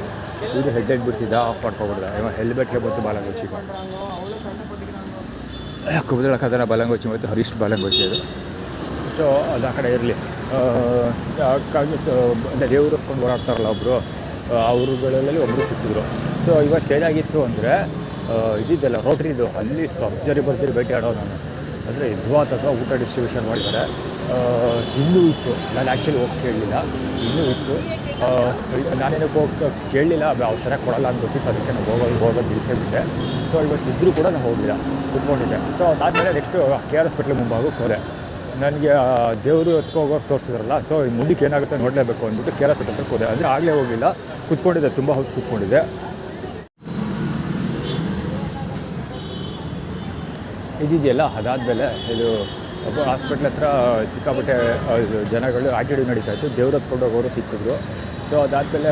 ಇದು ಹೆಡ್ಲೈಟ್ ಬಿಡ್ತಿದ್ದ, ಆಫ್ ಮಾಡ್ಕೊಬಿಡ್ದ. ಇವಾಗ ಹೆಲ್ಮೆಟ್ಗೆ ಬಂತು ಬಾಲಗೋಚಿ, ಕುಬದಳಕದನ ಬಾಲಗೋಚಿ ಮತ್ತು ಹರೀಶ್ ಬಾಲಗೋಚಿ ಅದು. ಸೊ ಅದು ಆ ಕಡೆ ಇರಲಿ. ದೇವರು ಹೊತ್ಕೊಂಡು ಓಡಾಡ್ತಾರಲ್ಲ ಒಬ್ಬರು, ಅವರುಗಳಲ್ಲಿ ಒಬ್ಬರು ಸಿಕ್ಕಿದ್ರು. ಸೊ ಇವತ್ತು ಏನಾಗಿತ್ತು ಅಂದರೆ ಇದಿದ್ದೆಲ್ಲ ರೋಟ್ರಿದು, ಅಲ್ಲಿ ಸರ್ಜರಿ ಬರ್ತೀರಿ ಭೇಟಿ ಆಡೋ ನಾನು. ಅಂದರೆ ಇದ್ವಾತ್ ಅಥವಾ ಊಟ ಡಿಸ್ಟ್ರಿಬ್ಯೂಷನ್ ಮಾಡಿದ್ದಾರೆ. ಇನ್ನೂ ಇತ್ತು, ನಾನು ಆ್ಯಕ್ಚುಲಿ ಹೋಗಿ ಕೇಳಲಿಲ್ಲ, ಇನ್ನೂ ಇತ್ತು. ನಾನೇನಕ್ಕೆ ಹೋಗಿ ಕೇಳಲಿಲ್ಲ, ಅವ್ರು ಸರಿಯಾಗಿ ಕೊಡಲ್ಲ ಅಂತ ಗೊತ್ತಿತ್ತು. ಅದಕ್ಕೆ ನಾನು ಹೋಗೋದು ಬಿಡಿಸಿಬಿಟ್ಟೆ. ಸೊ ಇವತ್ತಿದ್ದರೂ ಕೂಡ ನಾನು ಹೋಗಲಿಲ್ಲ, ಕೂತ್ಕೊಂಡಿದ್ದೆ. ಸೊ ಅದಾದಮೇಲೆ ನೆಕ್ಸ್ಟು KR ಹಾಸ್ಪಿಟ್ಲ್ ಮುಂಭಾಗಕ್ಕೆ ಹೋದೆ. ನನಗೆ ದೇವರು ಎತ್ಕೋಗೋರು ತೋರಿಸಿದ್ರಲ್ಲ, ಸೊ ಮುಂದಕ್ಕೆ ಏನಾಗುತ್ತೆ ನೋಡಲೇಬೇಕು ಅಂದ್ಬಿಟ್ಟು KR ಹಾಸ್ಪಿಟ್ಲ್ ಹತ್ರಕ್ಕೆ ಹೋದೆ. ಅಂದರೆ ಆಗಲೇ ಹೋಗಲಿಲ್ಲ, ಕೂತ್ಕೊಂಡಿದ್ದೆ, ತುಂಬ ಹೊತ್ತು ಕೂತ್ಕೊಂಡಿದ್ದೆ. ಇದಿದೆಯಲ್ಲ, ಅದಾದಮೇಲೆ ಇದು ಹಾಸ್ಪಿಟ್ಲ್ ಹತ್ರ ಸಿಕ್ಕಾಪಟ್ಟೆ ಜನಗಳು ಆ್ಯಕ್ಟಿವಿಟಿ ನಡೀತಾಯಿತ್ತು. ದೇವ್ರು ಹತ್ಕೊಂಡು ಹೋಗೋರು ಸಿಕ್ಕಿದ್ರು. ಸೊ ಅದಾದಮೇಲೆ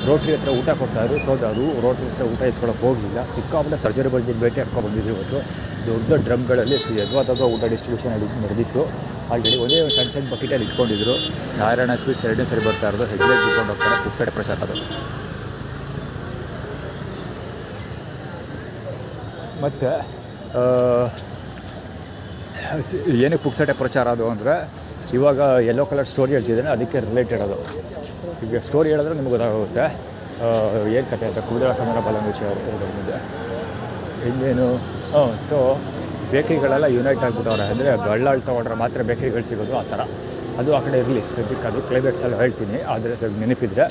ರೋಟ್ರಿ ಹತ್ರ ಊಟ ಕೊಡ್ತಾಯಿದ್ರು. ಸೊ ಅದು ರೋಟ್ರಿ ಹತ್ರ ಊಟ ಇಸ್ಕೊಳಕ್ಕೆ ಹೋಗಲಿಲ್ಲ. ಸಿಕ್ಕಾಪಟ್ಟೆ ಸರ್ಜರಿ ಬಂದಿದ್ದು ಭೇಟಿ ಹಾಕ್ಕೊಂಡು ಬಂದಿದ್ರು. ಇವತ್ತು ದೊಡ್ಡ ಡ್ರಮ್ಗಳಲ್ಲಿ ಯದ್ವಾದ ಊಟ ಡಿಸ್ಟ್ರಿಬ್ಯೂಷನ್ ನಡೆದಿತ್ತು. ಆಲ್ರೆಡಿ ಒಂದೇ ಸಣ್ಣ ಸಣ್ಣ ಬಕೆಟಲ್ಲಿ ಇಟ್ಕೊಂಡಿದ್ರು. ನಾರಾಯಣ ಸ್ವೀಟ್ಸ್ 2ನೇ ಸರಿ ಬರ್ತಾ ಇರೋದು. ಹೆಗ್ಲೆಟ್ ಇಟ್ಕೊಂಡು ಹೋಗ್ತಾರೆ, ಪುಕ್ಸಟೆ ಪ್ರಚಾರ ಅದು. ಮತ್ತು ಏನಕ್ಕೆ ಪುಕ್ಸಟೆ ಪ್ರಚಾರ ಅದು ಅಂದರೆ, ಇವಾಗ ಯೆಲ್ಲೋ ಕಲರ್ ಸ್ಟೋರಿ ಹೇಳ್ತಿದ್ದೇನೆ, ಅದಕ್ಕೆ ರಿಲೇಟೆಡ್ ಅದು. ಈಗ ಸ್ಟೋರಿ ಹೇಳಿದ್ರೆ ನಿಮ್ಗೆ ಗೊತ್ತಾಗುತ್ತೆ ಏನು ಕತೆ ಅಂತ. ಕುಬದಳಕದನ ಬಾಲಗೋಚಿ ಅವರು ಮುಂದೆ ಇನ್ನೇನು. ಸೊ ಬೇಕ್ರಿಗಳೆಲ್ಲ ಯುನೈಟ್ ಆಗಿಬಿಟ್ಟವ್ರೆ. ಅಂದರೆ ಬಳ್ಳಾಳ್ ತೊಗೊಂಡ್ರೆ ಮಾತ್ರ ಬೇಕ್ರಿಗಳು ಸಿಗೋದು, ಆ ಥರ. ಅದು ಆ ಕಡೆ ಇರಲಿ, ಸದ್ಯಕ್ಕೆ ಅದು ಕ್ಲೈಮ್ಯಾಕ್ಸಲ್ಲಿ ಹೇಳ್ತೀನಿ. ಆದರೆ ಸ್ವಲ್ಪ ನೆನಪಿದ್ರೆ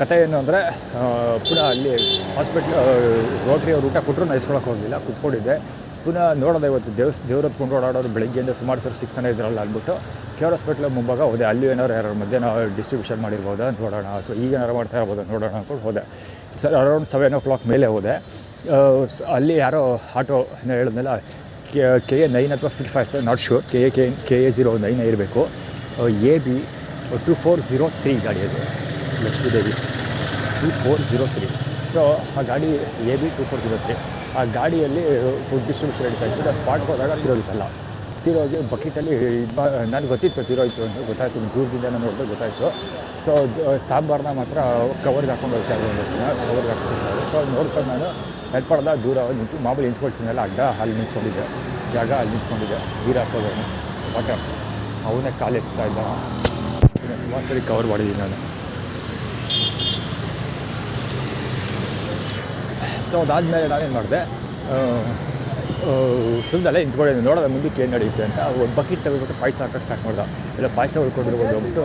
ಕತೆ ಏನು ಅಂದರೆ, ಪುನಃ ಅಲ್ಲಿ ಹಾಸ್ಪಿಟ್ಲ್ ರೋಟ್ರಿ ಅವ್ರು ಊಟ ಕೊಟ್ಟರು ನಾನು ಇಸ್ಕೊಳಕ್ಕೆ ಹೋಗಲಿಲ್ಲ, ಕೂತ್ಕೊಂಡಿದ್ದೆ. ಪುನಃ ನೋಡೋದು ಇವತ್ತು ದೇವ್ರ ಹೊತ್ಕೊಂಡು ಓಡಾಡೋರು ಬೆಳಗ್ಗೆಯಿಂದ ಸುಮಾರು ಸರಿ ಸಿಗ್ತಾನೆ ಇದ್ರಲ್ಲ ಅಂದ್ಬಿಟ್ಟು KR ಹಾಸ್ಪಿಟ್ಲ್ ಮುಂಭಾಗ ಹೋದೆ. ಅಲ್ಲಿ ಏನಾರು ಯಾರು ಮಧ್ಯೆ ನಾವು ಡಿಸ್ಟ್ರಿಬ್ಯೂಷನ್ ಮಾಡಿರ್ಬೋದಾ ನೋಡೋಣ, ಅಥವಾ ಈಗ ಏನಾರು ಮಾಡ್ತಾ ಇರ್ಬೋದು ನೋಡೋಣ ಅಂದ್ಕೊಂಡು ಹೋದೆ. ಅರೌಂಡ್ 7 o'clock ಮೇಲೆ ಹೋದೆ. ಅಲ್ಲಿ ಯಾರೋ ಆಟೋ ಹೇಳಿದ್ನಲ್ಲ KA 9 ಅಥವಾ 55 ನಾಟ್ ಶೂರ್, KA 09 ಇರಬೇಕು. AB 2403 ಗಾಡಿ ಅದು, ಲಕ್ಷ್ಮೀದೇವಿ 2403. ಸೊ ಆ ಗಾಡಿ AB 2403. ಆ ಗಾಡಿಯಲ್ಲಿ ಫುಡ್ ಡಿಸ್ಟ್ರಿಬ್ಯೂಷನ್ ನಡೀತಾ ಇತ್ತು. ಸ್ಪಾಟ್ಗೆ ಹೋದಾಗ ತಿರೋಗಿತ್ತಲ್ಲ, ತಿರೋಗಿ ಬಕೆಟಲ್ಲಿ ನನಗೆ ಗೊತ್ತಿತ್ತು ತಿರೋಯ್ತು ಅಂತ ಗೊತ್ತಾಯಿತು, ದೂರದಿಂದ ನಾನು ನೋಡಿದ್ರೆ ಗೊತ್ತಾಯಿತು. ಸೊ ಸಾಂಬಾರನ್ನ ಮಾತ್ರ ಕವರ್ಗೆ ಹಾಕೊಂಡು ಹೋಗ್ತಾ ಇದ್ದೆ, ಕವರ್ಗೆ ಹಾಕ್ಸ್ಕೊಳ್ತಾರೆ. ಸೊ ನೋಡ್ಕೊಂಡು ನಾನು ನೆಟ್ಪಡ್ದ ದೂರ ನಿಂತು ಮಾಮೂಲಿ ನಿಂತ್ಕೊಳ್ತೀನಲ್ಲ ಅಡ್ಡ, ಅಲ್ಲಿ ನಿಂತ್ಕೊಂಡಿದ್ದೆ ಜಾಗ, ಅಲ್ಲಿ ನಿಂತ್ಕೊಂಡಿದ್ದೆ. ವೀರಾಸೋದವನು ಬಟ್ ಅವನೇ ಕಾಲು ಎತ್ತಾ ಇದ್ದ. ಸುಮಾರು ಸರಿ ಕವರ್ ಮಾಡಿದ್ದೀನಿ ನಾನು. ಸೊ ಅದಾದಮೇಲೆ ನಾನೇನು ಮಾಡಿದೆ, ಸುಮ್ಮನೆ ನಿಂತ್ಕೊಂಡಿದ್ದೆ, ನೋಡೋದ ಮುಂದಕ್ಕೆ ಏನು ನಡೆಯುತ್ತೆ ಅಂತ. ಒಂದು ಬಕೆಟ್ ತೆಗೆದ್ಬಿಟ್ಟು ಪಾಯಸ ಹಾಕೋಕ್ಕೆ ಸ್ಟಾರ್ಟ್ ಮಾಡ್ದೆ. ಎಲ್ಲ ಪಾಯಸ ಉಳ್ಕೊಂಡಿರ್ಬೋದು ಹೋಗ್ಬಿಟ್ಟು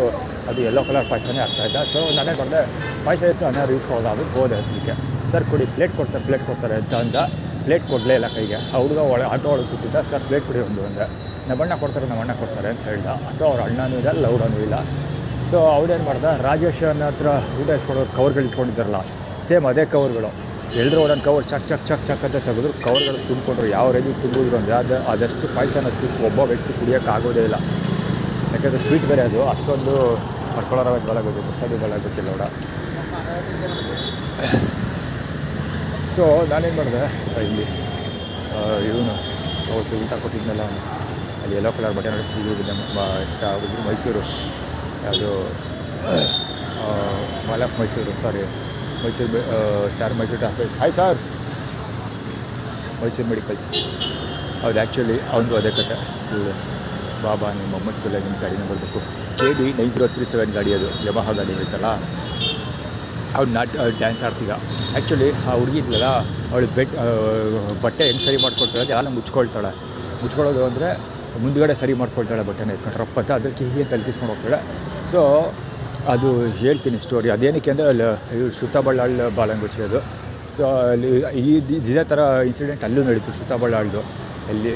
ಅದು ಯೆಲ್ಲೋ ಕಲರ್ ಪಾಯಸನೇ ಆಗ್ತಾಯಿದ್ದ. ಸೊ ನಾನೇ ಮಾಡಿದೆ, ಪಾಯಸ ಎಷ್ಟು ಅನ್ನ ಯೂಸ್ ಮಾಡೋದು ಅದಕ್ಕೆ ಹೋದೆ. ಅದಕ್ಕೆ ಸರ್ ಕೊಡಿ, ಪ್ಲೇಟ್ ಕೊಡ್ತಾರೆ ಅಂತ ಅಂದ. ಪ್ಲೇಟ್ ಕೊಡಲೇ ಇಲ್ಲ ಕೈಗೆ. ಆ ಹುಡುಗ ಆಟೋ ಒಳಗೆ ಕೂತಿದ್ದ. ಸರ್ ಪ್ಲೇಟ್ ಕೊಡಿ ಒಂದು ಅಂದೆ. ನಮ್ಮ ಅಣ್ಣ ಕೊಡ್ತಾರೆ ಅಂತ ಹೇಳ್ದ. ಸೊ ಅವ್ರ ಅಣ್ಣನೂ ಇಲ್ಲ, ಲೌಡನೂ ಇಲ್ಲ. ಸೊ ಅವ್ರೇನು ಮಾಡ್ದೆ, ರಾಜೇಶ್ ಅನ್ನ ಹತ್ರ ಊಟ ಇಸ್ಕೊಡೋರು ಕವರ್ಗಳು ಇಟ್ಕೊಂಡಿದ್ದಾರಲ್ಲ, ಸೇಮ್ ಅದೇ ಕವರ್ಗಳು. ಎಲ್ಲರೂ ಒಂದೊಂದು ಕವರ್ ಚಕ್ ಅಂತ ತೆಗೆದ್ರು. ಕವರ್ಗಳು ತುಂಬಿಕೊಂಡ್ರು. ಯಾವ ರೇಂಜಿಗೆ ತುಂಬಿದ್ರು ಅಂದರೆ ಅದಷ್ಟು ಪಾಯಸನ ಒಬ್ಬ ವ್ಯಕ್ತಿ ಕುಡಿಯೋಕ್ಕಾಗೋದೇ ಇಲ್ಲ. ಯಾಕೆಂದರೆ ಸ್ವೀಟ್ ಬೇರೆ ಅದು, ಅಷ್ಟೊಂದು ಪರ್ಕೊಳ್ಳೋರಾಗ ಬಲ ಗೊತ್ತಿತ್ತು, ಅದು ಬಲ ಗೊತ್ತಿಲ್ಲ ನೋಡ. ಸೊ ನಾನೇನು ಮಾಡಿದೆ, ಇಲ್ಲಿ ಇವನು ಅವತ್ತು ಊಟ ಕೊಟ್ಟಿದ್ನಲ್ಲ, ಅಲ್ಲಿ ಯೆಲ್ಲೋ ಕಲರ್ ಬಟ್ಟೆ ನೋಡಿ ಇಷ್ಟ ಆಗಿದ್ರು. ಮೈಸೂರು ಅದು ಮಾಲಕ್ Mysuru transport. Hi sir, Mysuru medicals. ಹೌದು, ಆ್ಯಕ್ಚುಲಿ ಅವನದು ಅದೇ ಕತೆ. ಬಾಬಾ ನಿಮ್ಮ ಮೊಮ್ಮಕ್ಕಳ ನಿಮ್ಮ ಗಾಡಿನ ಬರಬೇಕು. KB 9037 ಗಾಡಿ, ಅದು ಯಮಹ ಗಾಡಿ ಇರುತ್ತಲ್ಲ, ಅವ್ನು ಡ್ಯಾನ್ಸ್ ಆಡ್ತೀಗ. ಆ್ಯಕ್ಚುಲಿ ಆ ಹುಡುಗಿ ಇದ್ಲಲ್ಲ, ಅವಳು ಬಟ್ಟೆ ಹೆಂಗೆ ಸರಿ ಮಾಡ್ಕೊಳ್ತಾಳೆ, ಯಾರು ಮುಚ್ಕೊಳ್ತಾಳೆ. ಮುಚ್ಕೊಳ್ಳೋದು ಅಂದರೆ ಮುಂದುಗಡೆ ಸರಿ ಮಾಡ್ಕೊಳ್ತಾಳೆ, ಬಟ್ಟೆನ ಇಟ್ಕೊಂಡು ರಪ್ಪತ್ತ ಅದಕ್ಕೆ ಹೀಗೆ ತಲುಪಿಸ್ಕೊಂಡು ಹೋಗ್ತಾಳೆ. ಸೊ ಅದು ಹೇಳ್ತೀನಿ ಸ್ಟೋರಿ. ಅದೇನಕ್ಕೆ ಅಂದರೆ ಅಲ್ಲಿ ಶ್ರುತಬಳ್ಳಾಳ್ ಬಾಲಂಗುಚ್ಚಿ ಅದು. ಸೊ ಅಲ್ಲಿ ಇದೇ ಥರ ಇನ್ಸಿಡೆಂಟ್ ಅಲ್ಲೂ ನಡೀತು, ಶ್ರುತಬಳ್ಳಾಳ್ದು. ಅಲ್ಲಿ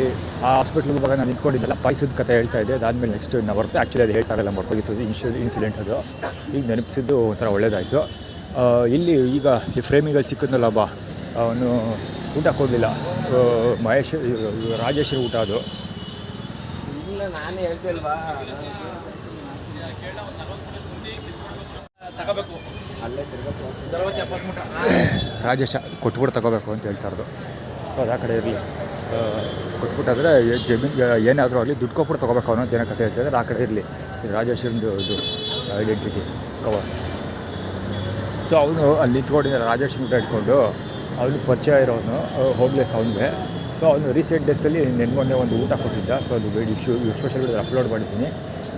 ಆ ಹಾಸ್ಪಿಟ್ಲಿಗೆ ಹೋದಾಗ ನಾನು ನಿಂತ್ಕೊಂಡಿದ್ದೆಲ್ಲ ಪಾಯಸದ ಕತೆ ಹೇಳ್ತಾ ಇದ್ದೆ. ಅದಾದಮೇಲೆ ನೆಕ್ಸ್ಟ್ ಇನ್ನು ಬರುತ್ತೆ. ಆ್ಯಕ್ಚುಲಿ ಅದು ಹೇಳ್ತಾರಲ್ಲ ಮರ್ತೋಗಿತ್ತು ಇನ್ಸಿಡೆಂಟ್ ಅದು. ಈಗ ನೆನಪಿಸಿದ್ದು ಒಂಥರ ಒಳ್ಳೇದಾಯಿತು. ಇಲ್ಲಿ ಈಗ ಈ ಫ್ರೇಮಿಗಳು ಸಿಕ್ಕಿದ್ನಲ್ಲ ಒಬ್ಬ, ಅವನು ಊಟ ಕೊಡಲಿಲ್ಲ. ರಾಜೇಶ್ವರಿ ಊಟ ಅದು. ನಾನೇ ಹೇಳ್ತಿಲ್ವಾ, ರಾಜೇಶ ಕೊಟ್ಬಿಟ್ಟು ತಗೋಬೇಕು ಅಂತ ಹೇಳ್ತಾರದು. ಸೊ ಅದು ಆ ಕಡೆ ಇರಲಿ, ಕೊಟ್ಬಿಟ್ಟಾದರೆ ಜಮೀನಿಗೆ ಏನಾದರೂ ಆಗಲಿ ದುಡ್ಡು ಕೊಟ್ಬಿಟ್ಟು ತೊಗೋಬೇಕು ಅನ್ನೋ ಏನೋ ಕತೆ ಹೇಳ್ತಿದ್ದಾರೆ. ಆ ಕಡೆ ಇರಲಿ ರಾಜೇಶ್ವರಂದು ಇದು ಐಡೆಂಟಿಟಿ ಕವರ್. ಸೊ ಅವನು ಅಲ್ಲಿ ನಿಂತ್ಕೊಂಡಿದ್ದ ರಾಜೇಶ್ ಊಟ ಇಟ್ಕೊಂಡು, ಅವನು ಪರಿಚಯ ಇರೋನು, ಹೋಮ್ಲೆಸ್ ಅವನಿಗೆ. ಸೊ ಅವನು ರೀಸೆಂಟ್ ಡೇಸಲ್ಲಿ ನೆನ್ನೆ ಒಂದು ಊಟ ಕೊಟ್ಟಿದ್ದ. ಸೊ ಅದು ಸೋಷಿಯಲ್ ಮೀಡಿಯಾದಲ್ಲಿ ಅಪ್ಲೋಡ್ ಮಾಡಿದ್ದೀನಿ.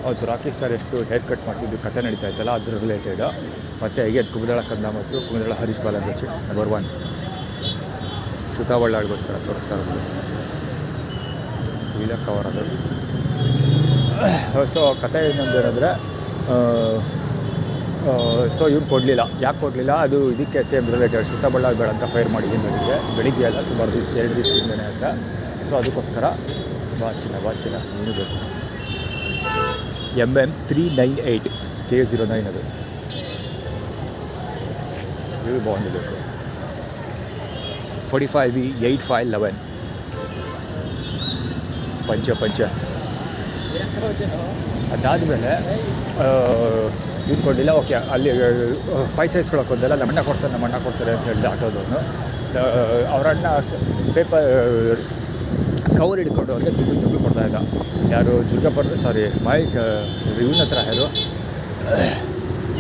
ಅವತ್ತು ರಾಕಿ ಸ್ಟಾರ್ ಎಷ್ಟು ಹೇರ್ ಕಟ್ ಮಾಡಿಸಿದ್ದು ಕತೆ ನಡೀತಾ ಇತ್ತಲ್ಲ, ಅದ್ರ ರಿಲೇಟೆಡ್. ಮತ್ತು ಹೀಗೆ ಕುಮುದಳ ಕಂದ ಮತ್ತು ಕುಮುದಳ ಹರೀಶ್ ಬಾಲಂಗುಚ್ಚಿ ನಂಬರ್ 1 ಶ್ರುತಬಳ್ಳಾಳ್ಗೋಸ್ಕರ ತೋರಿಸ್ತಾ ಇರೋದು ವೀಲ ಕವರ್ ಅದು. ಸೊ ಕತೆ ಇನ್ನೊಂದು ಏನಂದರೆ, ಸೊ ಇವ್ನು ಕೊಡಲಿಲ್ಲ. ಯಾಕೆ ಕೊಡಲಿಲ್ಲ, ಅದು ಇದಕ್ಕೆ ಸೇಮ್ ರಿಲೇಟೆಡ್. ಶ್ರುತಬಳ್ಳಾಳ್ ಬೇಡ ಅಂತ ಫೈರ್ ಮಾಡಿದ್ದೀನಿ ನನಗೆ, ಬೆಳಿಗ್ಗೆ ಅಲ್ಲ ಸುಮಾರು 2 ದಿವಸದಿಂದನೇ ಅಂತ. ಸೊ ಅದಕ್ಕೋಸ್ಕರ ಬಾಚಿನ ನೀನು ಬೇಕು. MM 398 KA09 ಅದು. ಇದು ಬಾಂಡಿಬೇಕು. 45V 8511 ಪಂಚ. ಅದಾದಮೇಲೆ ಇಟ್ಕೊಂಡಿಲ್ಲ. ಓಕೆ, ಅಲ್ಲಿ ಪಾಯಸ ಇಸ್ಕೊಳಕ್ಕೆ ಹೋದಲ್ಲ, ನಮ್ಮ ಅಣ್ಣ ಕೊಡ್ತಾರೆ ಅಂತ ಹೇಳಿದೆ ಆಟೋದವನು. ಅವ್ರ ಅಣ್ಣ ಪೇಪರ್ ಕವರ್ ಹಿಡ್ಕೊಂಡು ಅವ್ರಿಗೆ ತುಳು ಕೊಡ್ತಾಯಿದ್ದ. ಯಾರು ಮೈಕ್ ಇವನ ಹತ್ರ ಯಾರು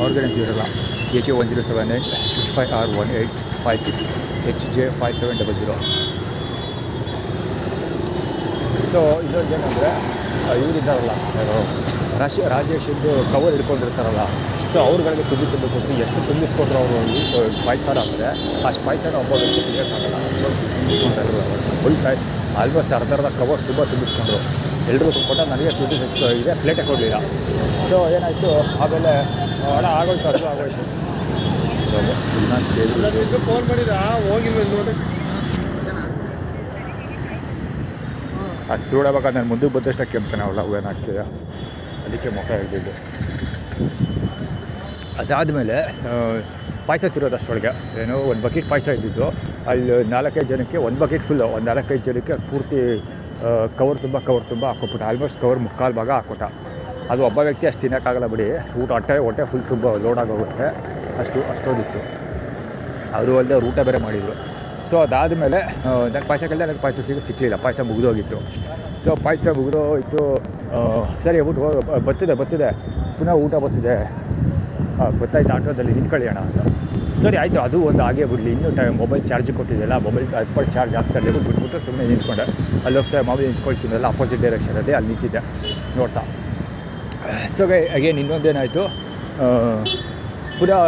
ಆರ್ಗನೈಸ್ ಇರಲ್ಲ. HA 1078 55R1856 HJ 5700. ಸೊ ಇನ್ನೊಂದು ಏನಂದರೆ, ಇವರಿದ್ದಾರಲ್ಲ ಯಾರು ರಾಜೇಶದ್ದು ಕವರ್ ಹಿಡ್ಕೊಂಡಿರ್ತಾರಲ್ಲ, ಸೊ ಅವ್ರುಗಳಿಗೆ ತುಂಬ ಕೊಟ್ಟರು. ಎಷ್ಟು ತುಂಬಿಸ್ಕೊಟ್ರು ಅವರು ಪಾಯಸನ ಅಂದರೆ ಅಷ್ಟು ಪಾಯಸನ ಒಬ್ಬ ವ್ಯಕ್ತಿ ಕುಡಿಯೋಕ್ಕಾಗಲ್ಲ. ಫುಲ್ ಆಲ್ಮೋಸ್ಟ್ ಅರ್ಧ ಕವರ್ ತುಂಬ ತುಂಬಿಸ್ಕೊಂಡ್ರು. ಎಲ್ಲರೂ ಕೊಟ್ಟ ನನಗೆ ತುದಿ ಇದೆ, ಪ್ಲೇಟೇ ಕೊಡಲಿಲ್ಲ. ಸೊ ಏನಾಯಿತು, ಆಮೇಲೆ ಹಣ ಆಗೋಯ್ತು, ಅದು ಆಗೋಯ್ತು. ಫೋನ್ ಮಾಡಿದ ಹೋಗಿಲ್ಲ ನೋಡಿ. ಅಷ್ಟು ನೋಡಬೇಕಾದ್ರೆ ನಾನು ಮುಂದಕ್ಕೆ ಬಂದಷ್ಟು ಕೆಂಪನ ಅವಲ್ಲ ಏನಾಗ್ತಿದೆ, ಅದಕ್ಕೆ ಮುಖ ಹಿಡಿದಿದ್ದು. ಅದಾದಮೇಲೆ ಪಾಯಸ ತಿರೋದು ಅಷ್ಟರೊಳಗೆ ಏನೋ ಒಂದು ಬಕೆಟ್ ಪಾಯಸ ಇದ್ದಿದ್ದು ಅಲ್ಲಿ 4-5 ಜನಕ್ಕೆ ಒಂದು ಬಕೆಟ್ ಫುಲ್ಲು ಒಂದು 4-5 ಜನಕ್ಕೆ ಪೂರ್ತಿ ಕವರ್ ತುಂಬ ಹಾಕ್ಕೊಬಿಟ್ಟ. ಆಲ್ಮೋಸ್ಟ್ ಕವರ್ ಮುಕ್ಕಾಲು ಭಾಗ ಹಾಕ್ಕೊಟ್ಟ. ಅದು ಒಬ್ಬ ವ್ಯಕ್ತಿ ಅಷ್ಟು ತಿನ್ನೋಕ್ಕಾಗಲ್ಲ ಬಿಡಿ, ಊಟ ಹೊಟ್ಟೆ ಫುಲ್ ತುಂಬ ಲೋಡಾಗೋಗುತ್ತೆ, ಅಷ್ಟೊಂದಿತ್ತು. ಅವರು ಅಲ್ಲದೆ ಊಟ ಬೇರೆ ಮಾಡಿದರು. ಸೊ ಅದಾದಮೇಲೆ ನನಗೆ ಪಾಯಸ ಕೇಳಿದೆ, ನನಗೆ ಪಾಯಸ ಸಿಕ್ಕಲಿಲ್ಲ, ಪಾಯಸ ಮುಗಿದೋಗಿತ್ತು. ಸೊ ಪಾಯಸ ಮುಗಿದೋಗಿತ್ತು. ಸರಿ ಊಟ ಬರ್ತಿದೆ ಪುನಃ ಊಟ ಬರ್ತಿದೆ, ಗೊತ್ತಾಯ್ತು ಆಟೋದಲ್ಲಿ ನಿಂತ್ಕೊಳ್ಳಿ ಅಣ್ಣ ಅಂತ. ಸರಿ ಆಯಿತು, ಅದು ಒಂದು ಹಾಗೆ ಬಿಡಲಿ, ಇನ್ನೂ ಮೊಬೈಲ್ ಚಾರ್ಜಿಗೆ ಕೊಟ್ಟಿದ್ದೆಲ್ಲ, ಮೊಬೈಲ್ 10% ಚಾರ್ಜ್ ಆಗ್ತಾಯಿಲ್ಲ, ಬಿಟ್ಬಿಟ್ಟು ಸುಮ್ಮನೆ ನಿಂತ್ಕೊಂಡೆ. ಅಲ್ಲಿ ಹೋಗ್ತಾ ಮಾಮೂಲಿ ನಿಂತ್ಕೊಳ್ತೀನಲ್ಲ ಅಪೋಸಿಟ್ ಡೈರೆಕ್ಷನ್ ಅದೇ, ಅಲ್ಲಿ ನಿಂತಿದ್ದೆ ನೋಡ್ತಾ. ಸೊ ಅಗೇನ್ ಇನ್ನೊಂದೇನಾಯಿತು, ಪುನಃ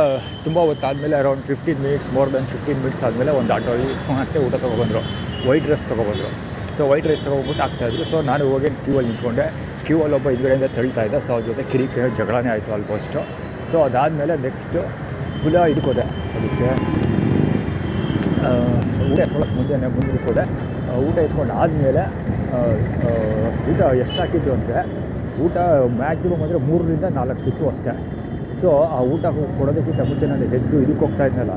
ತುಂಬ ಹೊತ್ತಾದಮೇಲೆ around 15 minutes, more than 15 minutes ಆದಮೇಲೆ ಒಂದು ಆಟೋಲ್ಲಿ ಮತ್ತೆ ಊಟ ತೊಗೊಬಂದರು, ವೈಟ್ ರೈಸ್ ತೊಗೊಬಂದರು. ಸೊ ವೈಟ್ ರೈಸ್ ತೊಗೊಬಿಟ್ಟು ಆಗ್ತಾಯಿದ್ರು. ಸೊ ನಾನು ಹೋಗಿ ಕ್ಯೂವಲ್ಲಿ ನಿಂತ್ಕೊಂಡೆ. ಕ್ಯೂವಲ್ಲಿ ಒಬ್ಬ ಎದುರುಗಡೆಯಿಂದ ತಳ್ತಾ ಇದ್ದ. ಸೊ ಅವ್ರ ಜೊತೆ ಕಿರಿಕಿರಿ ಜಗಳನೇ ಆಯಿತು ಆಲ್ಮೋಸ್ಟು. ಸೊ ಅದಾದಮೇಲೆ ನೆಕ್ಸ್ಟು ಪುನಃ ಇದಕ್ಕೆ ಹೋದೆ, ಅದಕ್ಕೆ ಊಟ ಇಸ್ಕೊಳ್ಳೋಕೆ ಮುಂದಕ್ಕೆ ಹೋದೆ. ಊಟ ಇಸ್ಕೊಂಡು ಆದಮೇಲೆ ಊಟ ಎಷ್ಟು ಹಾಕಿದ್ದು ಅಂದರೆ, ಊಟ ಮ್ಯಾಕ್ಸಿಮಮ್ ಅಂದರೆ 3-4 ಇತ್ತು ಅಷ್ಟೇ. ಸೊ ಆ ಊಟ ಕೊಡೋದಕ್ಕಿಂತ ಮುಂಚೆ ನಾನು ಎದ್ದು ಇದಕ್ಕೆ ಹೋಗ್ತಾ ಇದ್ನಲ್ಲ,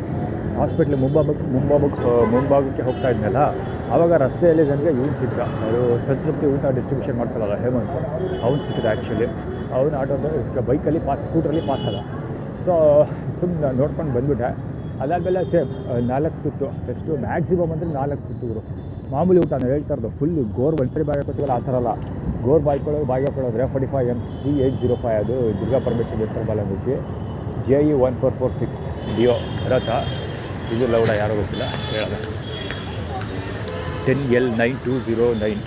ಹಾಸ್ಪಿಟ್ಲ್ ಮುಂಭಾಗಕ್ಕೆ ಹೋಗ್ತಾ ಇದ್ನಲ್ಲ, ಆವಾಗ ರಸ್ತೆಯಲ್ಲಿ ನನಗೆ ಇವ್ನು ಸಿಕ್ಕ, ಅವರು ಸಂತೃಪ್ತಿ ಊಟ ಡಿಸ್ಟ್ರಿಬ್ಯೂಷನ್ ಮಾಡ್ತಾರಲ್ಲ ಹೇಮಂತ್, ಅವ್ನು ಸಿಕ್ಕಿದ ಆ್ಯಕ್ಚುಲಿ. ಅವನು ಆಟೋದ ಬೈಕಲ್ಲಿ ಸ್ಕೂಟ್ರಲ್ಲಿ ಪಾಸ್ ಆದ. ಸೊ ಸುಮ್ಮನೆ ನೋಡ್ಕೊಂಡು ಬಂದುಬಿಟ್ಟೆ. ಅದಾದಮೇಲೆ ಸೇಮ್ 4 ತುತ್ತು, ಎಷ್ಟು ಮ್ಯಾಕ್ಸಿಮಮ್ ಅಂದರೆ 4 ತುತ್ತುಗಳು ಮಾಮೂಲಿ ಊಟ. ನಾನು ಹೇಳ್ತಾ ಇರೋದು ಫುಲ್ಲು ಒಂದ್ಸರಿ ಬಾಯಿ ಹಾಕೋತೀವಲ್ಲ ಆ ಥರ ಅಲ್ಲ, ಬಾಯಿ ಹಾಕೊಳ್ಳೋದ್ರೆ 45 M3805, ಅದು ದುರ್ಗಾ ಪರಮೇಶ್ವರಿ ದೇವಸ್ಥಾನ ಬಾಲಂಗುಚ್ಚಿ, JE 1446 ಡಿಯೋ ರಥ. ಇದು ಲೌಡ ಯಾರೋ ಗೊತ್ತಿಲ್ಲ, ಹೇಳೋದು 10L9209.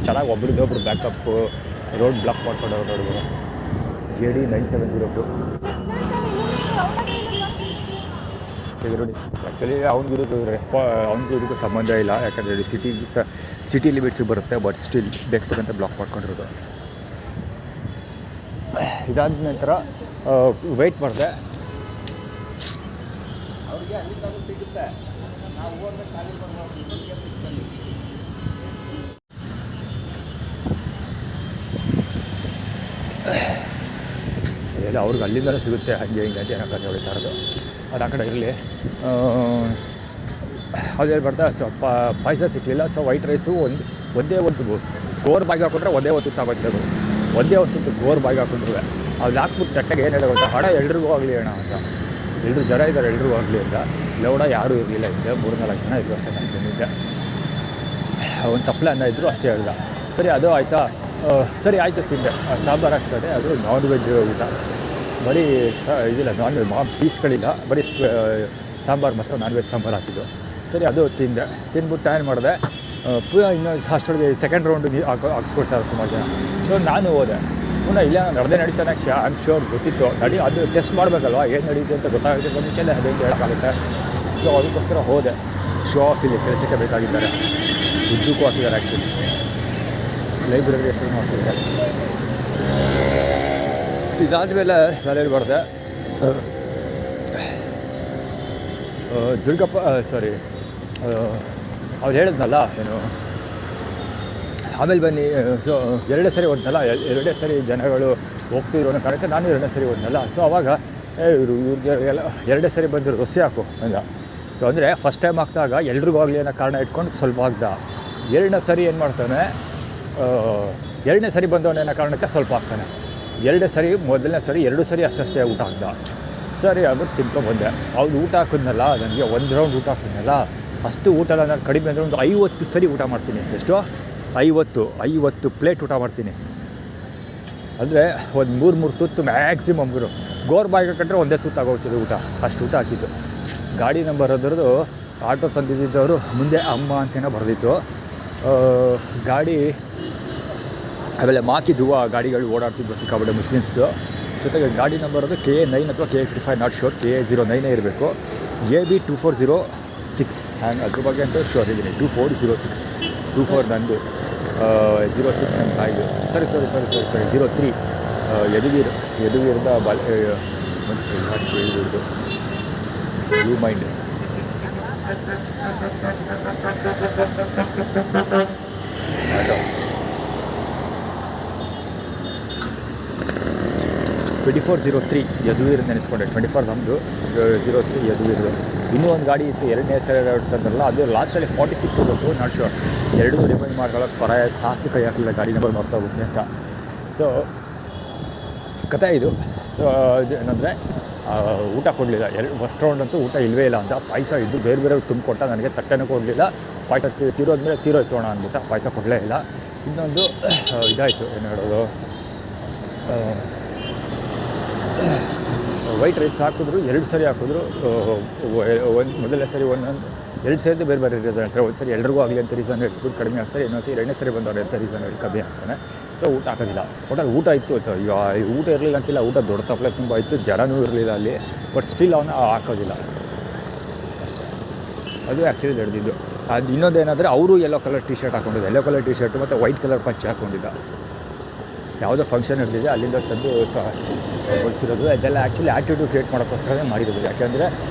ಚೆನ್ನಾಗಿ ಒಬ್ರು ಬ್ಯಾಕಪ್ ರೋಡ್ ಬ್ಲಾಕ್ ಮಾಡ್ಕೊಂಡು ನೋಡಿದ್ರು. JD 9702 ಇದು ನೋಡಿ. ಆ್ಯಕ್ಚುಲಿ ಅವ್ನಿಗಿರೋದು ಅವ್ನಿಗೂ ಸಂಬಂಧ ಇಲ್ಲ, ಯಾಕಂದರೆ ಸಿಟಿ ಲಿಮಿಟ್ಸಿಗೆ ಬರುತ್ತೆ. ಬಟ್ ಸ್ಟಿಲ್ ಬೇಕಂತ ಬ್ಲಾಕ್ ಮಾಡ್ಕೊಂಡಿರೋದು. ಇದಾದ ನಂತರ ವೆಯ್ಟ್ ಮಾಡಿದೆ. ಎಲ್ಲ ಅವ್ರಿಗೆ ಅಲ್ಲಿಂದಲೇ ಸಿಗುತ್ತೆ, ಹಂಗೆ ಹಿಂಗೆ ಏನಕ್ಕೆ ಹೊಡಿತಾ ಇರೋದು. ಅದು ಆ ಕಡೆ ಇರಲಿ. ಅದೇ ಬರ್ತಾ ಸ್ವಲ್ಪ ಪಾಯಸ ಸಿಕ್ಕಲಿಲ್ಲ. ಸೊ ವೈಟ್ ರೈಸು ಒಂದೇ ಒಂದು ಗೋರ್ ಬಾಯಿಗೆ ಹಾಕೊಂಡ್ರೆ ಒಂದೇ ಹೊತ್ತು ತಗೋತಿರೋದು, ಒಂದೇ ಹೊತ್ತು ಗೋರ್ ಬಾಯಿಗೆ ಹಾಕೊಂಡ್ರು. ಅದು ಹಾಕ್ಬಿಟ್ಟು ತಟ್ಟೆಗೆ ಏನು ಹೇಳೋ ಗೊತ್ತಾ, ಹಣ ಎಲ್ರಿಗೂ ಆಗಲಿ ಅಣ್ಣ ಅಂತ. ಎಲ್ಲರೂ ಜನ ಇದ್ದಾರೆ, ಎಲ್ರಿಗೂ ಆಗಲಿ ಅಂತ. ಲೌಡ ಯಾರೂ ಇರಲಿಲ್ಲ, ಇದ್ದೆ 3-4 ಜನ ಇದ್ದರು ಅಷ್ಟೇ. ನಾನು ಬಂದಿದ್ದೆ, ಒಂದು ತಪ್ಪಲೆ ಅನ್ನ ಇದ್ದರು ಅಷ್ಟೇ ಹೇಳ್ದ. ಸರಿ ಅದು ಆಯಿತಾ, ಸರಿ ಆಯಿತು ತಿಂದೆ. ಸಾಂಬಾರು ಹಾಕ್ಸ್ಕೊಂಡೆ, ಅದು ನಾನ್ ವೆಜ್ ಊಟ, ಬರೀ ಇದಿಲ್ಲ, ನಾನ್ ವೆಜ್ ಪೀಸ್ಗಳಿಲ್ಲ, ಬರೀ ಸಾಂಬಾರು ಮಾತ್ರ ನಾನ್ ವೆಜ್ ಸಾಂಬಾರು ಹಾಕಿದ್ದು. ಸರಿ ಅದು ತಿಂದ್ಬಿಟ್ಟು ಏನು ಮಾಡಿದೆ, ಪುನಃ ಇನ್ನೂ ಅಷ್ಟೊಳಗೆ ಸೆಕೆಂಡ್ ರೌಂಡು ಹಾಕ್ಸ್ಕೊಡ್ತಾರೆ ಸುಮಾರು ಜನ. ಸೊ ನಾನು ಹೋದೆ ಪುನಃ. ಇಲ್ಲ ನಡೆದೇ ನಡೀತಾನೆ, ಐ ಆಮ್ ಶ್ಯೂರ್ ಗೊತ್ತಿತ್ತು ಅದು ಟೆಸ್ಟ್ ಮಾಡಬೇಕಲ್ವ, ಏನು ನಡೀತೆ ಅಂತ ಗೊತ್ತಾಗುತ್ತೆ, ಮುಂಚೆನೇ ಅದೇನು ಹೇಳೋಕ್ಕಾಗುತ್ತೆ. ಸೊ ಅದಕ್ಕೋಸ್ಕರ ಹೋದೆ. ಶೋ ಆಫ್ ಇಲ್ಲಿ ಕೆಲಸಕ್ಕೆ ಬೇಕಾಗಿದ್ದಾರೆ, ಉದ್ದಕ್ಕೂ ಹಾಕಿದ್ದಾರೆ. ಆ್ಯಕ್ಚುಲಿ ಲೈಬ್ರರಿ ಹೆಸರು ಹಾಕಿದ್ದಾರೆ. ಇದಾದಮೇಲೆ ನಾನು ಬರ್ದೆ, ದುರ್ಗಪ್ಪ ಅವ್ರು ಹೇಳಿದ್ನಲ್ಲ ಏನು, ಆಮೇಲೆ ಬನ್ನಿ. ಸೊ 2 ಸರಿ ಹೋದ್ನಲ್ಲ, 2 ಸರಿ ಜನಗಳು ಹೋಗ್ತಿದ್ರು ಅನ್ನೋ ಕಾರಣಕ್ಕೆ ನಾನು 2 ಸರಿ ಹೋದ್ನಲ್ಲ. ಸೊ ಅವಾಗ ಇವ್ರಿಗೆಲ್ಲ 2 ಸರಿ ಬಂದರು ರೊಸಿ ಹಾಕು ಅಂದ. ಸೊ ಅಂದರೆ ಫಸ್ಟ್ ಟೈಮ್ ಹಾಕಿದಾಗ ಎಲ್ರಿಗೂ ಆಗಲಿ ಅನ್ನೋ ಕಾರಣ ಇಟ್ಕೊಂಡು ಸ್ವಲ್ಪ ಹಾಕ್ದ. 2ನೇ ಸರಿ ಏನು ಮಾಡ್ತಾನೆ, 2ನೇ ಸರಿ ಬಂದವನೇ ಅನ್ನೋ ಕಾರಣಕ್ಕೆ ಸ್ವಲ್ಪ ಹಾಕ್ತಾನೆ. 2 ಸರಿ, ಮೊದಲನೇ ಸರಿ 2 ಸರಿ ಅಷ್ಟೇ ಊಟ ಹಾಕ್ದ. ಸರಿ ಆಗ್ಬಿಟ್ಟು ತಿನ್ಕೊಂಡ್ಬಂದೆ. ಅವ್ರು ಊಟ ಹಾಕಿದ್ನಲ್ಲ, ನನಗೆ 1 ರೌಂಡ್ ಊಟ ಹಾಕಿದ್ನಲ್ಲ, ಅಷ್ಟು ಊಟ ನಾನು ಕಡಿಮೆ ಅಂದರೆ ಒಂದು 50 ಸರಿ ಊಟ ಮಾಡ್ತೀನಿ. ಎಷ್ಟು 50 ಪ್ಲೇಟ್ ಊಟ ಮಾಡ್ತೀನಿ. ಅಂದರೆ ಒಂದು 3 ತುತ್ತು ಮ್ಯಾಕ್ಸಿಮಮ್. ಗೋರ್ ಬಾಯಿಗೆ ಹಾಕೊಂಡ್ರೆ ಒಂದೇ ತುತ್ತು ಆಗೋಗ್ತದೆ ಊಟ, ಅಷ್ಟು ಊಟ ಹಾಕಿದ್ದು. ಗಾಡಿ ನಂಬರ್ ಅದರದ್ದು ಆಟೋ ತಂದಿದ್ದವರು ಮುಂದೆ ಅಮ್ಮ ಅಂತೇನೋ ಬರೆದಿತ್ತು ಗಾಡಿ. ಆಮೇಲೆ ಮಾಕಿದ್ವು ಆ ಗಾಡಿಗಳು ಓಡಾಡ್ತಿದ್ವು ಸಿಕ್ಕಾಬಿಟ್ಟೆ ಮುಸ್ಲಿಮ್ಸ್ದು. ಜೊತೆಗೆ ಗಾಡಿ ನಂಬರ್ ಅದು KA9 ಅಥವಾ KA55, ನಾಟ್ ಶೋರ್, KA09 ಇರಬೇಕು. AB 2406. ನಾನು ಅದ್ರ ಬಗ್ಗೆ ಅಂತೂ ಶೋರ್ ಇದ್ದೀನಿ. 2406, 24 ನಂದು, 06 ನನ್ನ ಬಾಯಿಗೆ. ಸರಿ 03 ಯದುವೀರದ ಕೇಳಿದ್ದು ಯು ಮೈಂಡ್. 2403 ಯದುವೀರ್ ನೆನೆಸ್ಕೊಂಡೆ. 24 ನಮ್ಮದು, 03 ಯದುವೀರ್ದು. ಇನ್ನೂ ಒಂದು ಗಾಡಿ ಇತ್ತು, ಎರಡನೇ ಸರಿ ತಂದ್ರಲ್ಲ, ಅದು ಲಾಸ್ಟಲ್ಲಿ 46 ಇರಬೇಕು, ನಾಟ್ ಶೋರ್. ಎರಡೂ ರಿಮೈಂಡ್ ಮಾಡ್ಕೊಳ್ಳೋಕೆ ಸಾಹಸ ಕೈ ಹಾಕಲಿಲ್ಲ, ಗಾಡಿ ನಂಬರ್ ಮಾಡ್ತಾ ಹೋಗ್ತೀನಿ ಅಂತ. ಸೊ ಕಥೆ ಇದು. ಸೊ ಇದು ಏನಂದರೆ ಊಟ ಕೊಡಲಿಲ್ಲ. ಫಸ್ಟ್ ರೌಂಡ್ ಅಂತೂ ಊಟ ಇಲ್ಲವೇ ಇಲ್ಲ ಅಂತ. ಪಾಯಸ ಇದ್ದು ಬೇರೆ ಬೇರೆ ತುಂಬಿಕೊಟ್ಟ, ನನಗೆ ತಟ್ಟೆನೂ ಕೊಡಲಿಲ್ಲ. ಪಾಯಸ ತೀರೋದ್ಮೇಲೆ ತೀರೋಯ್ತೋಣ ಅಂದ್ಬಿಟ್ಟ, ಪಾಯಸ ಕೊಡಲೇ ಇಲ್ಲ. ಇನ್ನೊಂದು ಇದಾಯಿತು, ಏನು ಹೇಳೋದು, ವೈಟ್ ರೈಸ್ ಹಾಕಿದ್ರು, 2 ಸರಿ ಹಾಕಿದ್ರು. ಮೊದಲನೇ ಸರಿ ಎರಡು ಸರಿದು ಬೇರೆ ಬೇರೆ ರೀಸನ್ ಹೇಳ್ತಾರೆ. ಒಂದು ಸರಿ ಎಲ್ರಿಗೂ ಆಗಲಿ ಅಂತ ರೀಸನ್ ಹೇಳ್ಬಿಟ್ಟು ಕಡಿಮೆ ಆಗ್ತಾರೆ, ಇನ್ನೊಂದು ಸರಿ ಎರಡನೇ ಸರಿ ಬಂದವ್ರೆ ಅಂತ ರೀಸನ್ ಹೇಳಿ ಕಮ್ಮಿ ಆಗ್ತಾನೆ. ಸೊ ಊಟ ಹಾಕೋದಿಲ್ಲ. ಒಟ್ಟಲ್ಲಿ ಊಟ ಇತ್ತು, ಊಟ ಇರಲಿಲ್ಲ ಅಂತಿಲ್ಲ, ಊಟ ದೊಡ್ಡ ತಪ್ಪಲೆ ತುಂಬ ಇತ್ತು, ಜನನೂ ಇರಲಿಲ್ಲ ಅಲ್ಲಿ. ಬಟ್ ಸ್ಟಿಲ್ ಅವನ್ನ ಹಾಕೋದಿಲ್ಲ ಅಷ್ಟೇ. ಅದು ಆ್ಯಕ್ಚುಲಿ ನಡೆದಿದ್ದು. ಅದು ಇನ್ನೊಂದೇನಾದರೆ ಅವರು ಯೆಲ್ಲೋ ಕಲರ್ ಟಿ ಶರ್ಟ್ ಹಾಕ್ಕೊಂಡಿದ್ದ, ಯೆಲ್ಲೋ ಕಲರ್ ಟಿ ಶರ್ಟು ಮತ್ತು ವೈಟ್ ಕಲರ್ ಪಂಚ್ ಹಾಕ್ಕೊಂಡಿದ್ದ. ಯಾವುದೋ ಫಂಕ್ಷನ್ ಇರಲಿದೆ, ಅಲ್ಲಿಂದ ತಂದು ಬಳಸಿರೋದು. ಅದೆಲ್ಲ ಆ್ಯಕ್ಚುಲಿ ಆ್ಯಟಿಟ್ಯೂಡ್ ಕ್ರಿಯೇಟ್ ಮಾಡೋಕ್ಕೋಸ್ಕರನೇ ಮಾಡಿರೋದು. ಯಾಕೆಂದರೆ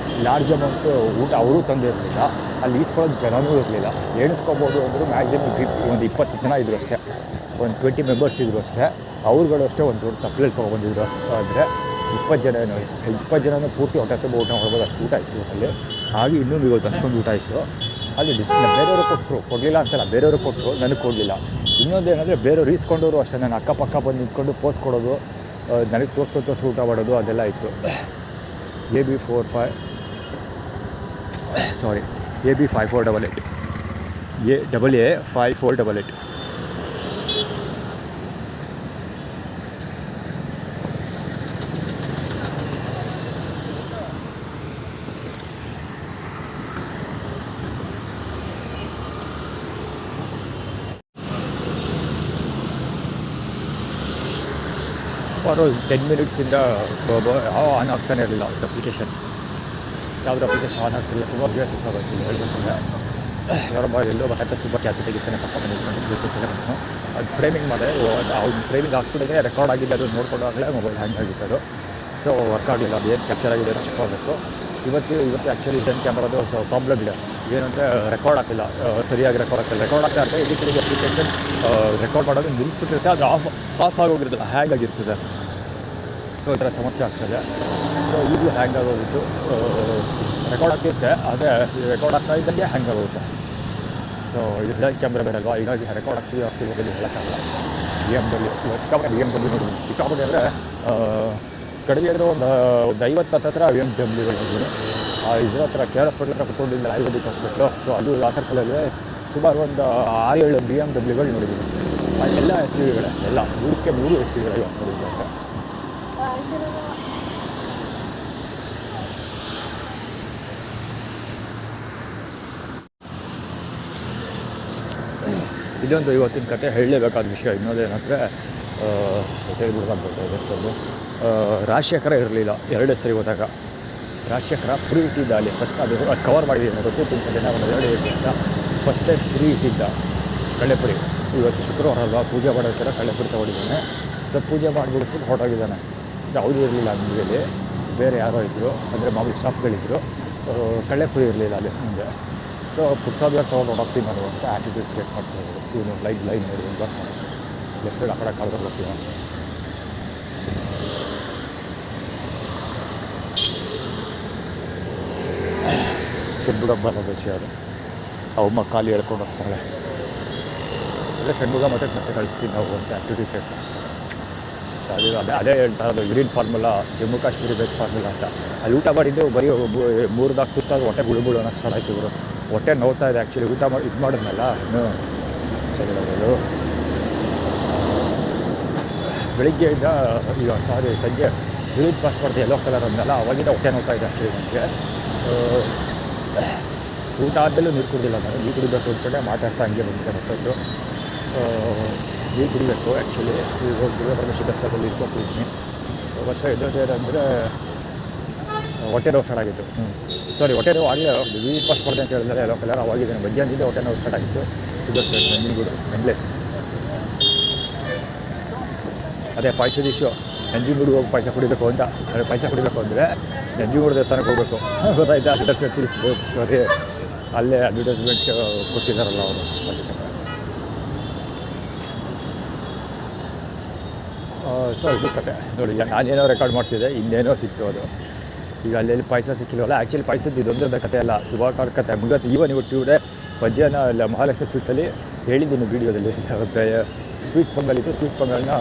ಲಾರ್ಜ್ ಅಮೌಂಟು ಊಟ ಅವರೂ ತಂದಿರಲಿಲ್ಲ, ಅಲ್ಲಿ ಈಸ್ಕೊಳ್ಳೋದು ಜನನೂ ಇರಲಿಲ್ಲ. ಎಣಿಸ್ಕೊಬೋದು ಅಂದರೂ ಮ್ಯಾಕ್ಸಿಮಮ್ ಒಂದು 20 ಜನ ಇದ್ದರು ಅಷ್ಟೇ, ಒಂದು 20 ಮೆಂಬರ್ಸ್ ಇದ್ದರು ಅಷ್ಟೇ. ಅವ್ರುಗಳು ಅಷ್ಟೇ ಒಂದು ದೊಡ್ಡ ತಪ್ಪಲಲ್ಲಿ ತೊಗೊಬಂದಿದ್ರು. ಅಂದರೆ 20 ಜನನೂ ಪೂರ್ತಿ ಹೊಟ್ಟೆ ತುಂಬ ಊಟ ಮಾಡ್ಬೋದು, ಅಷ್ಟು ಊಟ ಇತ್ತು ಅಲ್ಲಿ. ಹಾಗೆ ಇನ್ನೂ ಇವತ್ತು ಅಷ್ಟೊಂದು ಊಟ ಇತ್ತು ಅಲ್ಲಿ. ಬೇರೆಯವರು ಕೊಡಲಿಲ್ಲ ಅಂತಲ್ಲ, ಬೇರೆಯವರು ಕೊಟ್ಟರು, ನನಗೆ ಕೊಡಲಿಲ್ಲ. ಇನ್ನೊಂದೇನೆಂದರೆ ಬೇರೆಯವ್ರು ಈಸ್ಕೊಂಡವರು ಅಷ್ಟೇ, ನಾನು ಅಕ್ಕಪಕ್ಕ ಬಂದು ನಿಂತ್ಕೊಂಡು ಪೋಸ್ ಕೊಡೋದು, ನನಗೆ ತೋರಿಸ್ಕೊತ ಊಟ ಮಾಡೋದು, ಅದೆಲ್ಲ ಇತ್ತು. AB 5488 AA 5488. ಸುಮಾರು 10 ಮಿನಿಟ್ಸಿಂದ ಆನ್ ಆಗ್ತಾನೆ ಇರಲಿಲ್ಲ ಅಪ್ಲಿಕೇಶನ್. ಯಾವುದ್ರ ಅಪ್ಲಿಕೇಶನ್ ಆನ್ ಆಗ್ತಿಲ್ಲ, ತುಂಬ ಅಭ್ಯಾಸ ಆಗೋಗ್ತಿಲ್ಲ ಹೇಳ್ಬೇಕಂದ್ರೆ. ಯಾರೊಬ್ಬ ಎಲ್ಲೋ ಬರುತ್ತೆ, ತುಂಬ ಖ್ಯಾತಿ ತೆಗಿತಾನೆ, ಪಕ್ಕ ಬಂದಿದ್ದು ಅದು ಫ್ರೇಮಿಂಗ್ ಮಾಡಿದೆ. ಅವ್ನು ಫ್ರೇಮಿಂಗ್ ಹಾಕ್ಬಿಟ್ಟಿದೆ, ರೆಕಾರ್ಡ್ ಆಗಿದೆ, ಅದು ನೋಡ್ಕೊಂಡಾಗಲೇ ಮೊಬೈಲ್ ಹ್ಯಾಂಗ್ ಆಗಿತ್ತು ಅದು. ಸೊ ವರ್ಕ್ ಆಗಲಿಲ್ಲ, ಅದು ಏನು ಕ್ಯಾಪ್ಚರ್ ಆಗಿದೆ ಅಂತ ಚೆಕ್ ಮಾಡಬೇಕು. ಇವತ್ತು ಆ್ಯಕ್ಚುಲಿ ಇದನ್ನು ಕ್ಯಾಮ್ರಾದು ಪ್ರಾಬ್ಲಮ್ ಇದೆ. ಏನಂದರೆ ರೆಕಾರ್ಡ್ ಆಗ್ತಿಲ್ಲ, ಸರಿಯಾಗಿ ರೆಕಾರ್ಡ್ ಆಗ್ತಾ ಇರುತ್ತೆ. ಇದಕ್ಕೆ ಅಪ್ಲಿಕೇಶನ್ ರೆಕಾರ್ಡ್ ಮಾಡೋದು ನಿಲ್ಲಿಸ್ಬಿಟ್ಟಿರುತ್ತೆ, ಅದು ಆಫ್ ಆಗೋಗಿರ್ತದೆ, ಹ್ಯಾಂಗ್ ಆಗಿರ್ತದೆ. ಸೊ ಈ ಥರ ಸಮಸ್ಯೆ ಆಗ್ತದೆ. ಸೊ ಈಗಲೂ ಹ್ಯಾಂಗ್ ಆಗೋಗಿತ್ತು. ರೆಕಾರ್ಡ್ ಆಗ್ತಿರುತ್ತೆ, ಆದರೆ ರೆಕಾರ್ಡ್ ಆಗ್ತಾ ಇದ್ದಂಗೆ ಹ್ಯಾಂಗ್ ಆಗೋಗುತ್ತೆ. ಸೊ ಇದು ಕ್ಯಾಮ್ರಾ ಬೇರೆ ಅಲ್ವಾ, ಹೀಗಾಗಿ ರೆಕಾರ್ಡ್ ಆಗ್ತಿರೋದು ಹೇಳೋಕ್ಕಾಗಲ್ಲ. BMW ನೋಡಿ, ಸಿಕ್ಕಾಪಟ್ಟೆ ಅಂದರೆ ಕಡಿಮೆ ಅಂದರೆ ಒಂದು 50 ಹತ್ರ BMW ಇದ್ರ ಹತ್ರ KRS ಪಟ್ಲ ಹತ್ರ ಕುತ್ಕೊಂಡಿದ್ದ ಆಯುರ್ವೇದಿಕ್ ಹಾಸ್ಪಿಟ್ಲು. ಸೊ ಅದು ಆ ಸರ್ಕಲಲ್ಲಿ ಸುಮಾರು ಒಂದು 6-7 BMWಗಳು ನೋಡಿದ್ದೀನಿ. ಎಲ್ಲ SUVಗಳೇ, ಎಲ್ಲ 3 SUVಗಳು ನೋಡಿದ್ದಾರೆ. ಇದೊಂದು ಇವತ್ತಿನ ಕತೆ ಹೇಳಲೇಬೇಕಾದ ವಿಷಯ. ಇನ್ನೊಂದೇನಂದರೆ ಹೇಳ್ಬಿಡ್ಬೋದು, ರಾಜಶೇಖರ ಇರಲಿಲ್ಲ 2 ಸರಿ ಹೋದಾಗ. ರಾಜಶೇಖರ ಫ್ರೀ ಇಟ್ಟಿದ್ದ ಅಲ್ಲಿ ಫಸ್ಟ್, ಅದು ಕವರ್ ಮಾಡಿದ್ದೀನಿ ಗೊತ್ತು, ತುಂಬ ಜನ ಒಂದು 2 ಇಟ್ಟಿದ್ದ. ಫಸ್ಟ್ ಟೈಮ್ ಫ್ರೀ ಇಟ್ಟಿದ್ದ ಕಳ್ಳೆಪುರಿ. ಇವತ್ತು ಶುಕ್ರವಾರ ಅಲ್ವಾ, ಪೂಜೆ ಮಾಡೋಕ್ಕೆಲ್ಲ ಕಳ್ಳೆಪುರಿ ತೊಗೊಂಡಿದ್ದಾನೆ. ಸೊ ಪೂಜೆ ಮಾಡಿಬಿಡಿಸ್ಬಿಟ್ಟು ಹೊರಟೋಗಿದ್ದಾನೆ. ಸೊ ಅವ್ರು ಇರಲಿಲ್ಲ ಅಂಗಡಿಯಲ್ಲಿ, ಬೇರೆ ಯಾರೋ ಇದ್ದರು, ಅಂದರೆ ಮಾಮೂಲಿ ಸ್ಟಾಫ್ಗಳಿದ್ದರು. ಕಳ್ಳೆಪುರಿ ಇರಲಿಲ್ಲ ಅಲ್ಲಿ ಮುಂದೆ. ಸೊ ಪುರ್ಸೋದಾಗ ತೊಗೊಂಡು ಹೋಗ್ತೀನಿ ನಾನು ಅಂತ ಆ್ಯಟಿಟ್ಯೂಡ್ ಕ್ರಿಯೇಟ್ ಮಾಡ್ತಿರೋದು. ಇವನು ಲೈನ್ ನೋಡಿ ಒಂದು ವರ್ಕ್ ಮಾಡಿ ಲೆಫ್ಟ್ ಸೈಡ್ ಆ ಕಡೆ ಕಾಲ್ಕೊಂಡು ಹೋಗ್ತೀವಿ. ಷಣ್ಮುಗ ವಿಷಯ ಅದು. ಅವಮ್ಮ ಖಾಲಿ ಹೇಳ್ಕೊಂಡು ಹೋಗ್ತಾಳೆ. ಅದೇ ಷಣ್ಮುಗ ಮತ್ತೆ ಕಳಿಸ್ತೀನಿ ನಾವು ಅಂತ ಆ್ಯಕ್ಟಿವಿಟಿ ಕ್ರಿಯೇಟ್ ಮಾಡ್ತಾರೆ. ಅದೇ ಹೇಳ್ತಾ ಅದು ಗ್ರೀನ್ ಫಾರ್ಮುಲಾ, ಜಮ್ಮು ಕಾಶ್ಮೀರಿ ಬೇಕ್ ಫಾರ್ಮುಲಾ ಅಂತ. ಅಲ್ಲಿ ಊಟ ಮಾಡಿದ್ದು ಬರೀ 3-4 ತುತ್ತಾಗ ಹೊಟ್ಟೆ ಗುಳುಗುಳು ಅನ್ನೋಕ್ಕೆ ಸ್ಟಾರ್ಟ್ ಆಯ್ತು. ಇವರು ಹೊಟ್ಟೆ ನೋಡ್ತಾ ಇದೆ ಆ್ಯಕ್ಚುಲಿ. ಊಟ ಮಾಡಿ ಇದು ಮಾಡಿದ್ನಲ್ಲ ಇನ್ನೂ ಹೇಳೋದು. ಬೆಳಿಗ್ಗೆಯಿಂದ ಈಗ ಸಂಜೆ ಗ್ರೀನ್ ಪಾಸ್ ಮಾಡಿದೆ ಯೆಲ್ಲೋ ಕಲರ್ ಅಂದಲ್ಲ, ಅವಾಗಿಂದ ಹೊಟ್ಟೆ ನೋಡ್ತಾ ಇದೆ ಆ್ಯಕ್ಚುಲಿ ನನಗೆ. ಊಟ ಆದಮೇಲೂ ನೀರು ಕುಡಿದಿಲ್ಲ ನಾನು. ನೀರು ಕುಡಿಬೇಕು ಅಂದ್ಕೊಂಡೆ ಮಾತಾಡ್ತಾ ಹಂಗೆ ಬಂದಿದ್ದೆ ಮತ್ತೊಂದು. ನೀರು ಕುಡಿಬೇಕು ಆ್ಯಕ್ಚುಲಿ. ಈಗ ಪರಮೇಶ್ವರ ದರ್ಶನದಲ್ಲಿ ಇಟ್ಕೊಳ್ತಿದ್ದೀನಿ. ಮತ್ತು ಇನ್ನೊಂದೇನೆಂದರೆ ಹೊಟ್ಟೆ ನೋವು ಸ್ಟಾರ್ಟ್ ಆಗಿತ್ತು. ಸಾರಿ, ಹೊಟ್ಟೆ ನೋವು ಆಗಲೇ ಗ್ರೀನ್ ಪಾಸ್ ಮಾಡಿದೆ ಅಂತ ಹೇಳಿದ್ರೆ ಯೆಲ್ಲೋ ಕಲರ್, ಅವಾಗಿದ್ದೇನೆ ಮಧ್ಯಾಹ್ನದಿಂದ ಹೊಟ್ಟೆ ನೋವು ಸ್ಟಾರ್ಟ್ ಆಗಿತ್ತು. Sugar start Nanjangud endless. ಅದೇ ಪಾಯಸದ ಇಶ್ಯೂ. ನಂಜನಗೂಡು ಹೋಗಿ ಪಾಯಸ ಕುಡಿಬೇಕು ಅಂತ. ಅದೇ ಪಾಯಸ ಕುಡಿಬೇಕು ಅಂದರೆ ನಂಜನಗೂಡು ದೇವಸ್ಥಾನಕ್ಕೆ ಹೋಗಬೇಕು, ಗೊತ್ತಾಯ್ತಾ? ಸ್ಟೋರಿ ಅಲ್ಲೇ ಅಡ್ವರ್ಟೈಸ್ಮೆಂಟ್ ಕೊಟ್ಟಿದ್ದಾರಲ್ಲ ಅವರು. ಸೊ ಇದು ಕತೆ ನೋಡಿ. ಈಗ ನಾನೇನೋ ರೆಕಾರ್ಡ್ ಮಾಡ್ತಿದ್ದೆ, ಇನ್ನೇನೋ ಸಿಕ್ತು ಅದು. ಈಗ ಅಲ್ಲಿ ಪಾಯಸ ಸಿಕ್ಕಿಲ್ವಲ್ಲ. ಆ್ಯಕ್ಚುಲಿ ಪಾಯಸದ್ದು ಇದೊಂದೊಂದು ಕತೆ ಅಲ್ಲ, ಸುಮಾರು ಕತೆ ಮುಗತ್ತು. ಇವನ್ ಟ್ಯೂಡೆ ಮಧ್ಯಾಹ್ನ ಅಲ್ಲ ಮಹಾಲಕ್ಷ್ಮಿ ಸ್ವೀಟ್ಸಲ್ಲಿ ಹೇಳಿದ್ದೀನಿ ವೀಡಿಯೋದಲ್ಲಿ. ಸ್ವೀಟ್ ಪೊಂಗಲ್ ಇತ್ತು. ಸ್ವೀಟ್ ಪೊಂಗಲ್ನ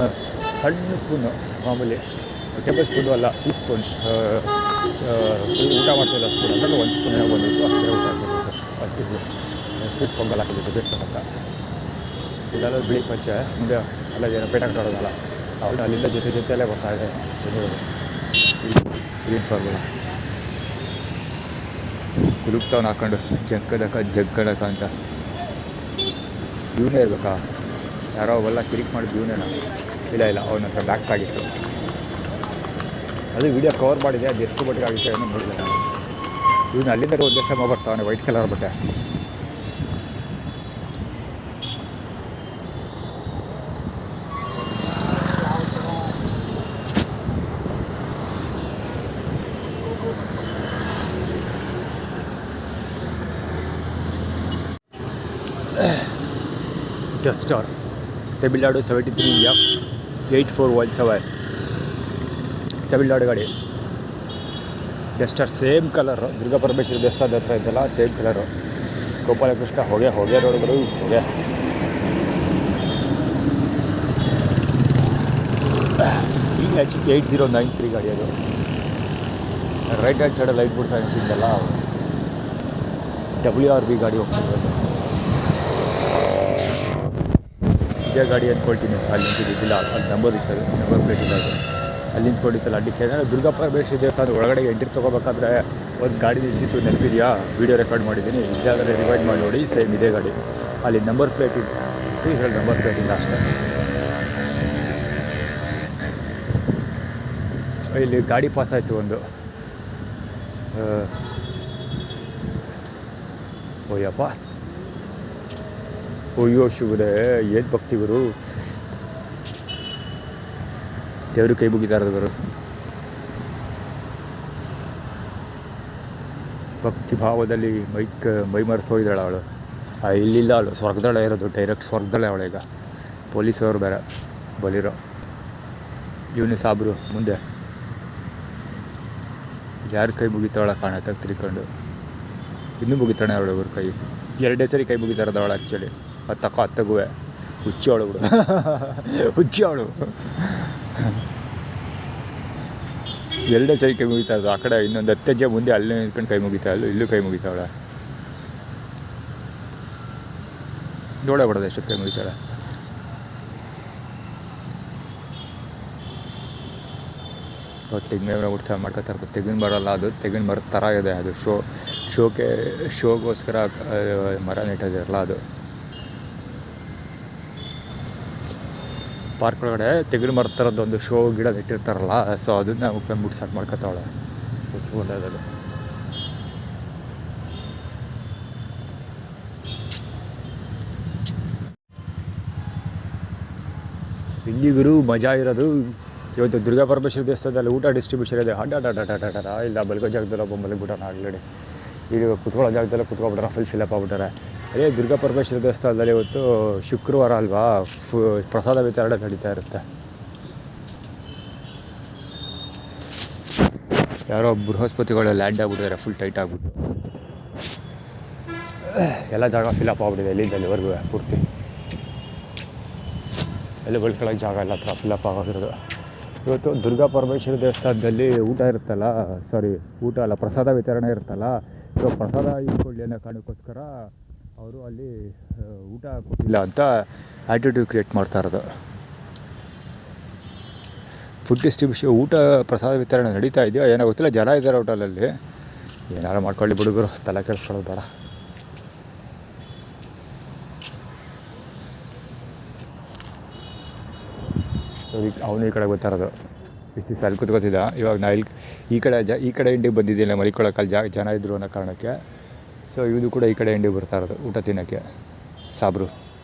ಸಣ್ಣ ಸ್ಪೂನು, ಮಾಮೂಲಿ ಟೇಬಲ್ ಸ್ಪೂನು ಅಲ್ಲ, ಟೀ ಸ್ಪೂನ್ ಊಟ ಮಾಡ್ತಿಲ್ಲ ಸ್ಪೂನ್ ಅಂದರೆ 1 ಸ್ಪೂನ್ ಏನೋ ಬಂದಿತ್ತು, ಅಷ್ಟೇ ಊಟ ಹಾಕಿದ್ದು. ಸ್ವೀಟ್ ಪೊಂಗಲ್ ಹಾಕಿದ್ದು ಬೇಕು ಅಂತ. ಇದೆಲ್ಲ ಬಿಳಿ ಪಂಚೆ ಮುಂದೆ ಅಲ್ಲ ಏನೋ ಪೇಟೆ ಕಟ್ಟೋದಲ್ಲ, ಅವಳು ಅಲ್ಲಿಂದ ಜೊತೆಯಲ್ಲೇ ಬರ್ತಾಯಿದೆ ಜನಗಳು. ಗ್ರೀನ್ ಫಾರ್ಮುಲ ಕುಲುಕ್ತವ್ನು ಹಾಕೊಂಡು ಜಗ್ಗಡಕ ಅಂತ. ಇವನೇ ಇರ್ಬೇಕಾ? ಯಾರೋ ಅವೆಲ್ಲ ಕಿರಿಕ್ ಮಾಡಿದ್ದು ಇವನೇನ? ಇಲ್ಲ ಅವನ ಹತ್ರ ಬ್ಯಾಕ್ ಆಗಿತ್ತು. ಅದು ವಿಡಿಯೋ ಕವರ್ ಮಾಡಿದೆ, ಅದು ಎಷ್ಟು ಬಟ್ಟಿಗೆ ಆಗಿತ್ತು ಏನೋ ನೋಡಿದೆ ನಾನು. ಇವನು ಅಲ್ಲಿಂದ ಒಂದು ಸಮ ಬರ್ತಾವನೆ, ವೈಟ್ ಕಲರ್ ಬಟ್ಟೆ. ಡಸ್ಟರ್ ತಮಿಳ್ನಾಡು 73F8417 ತಮಿಳ್ನಾಡು ಗಾಡಿ. Duster same colour, Durga Parameshwari ದೇವಸ್ಥಾನದ ಹತ್ರ ಇದ್ದಲ್ಲ ಸೇಮ್ ಕಲರು. ಗೋಪಾಲಕೃಷ್ಣ ಹೊಗೆ ರೋಡ್ಗಳು ಹೊಗೆ. EH 8093 ಗಾಡಿ ಅದು. ರೈಟ್ ಹ್ಯಾಂಡ್ ಸೈಡಲ್ಲಿ ಲೈಟ್ ಬಿಡ್ತಾ ಇಟ್ಟಿದ್ದಲ್ಲ, WRB ಗಾಡಿ ಹೋಗ್ತಿರೋದು. ಇದೇ ಗಾಡಿ ಅಂದ್ಕೊಳ್ತೀನಿ. ಅಲ್ಲಿ ನಿಂತಿದ್ದಿಲ್ಲ, ಅಲ್ಲಿ ನಂಬರ್ ಇರ್ತದೆ, ನಂಬರ್ ಪ್ಲೇಟ್ ಇಲ್ಲ. ಅದು ಅಲ್ಲಿ ನಿಂತ್ಕೊಂಡಿತ್ತಲ್ಲ ಅಡ್ಡಿಕ್ಕೆ. ದುರ್ಗಾ ಪರಮೇಶ್ವರಿ ದೇವಸ್ಥಾನದ ಒಳಗಡೆ ಎಂಟ್ರಿ ತೊಗೋಬೇಕಾದ್ರೆ ಒಂದು ಗಾಡಿ ನಿಲ್ಸಿತ್ತು, ನೆನಪಿದೆಯಾ? ವೀಡಿಯೋ ರೆಕಾರ್ಡ್ ಮಾಡಿದ್ದೀನಿ. ಇದಾದರೆ ರಿವೈಂಡ್ ಮಾಡಿ ನೋಡಿ. ಸೇಮ್ ಇದೇ ಗಾಡಿ. ಅಲ್ಲಿ ನಂಬರ್ ಪ್ಲೇಟ್ ಇತ್ತು, ಇದರಲ್ಲಿ ನಂಬರ್ ಪ್ಲೇಟ್ ಇಲ್ಲ ಅಷ್ಟೇ. ಇಲ್ಲಿ ಗಾಡಿ ಪಾಸ್ ಆಯಿತು ಒಂದು. ಓಯಪ್ಪ, ಅಯ್ಯೋ ಶಿವರೇ, ಏನು ಭಕ್ತಿ ಗುರು. ದೇವರು ಕೈ ಮುಗಿತಾರದು ಗುರು. ಭಕ್ತಿ ಭಾವದಲ್ಲಿ ಮೈ ಮರೆಸಿ ಹೋಗಿದ್ದಾಳೆ ಅವಳು. ಇಲ್ಲಿಲ್ಲ, ಅವಳು ಸ್ವರ್ಗದಳೆ ಇರೋದು, ಡೈರೆಕ್ಟ್ ಸ್ವರ್ಗದಳೆ ಅವಳು. ಈಗ ಪೊಲೀಸವರು ಬೇರೆ ಬಲಿರೋ. ಇವನು ಸಾಬ್ರು ಮುಂದೆ ಯಾರು ಕೈ ಮುಗಿತಾವಳ ಕಾಣತ್ತೆ ತಿರ್ಕೊಂಡು. ಇನ್ನೂ ಮುಗಿತಾಳೆ ಅವಳು ಅವ್ರ ಕೈ. 2 ಸರಿ ಕೈ ಮುಗಿತಾರದ ಅವಳು ಆ್ಯಕ್ಚುಲಿ. ಅತ್ತಗುವೆ ಹುಚ್ಚಿ ಅವಳು ಬಿಡು. ಹುಚ್ಚಿ ಅವಳು 2 ಸರಿ ಕೈ ಮುಗಿತಾ ಇರೋದು. ಆ ಕಡೆ ಇನ್ನೊಂದು 10 ಹೆಜ್ಜೆ ಮುಂದೆ ಅಲ್ಲೇ ನಿಂತ್ಕೊಂಡು ಕೈ ಮುಗಿತಾ ಇಲ್ಲೂ ಕೈ ಮುಗಿತಾವಳ. ನೋಡೇ ಬಿಡೋದು ಎಷ್ಟೊತ್ತು ಕೈ ಮುಗಿತಾಳೆ. ತೆಂಗಿನ ಮೇವನ ಉತ್ಸವ ಮಾಡ್ಕೊತಾರೆ. ತೆಂಗಿನ ಬರಲ್ಲ, ಅದು ತೆಂಗಿನ ಮರದ ಥರ ಇದೆ. ಅದು ಶೋಗೋಸ್ಕರ ಮರ ನೆಟ್ಟಿದಾರಲ್ಲ ಅದು. ಪಾರ್ಕ್ ಒಳಗಡೆ ತೆಂಗಿನ ಮರದ ಥರದ್ದು ಒಂದು ಶೋ ಗಿಡ ನೆಟ್ಟಿರ್ತಾರಲ್ಲ, ಸೊ ಅದನ್ನ ಉಪ್ಕೊಂಡು ಸ್ಟಾರ್ಟ್ ಮಾಡ್ಕೊತಾವಳೆ. ಒಳ್ಳೆಯದು. ಇಲ್ಲಿಗುರು ಮಜಾ ಇರೋದು. ಇವತ್ತು ದುರ್ಗಾ ಪರಮೇಶ್ವರಿ ದೇವಸ್ಥಾನದಲ್ಲಿ ಊಟ ಡಿಸ್ಟ್ರಿಬ್ಯೂಷನ್ ಇದೆ. ಇಲ್ಲ ಬಲ್ಗೋ ಜಾಗದಲ್ಲಿ ಒಬ್ಬ ಮಲಗಿಬಿಟ್ಟಾನ ಆಲ್ರೆಡಿ. ಈಗ ಕುತ್ಕೊಳ್ಳೋ ಜಾಗದಲ್ಲೇ ಕುತ್ಕೊಬಿಟ್ಟಾರೆ, ಫಿಲಪ್ ಆಗ್ಬಿಟ್ಟಾರೆ. ಅದೇ ದುರ್ಗಾ ಪರಮೇಶ್ವರಿ ದೇವಸ್ಥಾನದಲ್ಲಿ ಇವತ್ತು ಶುಕ್ರವಾರ ಅಲ್ವಾ, ಪ್ರಸಾದ ವಿತರಣೆ ನಡೀತಾ ಇರುತ್ತೆ. ಯಾರೋ ಬೃಹಸ್ಪತಿಗಳು ಲ್ಯಾಂಡ್ ಆಗಿಬಿಟ್ಟಿದ್ದಾರೆ, ಫುಲ್ ಟೈಟ್ ಆಗಿಬಿಟ್ಟು. ಎಲ್ಲ ಜಾಗ ಫಿಲಪ್ ಆಗ್ಬಿಟ್ಟಿದೆ ಇಲ್ಲಿಂದ ಅಲ್ಲಿವರೆಗೂ ಪೂರ್ತಿ. ಎಲ್ಲಿ ಬಳ್ಕೊಳ್ಳೋಕೆ ಜಾಗ ಇಲ್ಲ, ಹತ್ರ ಫಿಲಪ್ ಆಗೋದಿರೋದು. ಇವತ್ತು ದುರ್ಗಾ ಪರಮೇಶ್ವರಿ ದೇವಸ್ಥಾನದಲ್ಲಿ ಊಟ ಇರುತ್ತಲ್ಲ, ಊಟ ಅಲ್ಲ, ಪ್ರಸಾದ ವಿತರಣೆ ಇರುತ್ತಲ್ಲ. ಇವಾಗ ಪ್ರಸಾದ ಇಟ್ಕೊಳ್ಳಿ ಅನ್ನೋ ಕಾರಣಕ್ಕೋಸ್ಕರ ಅವರು ಅಲ್ಲಿ ಊಟ ಕೊಟ್ಟಿಲ್ಲ ಅಂತ ಆ್ಯಟಿಟ್ಯೂಡ್ ಕ್ರಿಯೇಟ್ ಮಾಡ್ತಾ ಇರೋದು. ಫುಡ್ ಡಿಸ್ಟ್ರಿಬ್ಯೂಷನ್, ಊಟ ಪ್ರಸಾದ ವಿತರಣೆ ನಡೀತಾ ಇದೆಯೋ ಏನೋ ಗೊತ್ತಿಲ್ಲ. ಜನ ಇದ್ದಾರೆ ಹೋಟೆಲಲ್ಲಿ, ಏನಾರು ಮಾಡ್ಕೊಳ್ಳಿ ಹುಡುಗರು, ತಲೆ ಕೆಡಿಸ್ಕೊಳ್ಳೋದು ಬೇಡ. ಅವನು ಈ ಕಡೆ ಗೊತ್ತಾರೋದು. ಇಷ್ಟು ದಿವಸ ಅಲ್ಲಿ ಕೂತ್ಕೋತಿದ್ದ. ಇವಾಗ ನಾ ಈ ಕಡೆ ಇಂಡಿಗೆ ಬಂದಿದ್ದೀನಿ ಮಲಿಕೊಳ್ಳೋಕ್ಕಲ್ಲಿ ಜನ ಇದ್ದರು ಅನ್ನೋ ಕಾರಣಕ್ಕೆ. ಸೊ ಇದು ಕೂಡ ಈ ಕಡೆ ಇಂಡಿಗೆ ಬರ್ತಾ ಇರೋದು ಊಟ ತಿನ್ನೋಕ್ಕೆ. ಸಾಬ್ರು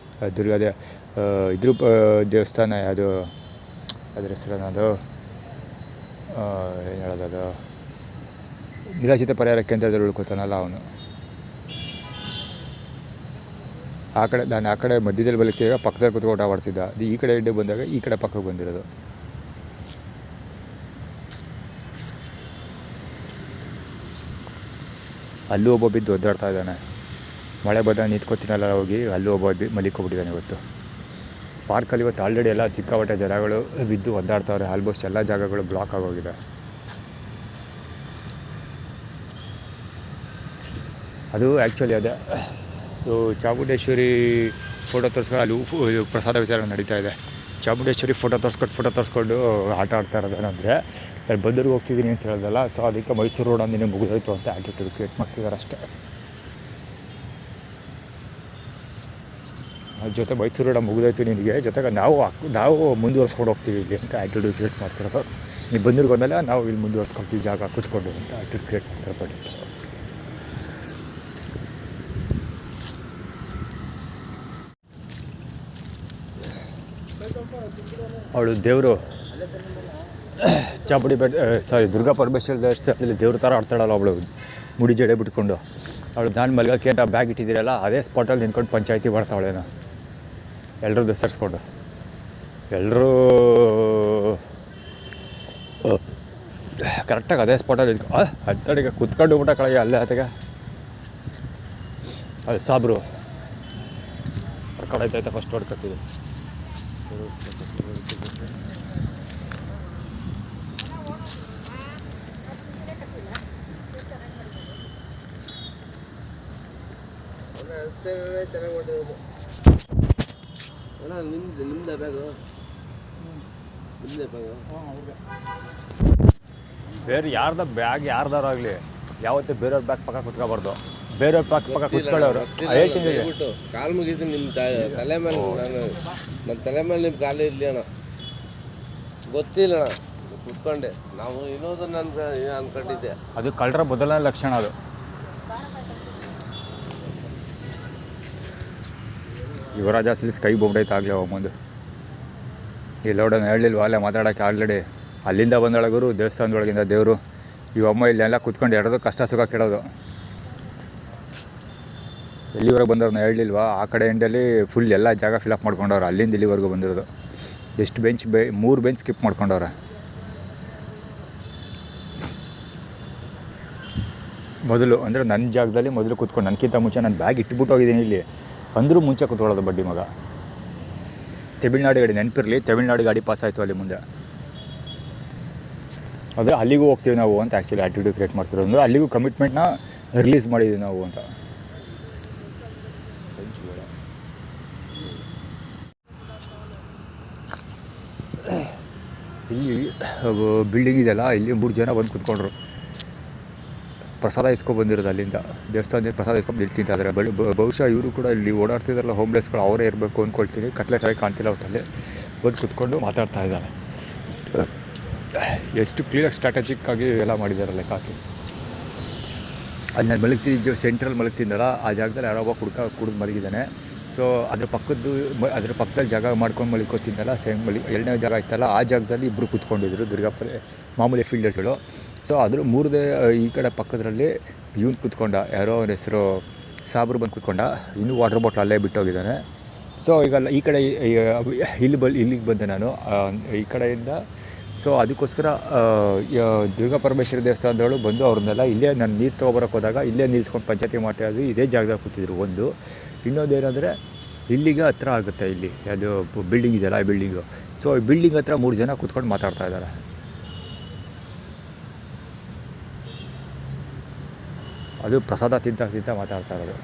ದುರ್ಗಾದೇ ಇದ್ರ ದೇವಸ್ಥಾನ ಯಾವುದು, ಅದ್ರ ಹೆಸರೇನದು, ಏನು ಹೇಳೋದು, ನಿರಾಶ್ರಿತ ಪರಿಹಾರ ಕೇಂದ್ರದಲ್ಲಿ ಉಳ್ಕೊತಾನಲ್ಲ ಅವನು. ನಾನು ಆ ಕಡೆ ಮಧ್ಯದಲ್ಲಿ ಬಲಿಕ್ತಿದ್ದಾಗ ಪಕ್ಕದಲ್ಲಿ ಕೂತ್ಕೊಂಡು ಊಟ ಮಾಡ್ತಿದ್ದ. ಅದು ಈ ಕಡೆ ಇಂಡಿಗೆ ಬಂದಾಗ ಈ ಕಡೆ ಪಕ್ಕಕ್ಕೆ ಬಂದಿರೋದು. ಅಲ್ಲೂ ಒಬ್ಬ ಬಿದ್ದು ಒದ್ದಾಡ್ತಾ ಇದ್ದಾನೆ. ಮಳೆ ಬಂದಾಗ ನಿಂತ್ಕೊತೀನಲ್ಲ ಹೋಗಿ ಅಲ್ಲೂ ಒಬ್ಬ ಮಲಿಕೊಬಿಟ್ಟಿದ್ದಾನೆ ಇವತ್ತು. ಪಾರ್ಕಲ್ಲಿ ಇವತ್ತು ಆಲ್ರೆಡಿ ಎಲ್ಲ ಸಿಕ್ಕಾಪಟ್ಟೆ ಜನಗಳು ಬಿದ್ದು ಒದ್ದಾಡ್ತಾವ್ರೆ. ಆಲ್ಮೋಸ್ಟ್ ಎಲ್ಲ ಜಾಗಗಳು ಬ್ಲಾಕ್ ಆಗೋಗಿದೆ. ಅದು ಆ್ಯಕ್ಚುಲಿ ಅದೇ ಚಾಮುಂಡೇಶ್ವರಿ ಫೋಟೋ ತೋರಿಸ್ಕೊಂಡು ಅಲ್ಲಿ ಪ್ರಸಾದ ವಿತರಣೆ ನಡೀತಾ ಇದೆ. ಚಾಮುಂಡೇಶ್ವರಿ ಫೋಟೋ ತೋರಿಸ್ಕೊಂಡು ಆಟ ಆಡ್ತಾ ಇರೋದೇನೆಂದರೆ ನಾನು ಬಂದೂರಿಗೆ ಹೋಗ್ತಿದ್ದೀನಿ ಅಂತ ಹೇಳೋದಲ್ಲ. ಸೊ ಅದಕ್ಕೆ ಮೈಸೂರು ರೋಡ್ ಒಂದಿನ ಮುಗಿದೋಯ್ತು ಅಂತ ಆ್ಯಟಿಟ್ಯೂಡ್ ಕ್ರಿಯೇಟ್ ಮಾಡ್ತಿದ್ದಾರೆ ಅಷ್ಟೇ. ಅದ್ರ ಜೊತೆ ಮೈಸೂರು ರೋಡ ಮುಗಿದೋಯ್ತು ನಿನಗೆ, ಜೊತೆಗೆ ನಾವು ಮುಂದುವರ್ಸ್ಕೊಂಡು ಹೋಗ್ತೀವಿ ಇಲ್ಲಿ ಅಂತ ಆ್ಯಟಿಟ್ಯೂಡ್ ಕ್ರಿಯೇಟ್ ಮಾಡ್ತಿರೋದು. ನೀವು ಬಂದೂರಿಗೆ ಹೋದ್ಮೇಲೆ ನಾವು ಇಲ್ಲಿ ಮುಂದುವರ್ಸ್ಕೊಳ್ತೀವಿ ಜಾಗ ಕೂತ್ಕೊಂಡು ಅಂತ ಆ್ಯಟಿಟ್ಯೂಡ್ ಕ್ರಿಯೇಟ್ ಮಾಡ್ತಿರೋದು. ಅವಳು ದೇವರು ಚಾಪುಡಿ ದುರ್ಗಾ ಪರಮೇಶ್ವರ ದೇವಸ್ಥಾನದಲ್ಲಿ ದೇವ್ರ ಥರ ಆಡ್ತಾಳಲ್ಲ ಅವಳು, ಮುಡಿ ಜಡೆ ಬಿಟ್ಕೊಂಡು. ಅವಳು ನಾನು ಮಲ್ಗಕ್ಕೆ ಅಂತ ಬ್ಯಾಗ್ ಇಟ್ಟಿದ್ದೀರಲ್ಲ ಅದೇ ಸ್ಪಾಟಲ್ಲಿ ನಿಂತ್ಕೊಂಡು ಪಂಚಾಯಿತಿ ಮಾಡ್ತಾವಳೇನೋ ಎಲ್ಲರೂ ದಸರಿಸ್ಕೊಂಡು. ಎಲ್ಲರೂ ಕರೆಕ್ಟಾಗಿ ಅದೇ ಸ್ಪಾಟಲ್ಲಿ ಹತ್ತಡಿಗೆ ಕುತ್ಕೊಂಡು ಊಟ ಕಳೆಯ ಅಲ್ಲೇ ಆತಗೆ ಅದು ಸಾಬ್ರು ಕಳೈತೈತೆ ಫಸ್ಟ್ ಹೊಡ್ಕೊತಿದ್ದೆ. ಚೆನ್ನಾಗಿ ಮಾಡಿರೋದು ಅಣ್ಣ. ನಿಮ್ದು ಬ್ಯಾಗು ನಿಮ್ಮದೇ ಬ್ಯಾಗು ಬೇರೆ ಯಾರ್ದ ಬ್ಯಾಗ್ ಯಾರ್ದಾರಾಗಲಿ ಯಾವತ್ತೂ ಬೇರೆಯವ್ರ ಬ್ಯಾಗ್ ಪಕ್ಕ ಕುತ್ಕೋಬಾರ್ದು. ಬೇರೆಯವ್ರ ಪಕ್ಕ ಕುತ್ಕೊಳ್ಳೋರು ಹೇಳ್ತೀನಿ ಕಾಲು ಮುಗಿತು ನಿಮ್ಮ ತಲೆ ಮೇಲೆ. ನನ್ನ ತಲೆ ಮೇಲೆ ನಿಮ್ಮ ಕಾಲು ಇರಲಿ ಅಣ್ಣ, ಗೊತ್ತಿಲ್ಲ ಅಣ್ಣ. ಕುತ್ಕೊಂಡೆ ನಾವು ಇನ್ನೋದು ನಾನು ಅನ್ಕೊಂಡಿದ್ದೆ. ಅದು ಕಳ್ಳರ ಮೊದಲನೇ ಲಕ್ಷಣ. ಅದು ಯುವರಾಜ ಸಿಲ್ಸ್ ಕೈ ಬೊಬ್ಬೈತೆ ಆಗಲಿ ಅವ ಮುಂದೆ. ಇಲ್ಲಿ ನೋಡೋಣ ಹೇಳಲಿಲ್ವ ಅಲ್ಲೇ ಮಾತಾಡೋಕ್ಕೆ ಆಲ್ರೆಡಿ ಅಲ್ಲಿಂದ ಬಂದೊಳಗರು ದೇವಸ್ಥಾನದೊಳಗಿಂದ ದೇವರು. ಇವಮ್ಮ ಇಲ್ಲೆಲ್ಲ ಕುತ್ಕೊಂಡು ಎಡೋದು ಕಷ್ಟ ಸುಖ ಕೆಡೋದು. ಎಲ್ಲಿವರೆಗೆ ಬಂದವ್ರನ್ನ ಹೇಳಲಿಲ್ವ, ಆ ಕಡೆ ಎಂಡಲ್ಲಿ ಫುಲ್ ಎಲ್ಲ ಜಾಗ ಫಿಲಪ್ ಮಾಡ್ಕೊಂಡವ್ರು. ಅಲ್ಲಿಂದ ಇಲ್ಲಿವರೆಗೂ ಬಂದಿರೋದು ಎಷ್ಟು ಬೆಂಚ್ 3 ಬೆಂಚ್ ಸ್ಕಿಪ್ ಮಾಡ್ಕೊಂಡವ್ರೆ. ಮೊದಲು ಅಂದರೆ ನನ್ನ ಜಾಗದಲ್ಲಿ ಮೊದಲು ಕೂತ್ಕೊಂಡು ನನಗಿಂತ ಮುಂಚೆ ನಾನು ಬ್ಯಾಗ್ ಇಟ್ಬಿಟ್ಟು ಹೋಗಿದ್ದೀನಿ ಇಲ್ಲಿ ಅಂದರೂ ಮುಂಚೆ ಕೂತ್ಕೊಳ್ಳೋದು ಬಡ್ಡಿ ಮಗ. ತಮಿಳ್ನಾಡು ಗಾಡಿ ನೆನಪಿರಲಿ, ತಮಿಳ್ನಾಡು ಗಾಡಿ ಪಾಸ್ ಆಯಿತು ಅಲ್ಲಿ ಮುಂದೆ. ಆದರೆ ಅಲ್ಲಿಗೂ ಹೋಗ್ತೀವಿ ನಾವು ಅಂತ ಆ್ಯಕ್ಚುಲಿ ಆ್ಯಟಿಟ್ಯೂಡ್ ಕ್ರಿಯೇಟ್ ಮಾಡ್ತಿರೋದು. ಅಂದರೆ ಅಲ್ಲಿಗೂ ಕಮಿಟ್ಮೆಂಟ್ನ ರಿಲೀಸ್ ಮಾಡಿದ್ದೀವಿ ನಾವು ಅಂತ. ಇಲ್ಲಿ ಬಿಲ್ಡಿಂಗ್ ಇದೆಯಲ್ಲ, ಇಲ್ಲಿ 3 ಜನ ಬಂದು ಕೂತ್ಕೊಂಡ್ರು. ಪ್ರಸಾದ ಇಸ್ಕೊಬಂದಿರೋದು ಅಲ್ಲಿಂದ ದೇವಸ್ಥಾನದಿಂದ ಪ್ರಸಾದ ಇಸ್ಕೊಂಡು ಇಲ್ಲಿ ತಿಂತಾಯಿದ್ದಾರೆ. ಬಹುಶಃ ಇವರು ಕೂಡ ಇಲ್ಲಿ ಓಡಾಡ್ತಿದ್ದಾರಲ್ಲ ಹೋಮ್ಲೆಸ್ಗಳು, ಅವರೇ ಇರಬೇಕು ಅಂದ್ಕೊಳ್ತೀನಿ. ಕತ್ಲೆ ಸರಿ ಕಾಣ್ತಿಲ್ಲ ಒಟ್ಟಲ್ಲಿ ಬಂದು ಕೂತ್ಕೊಂಡು ಮಾತಾಡ್ತಾ ಇದ್ದಾರೆ. ಎಷ್ಟು ಕ್ಲಿಯರ್ ಸ್ಟ್ರಾಟಜಿಕ್ಕಾಗಿ ಎಲ್ಲ ಮಾಡಿದ್ದಾರೆ ಲೆಕ್ಕ ಹಾಕಿ. ಅಲ್ಲಿ ನಾನು ಮಲಗ್ತಿದ್ದ ಸೆಂಟ್ರಲ್ಲಿ ಮಲಗ್ತಿದ್ದಲ್ಲ, ಆ ಜಾಗದಲ್ಲಿ ಯಾರೊಬ್ಬ ಕುಡಿದು ಮಲಗಿದ್ದಾನೆ. ಸೊ ಅದ್ರ ಪಕ್ಕದಲ್ಲಿ ಜಾಗ ಮಾಡ್ಕೊಂಡು ಮಲಿಕೋತಿದ್ದಲ್ಲ, ಸೇಮ್ ಎರಡನೇ ಜಾಗ ಇತ್ತಲ್ಲ, ಆ ಜಾಗದಲ್ಲಿ ಇಬ್ಬರು ಕೂತ್ಕೊಂಡಿದ್ರು ಮಾಮೂಲಿ ಫೀಲ್ಡರ್ಸ್ಗಳು. ಸೊ ಅದ್ರ 3ನೇ ಈ ಕಡೆ ಪಕ್ಕದಲ್ಲಿ ಇವನು ಕೂತ್ಕೊಂಡ, ಯಾರೋ ಅವನ ಹೆಸರು ಸಾಬ್ರು ಬಂದು ಕೂತ್ಕೊಂಡ. ಇನ್ನೂ ವಾಟರ್ ಬಾಟ್ಲ್ ಅಲ್ಲೇ ಬಿಟ್ಟೋಗಿದ್ದಾನೆ. ಸೊ ಈಗ ಈ ಕಡೆ ಇಲ್ಲಿಗೆ ಬಂದೆ ನಾನು ಈ ಕಡೆಯಿಂದ. ಸೊ ಅದಕ್ಕೋಸ್ಕರ ದುರ್ಗಾ ಪರಮೇಶ್ವರಿ ದೇವಸ್ಥಾನದವಳು ಬಂದು ಅವ್ರನ್ನೆಲ್ಲ ಇಲ್ಲೇ ನಾನು ನೀರು ತೊಗೊಬರೋಕ್ಕೆ ಹೋದಾಗ ಇಲ್ಲೇ ನಿಲ್ಸ್ಕೊಂಡು ಪಂಚಾಯತಿ ಮಾಡ್ತಾಯಿದ್ವಿ. ಇದೇ ಜಾಗದಲ್ಲಿ ಕೂತಿದ್ರು. ಒಂದು ಇನ್ನೊಂದೇನೆಂದರೆ ಇಲ್ಲಿಗೆ ಹತ್ರ ಆಗುತ್ತೆ, ಇಲ್ಲಿ ಅದು ಬಿಲ್ಡಿಂಗ್ ಇದೆಯಲ್ಲ ಈ ಬಿಲ್ಡಿಂಗು. ಸೊ ಈ ಬಿಲ್ಡಿಂಗ್ ಹತ್ರ 3 ಜನ ಕೂತ್ಕೊಂಡು ಮಾತಾಡ್ತಾ ಇದ್ದಾರೆ. ಅದು ಪ್ರಸಾದ ತಿಂತ ಮಾತಾಡ್ತಾ ಇರೋದು.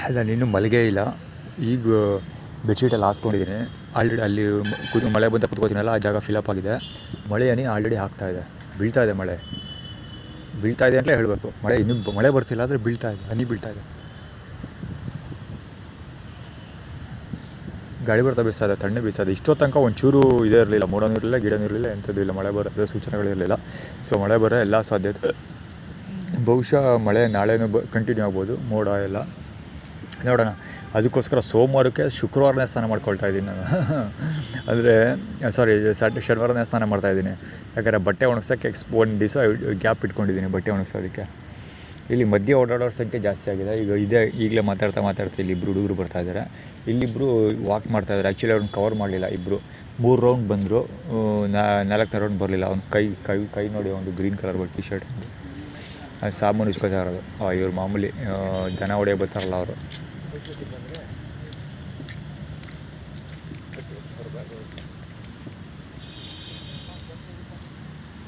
ಅಲ್ಲ ಇನ್ನೂ ಮಲಗೇ ಇಲ್ಲ. ಈಗ ಬೆಡ್ಶೀಟಲ್ಲಿ ಹಾಸ್ಕೊಂಡಿದ್ದೀನಿ. ಆಲ್ರೆಡಿ ಅಲ್ಲಿ ಮಳೆ ಬಂದ ಕೂತ್ಕೋತೀನಲ್ಲ, ಆ ಜಾಗ ಫಿಲಪ್ ಆಗಿದೆ. ಮಳೆ ಹನಿ ಆಲ್ರೆಡಿ ಆಗ್ತಾಯಿದೆ, ಬೀಳ್ತಾಯಿದೆ. ಮಳೆ ಬೀಳ್ತಾಯಿದೆ ಅಂತಲೇ ಹೇಳಬೇಕು. ಇನ್ನೂ ಮಳೆ ಬರ್ತಿಲ್ಲ, ಆದರೆ ಬೀಳ್ತಾಯಿದೆ, ಹನಿ ಬೀಳ್ತಾಯಿದೆ. ಗಾಳಿ ಬರ್ತಾ ಬೀಸ್ತಾಯಿದೆ, ತಣ್ಣೆ ಬೀಸ್ತಾಯಿದೆ. ಇಷ್ಟೊತ್ತು ತನಕ ಒಂಚೂರು ಇದೇ ಇರಲಿಲ್ಲ, ಮೋಡನೂ ಇರಲಿಲ್ಲ, ಗಿಡನೂ ಇರಲಿಲ್ಲ, ಎಂಥದ್ದು ಇಲ್ಲ. ಮಳೆ ಬರೋದು ಸೂಚನೆಗಳಿರಲಿಲ್ಲ. ಸೊ ಮಳೆ ಬರೋ ಎಲ್ಲ ಸಾಧ್ಯತೆ. ಬಹುಶಃ ಮಳೆ ನಾಳೆನೂ ಕಂಟಿನ್ಯೂ ಆಗ್ಬೋದು, ಮೋಡ ಎಲ್ಲ ನೋಡೋಣ. ಅದಕ್ಕೋಸ್ಕರ ಸೋಮವಾರಕ್ಕೆ ಶುಕ್ರವಾರನೇ ಸ್ನಾನ ಮಾಡ್ಕೊಳ್ತಾ ಇದ್ದೀನಿ ನಾನು. ಅಂದರೆ ಶನಿವಾರನೇ ಸ್ನಾನ ಮಾಡ್ತಾಯಿದ್ದೀನಿ. ಯಾಕಂದರೆ ಬಟ್ಟೆ ಒಣಗ್ಸೋಕ್ಕೆ 1 ದಿವಸ ಗ್ಯಾಪ್ ಇಟ್ಕೊಂಡಿದ್ದೀನಿ ಬಟ್ಟೆ ಒಣಗ್ಸೋದಕ್ಕೆ. ಇಲ್ಲಿ ಮಧ್ಯೆ ಓಡಾಡೋರ ಸಂಖ್ಯೆ ಜಾಸ್ತಿ ಆಗಿದೆ. ಈಗಲೇ ಮಾತಾಡ್ತಾ ಇಲ್ಲಿ 2 ಹುಡುಗರು ಬರ್ತಾಯಿದ್ದಾರೆ. ಇಲ್ಲಿಬ್ಬರು ವಾಕ್ ಮಾಡ್ತಾಯಿದ್ರು. ಆ್ಯಕ್ಚುಲಿ ಅವ್ರನ್ನ ಕವರ್ ಮಾಡಲಿಲ್ಲ. ಇಬ್ಬರು 3 ರೌಂಡ್ ಬಂದರು, 4ನೇ ರೌಂಡ್ ಬರಲಿಲ್ಲ. ಅವ್ನು ಕೈ ನೋಡಿ, ಒಂದು ಗ್ರೀನ್ ಕಲರ್ ಟಿ ಶರ್ಟ್ ಅದು ಸಾಬೂನು ಇಸ್ಕೊತಾ ಇರೋದು. ಇವ್ರು ಮಾಮೂಲಿ ದನ ಹೊಡೆಯೋ ಬರ್ತಾರಲ್ಲ ಅವರು.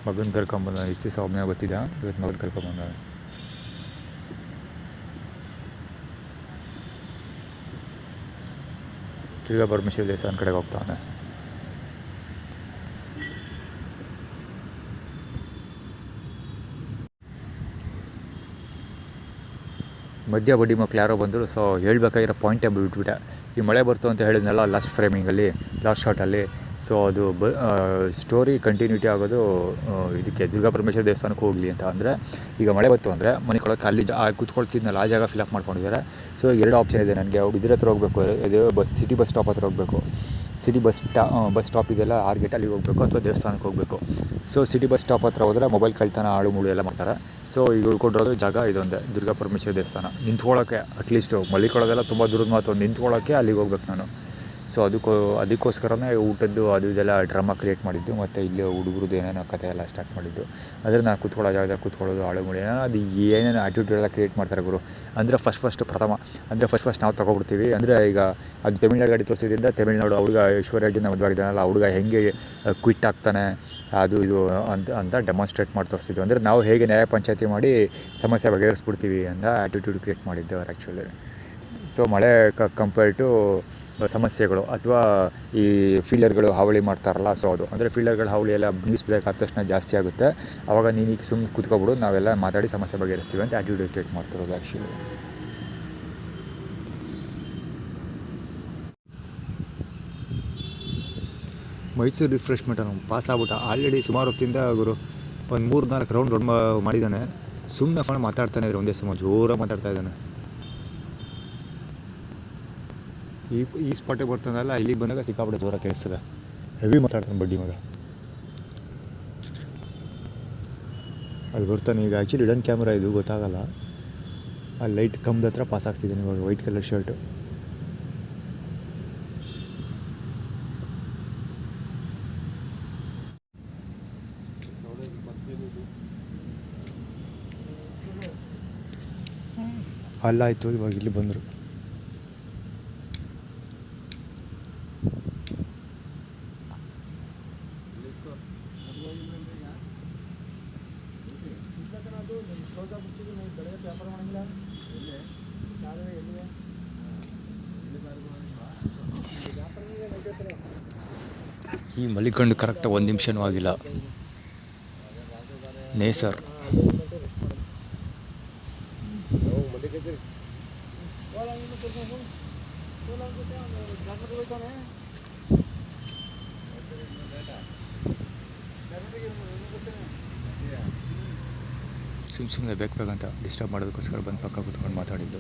ಮಗನ ಕರ್ಕೊಂಬಂದ. ಇಷ್ಟು ದಿವಸ ಒಬ್ಬನೇ ಗೊತ್ತಿದ್ದ, ಇವತ್ತು ಮಗನ ಕರ್ಕೊಂಬಂದ. ತಿರ್ಗಾ ಪರಮೇಶ್ವರ ದೇವಸ್ಥಾನ ಕಡೆಗೆ ಹೋಗ್ತಾನೆ. ಮಧ್ಯ ಬಡ್ಡಿ ಮಕ್ಳು ಯಾರೋ ಬಂದರು. ಸೊ ಹೇಳ್ಬೇಕಾಗಿರೋ ಪಾಯಿಂಟೇ ಬಿಟ್ಬಿಟ್ಟೆ. ಈ ಮಳೆ ಬರ್ತು ಅಂತ ಹೇಳಿದ್ನಲ್ಲ ಲಾಸ್ಟ್ ಫ್ರೇಮಿಂಗಲ್ಲಿ, ಲಾಸ್ಟ್ ಶಾರ್ಟಲ್ಲಿ. ಸೊ ಅದು ಸ್ಟೋರಿ ಕಂಟಿನ್ಯೂಟಿ ಆಗೋದು ಇದಕ್ಕೆ ದುರ್ಗಾ ಪರಮೇಶ್ವರ ದೇವಸ್ಥಾನಕ್ಕೆ ಹೋಗಲಿ ಅಂತ. ಅಂದರೆ ಈಗ ಮಳೆ ಬಂತು ಅಂದರೆ ಮನೆಗೊಳಕ್ಕೆ ಅಲ್ಲಿ ಕೂತ್ಕೊಳ್ತಿದ್ನಲ್ಲ, ಆ ಜಾಗ ಫಿಲಪ್ ಮಾಡ್ಕೊಂಡಿದ್ದಾರೆ. ಸೊ 2 ಆಪ್ಷನ್ ಇದೆ ನನಗೆ. ಇದ್ರ ಹತ್ರ ಹೋಗಬೇಕು, ಇದು ಸಿಟಿ ಬಸ್ ಸ್ಟಾಪ್ ಹತ್ರ ಹೋಗಬೇಕು. ಸಿಟಿ ಬಸ್ ಸ್ಟಾಪ್ ಇದೆಲ್ಲ 6 ಗೇಟ್, ಅಲ್ಲಿಗೆ ಹೋಗಬೇಕು, ಅಥವಾ ದೇವಸ್ಥಾನಕ್ಕೆ ಹೋಗಬೇಕು. ಸೊ ಸಿಟಿ ಬಸ್ ಸ್ಟಾಪ್ ಹತ್ರ ಹೋದರೆ ಮೊಬೈಲ್ ಕಳ್ತನ, ಆಳು ಮೂಳು ಎಲ್ಲ ಮಾಡ್ತಾರೆ. ಸೊ ಈಗ ಉಳ್ಕೊಂಡಿರೋದು ಜಾಗ ಇದೊಂದೇ, ದುರ್ಗಾ ಪರಮೇಶ್ವರ ದೇವಸ್ಥಾನ. ನಿಂತ್ಕೊಳ್ಳೋಕ್ಕೆ ಅಟ್ಲೀಸ್ಟು ಮಲಿಕೊಳ್ಳೋದೆಲ್ಲ ತುಂಬ ದೂರದ ಮಾತು, ನಿಂತ್ಕೊಳ್ಳೋಕ್ಕೆ ಅಲ್ಲಿಗೆ ಹೋಗ್ಬೇಕು ನಾನು. ಸೊ ಅದಕ್ಕೋಸ್ಕರನೇ ಊಟದ್ದು ಅದು ಇದೆಲ್ಲ ಡ್ರಾಮಾ ಕ್ರಿಯೇಟ್ ಮಾಡಿದ್ದು. ಮತ್ತು ಇಲ್ಲಿ ಹುಡುಗರದ್ದು ಏನೇನೋ ಕಥೆ ಎಲ್ಲ ಸ್ಟಾರ್ಟ್ ಮಾಡಿದ್ದು. ಆದರೆ ನಾನು ಕೂತ್ಕೊಳ್ಳೋ ಜಾಗದಲ್ಲಿ ಕೂತ್ಕೊಳ್ಳೋದು, ಆಳು ಮೂಳು ಅದು ಏನೇನು ಆ್ಯಟಿಟ್ಯೂಡ್ ಎಲ್ಲ ಕ್ರಿಯೇಟ್ ಮಾಡ್ತಾರೆ ಗುರು. ಅಂದರೆ ಫಸ್ಟ್ ನಾವು ತೊಗೊಬಿಡ್ತೀವಿ. ಅಂದರೆ ಈಗ ಅದು ತಮಿಳ್ನಾಡು ಗಾಡಿ ತೋರಿಸಿದ್ರಿಂದ ತಮಿಳ್ನಾಡು ಹುಡುಗ ಐಶ್ವರ್ಯನ ಮದುವೆ ಆಗಿದ್ದಾನಲ್ಲ, ಹುಡುಗ ಹೆಂಗೆ ಕ್ವಿಟ್ ಆಗ್ತಾನೆ ಅದು ಇದು ಅಂತ ಡೆಮಾನ್ಸ್ಟ್ರೇಟ್ ಮಾಡಿ ತೋರಿಸಿದ್ದು. ಅಂದರೆ ನಾವು ಹೇಗೆ ನ್ಯಾಯ ಪಂಚಾಯತಿ ಮಾಡಿ ಸಮಸ್ಯೆ ಬಗೆಹರಿಸ್ಬಿಡ್ತೀವಿ ಅಂತ ಆ್ಯಟಿಟ್ಯೂಡ್ ಕ್ರಿಯೇಟ್ ಮಾಡಿದ್ದು ಅವ್ರು ಆ್ಯಕ್ಚುಲಿ. ಸೊ ಮಳೆ ಕಂಪೇರ್ ಟು ಸಮಸ್ಯೆಗಳು ಅಥವಾ ಈ ಫೀಲ್ಡರ್ಗಳು ಹಾವಳಿ ಮಾಡ್ತಾರಲ್ಲ, ಸೊ ಅದು ಅಂದರೆ ಫೀಲ್ಡರ್ಗಳ ಹಾವಳಿ ಎಲ್ಲ ನ್ಯೂಸ್ ಬ್ರೇಕ್ ಆದ ತಕ್ಷಣ ಜಾಸ್ತಿ ಆಗುತ್ತೆ. ಆವಾಗ ನೀನೀಗ ಸುಮ್ಮನೆ ಕೂತ್ಕೊಬಿಡು, ನಾವೆಲ್ಲ ಮಾತಾಡಿ ಸಮಸ್ಯೆ ಬಗೆಹರಿಸ್ತೀವಿ ಅಂತ ಆ್ಯಟಿಟ್ಯೂಡ್ ಕ್ರಿಯೇಟ್ ಮಾಡ್ತಿರೋದು ಆ್ಯಕ್ಚುಲಿ. ಮೈಸೂರು ರಿಫ್ರೆಶ್ಮೆಂಟ್ ಅವ್ನು ಪಾಸ್ ಆಗ್ಬಿಟ್ಟ. ಆಲ್ರೆಡಿ ಸುಮಾರು ಹೊತ್ತಿಂದ ಗುರು ಒಂದು 3-4 ರೌಂಡ್ ಮಾಡಿದ್ದಾನೆ. ಸುಮ್ಮನೆ ಫೋನ್ ಮಾತಾಡ್ತಾನೆ ಇದ್ರೆ ಒಂದೇ ಸಮ ಜೋರಾಗಿ ಮಾತಾಡ್ತಾ ಇದ್ದಾನೆ. ಈ ಸ್ಪಾಟಿಗೆ ಬರ್ತಾನಲ್ಲ, ಇಲ್ಲಿಗೆ ಬಂದಾಗ ಸಿಕ್ಕಾಪಟ್ಟೆ ಜೋರಾಗಿ ಕೇಳಿಸ್ತದೆ. ಹೆವಿ ಮಾತಾಡ್ತಾನೆ ಬಡ್ಡಿ ಮಗ. ಅಲ್ಲಿ ಬರ್ತಾನೆ ಈಗ. ಆ್ಯಕ್ಚುಲಿ ಹಿಡನ್ ಕ್ಯಾಮ್ರಾ ಇದು ಗೊತ್ತಾಗಲ್ಲ. ಆ ಲೈಟ್ ಕಂಬದ ಹತ್ರ ಪಾಸ್ ಆಗ್ತಿದ್ದಾನೆ ಇವಾಗ. White colour shirt. ಅಲ್ಲಾಯಿತು, ಇವಾಗ ಇಲ್ಲಿ ಬಂದರು. ಈ ಮಲಿಕೊಂಡು ಕರೆಕ್ಟಾಗಿ 1 ನಿಮಿಷನೂ ಆಗಿಲ್ಲ. ನೇಸರ್ ಸುಮ್ಮನೆ ಬೇಕಂತ ಡಿಸ್ಟರ್ಬ್ ಮಾಡೋದಕ್ಕೋಸ್ಕರ ಬಂದು ಪಕ್ಕ ಕೂತ್ಕೊಂಡು ಮಾತಾಡಿದ್ದು.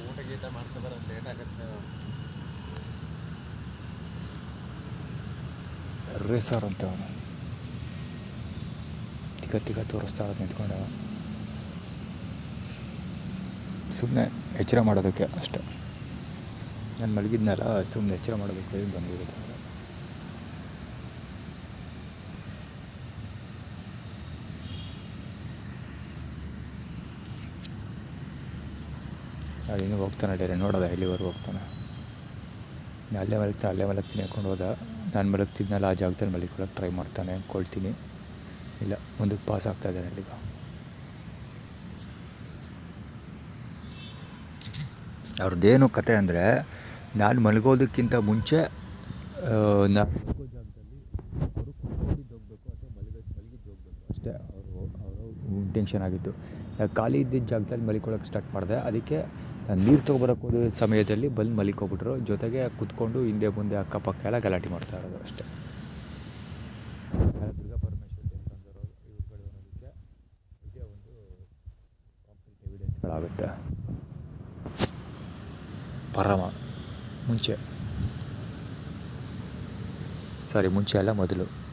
ಊಟ ಗೀಟ ಮಾಡ್ತಾರೆ, ಲೇಟ್ ಆಗುತ್ತೆ. ರೇಸರ್ ಅಂತ ಅವನು ತಿಕ್ಕ ತೋರಿಸ್ತಾ ನಿಂತ್ಕೊಂಡ. ಸುಮ್ಮನೆ ಎಚ್ಚರ ಮಾಡೋದಕ್ಕೆ ಅಷ್ಟೆ. ನಾನು ಮಲಗಿದ್ನಲ್ಲ, ಸುಮ್ಮನೆ ಎಚ್ಚರ ಮಾಡೋದಕ್ಕೆ ಬಂದಿರುತ್ತೆ. ಅಲ್ಲಿಂದ ಹೋಗ್ತಾನೆ ಡೈರೆಕ್ಟ್ ನೋಡೋದ ಎಲ್ಲಿವರೆಗೂ ಹೋಗ್ತಾನೆ. ಅಲ್ಲೇ ಮಲಗ್ತೀನಿ ಹಾಕೊಂಡು ಹೋದ. ನಾನು ಮಲಗ್ತಿದ್ನಲ್ಲ ಆ ಜಾಗದಲ್ಲಿ ಮಲಗ್ಕೊಳಕ್ಕೆ ಟ್ರೈ ಮಾಡ್ತಾನೆ ಅಂದ್ಕೊಳ್ತೀನಿ. ಇಲ್ಲ, ಮುಂದಕ್ಕೆ ಪಾಸ್ ಆಗ್ತಾಯಿದ್ದಾನೆ ಅಲ್ಲಿಗ. ಅವ್ರದ್ದೇನು ಕತೆ ಅಂದರೆ, ನಾನು ಮಲಗೋದಕ್ಕಿಂತ ಮುಂಚೆ ನಾನು ಮಲಗೋ ಜಾಗದಲ್ಲಿ ಅವರು ಕುತ್ಕೊಂಡಿದ್ದು ಹೋಗಬೇಕು ಅಥವಾ ಮಲಗಿದ್ದು ಹೋಗಬೇಕು ಅಷ್ಟೇ ಅವರು ಇಂಟೆನ್ಷನ್ ಆಗಿತ್ತು. ಖಾಲಿ ಇದ್ದಿದ್ದ ಜಾಗದಲ್ಲಿ ಮಲಿಕೊಳ್ಳೋಕೆ ಸ್ಟಾರ್ಟ್ ಮಾಡಿದೆ. ಅದಕ್ಕೆ ನಾನು ನೀರು ತೊಗೊಬರೋಕ್ಕೆ ಹೋದ ಸಮಯದಲ್ಲಿ ಬಂದು ಮಲಿಕೊಬಿಟ್ರು. ಜೊತೆಗೆ ಕುತ್ಕೊಂಡು ಹಿಂದೆ ಮುಂದೆ ಅಕ್ಕಪಕ್ಕ ಎಲ್ಲ ಗಲಾಟೆ ಮಾಡ್ತಾ ಇರೋದು ಅಷ್ಟೇ. ದುರ್ಗಾ ಪರಮೇಶ್ವರ ದೇವಸ್ಥಾನದವರು ಇವ್ರುಗಳು ಅನ್ನೋದಕ್ಕೆ ಪರಮ ಮುಂಚೆ ಅಲ್ಲ ಮೊದಲು.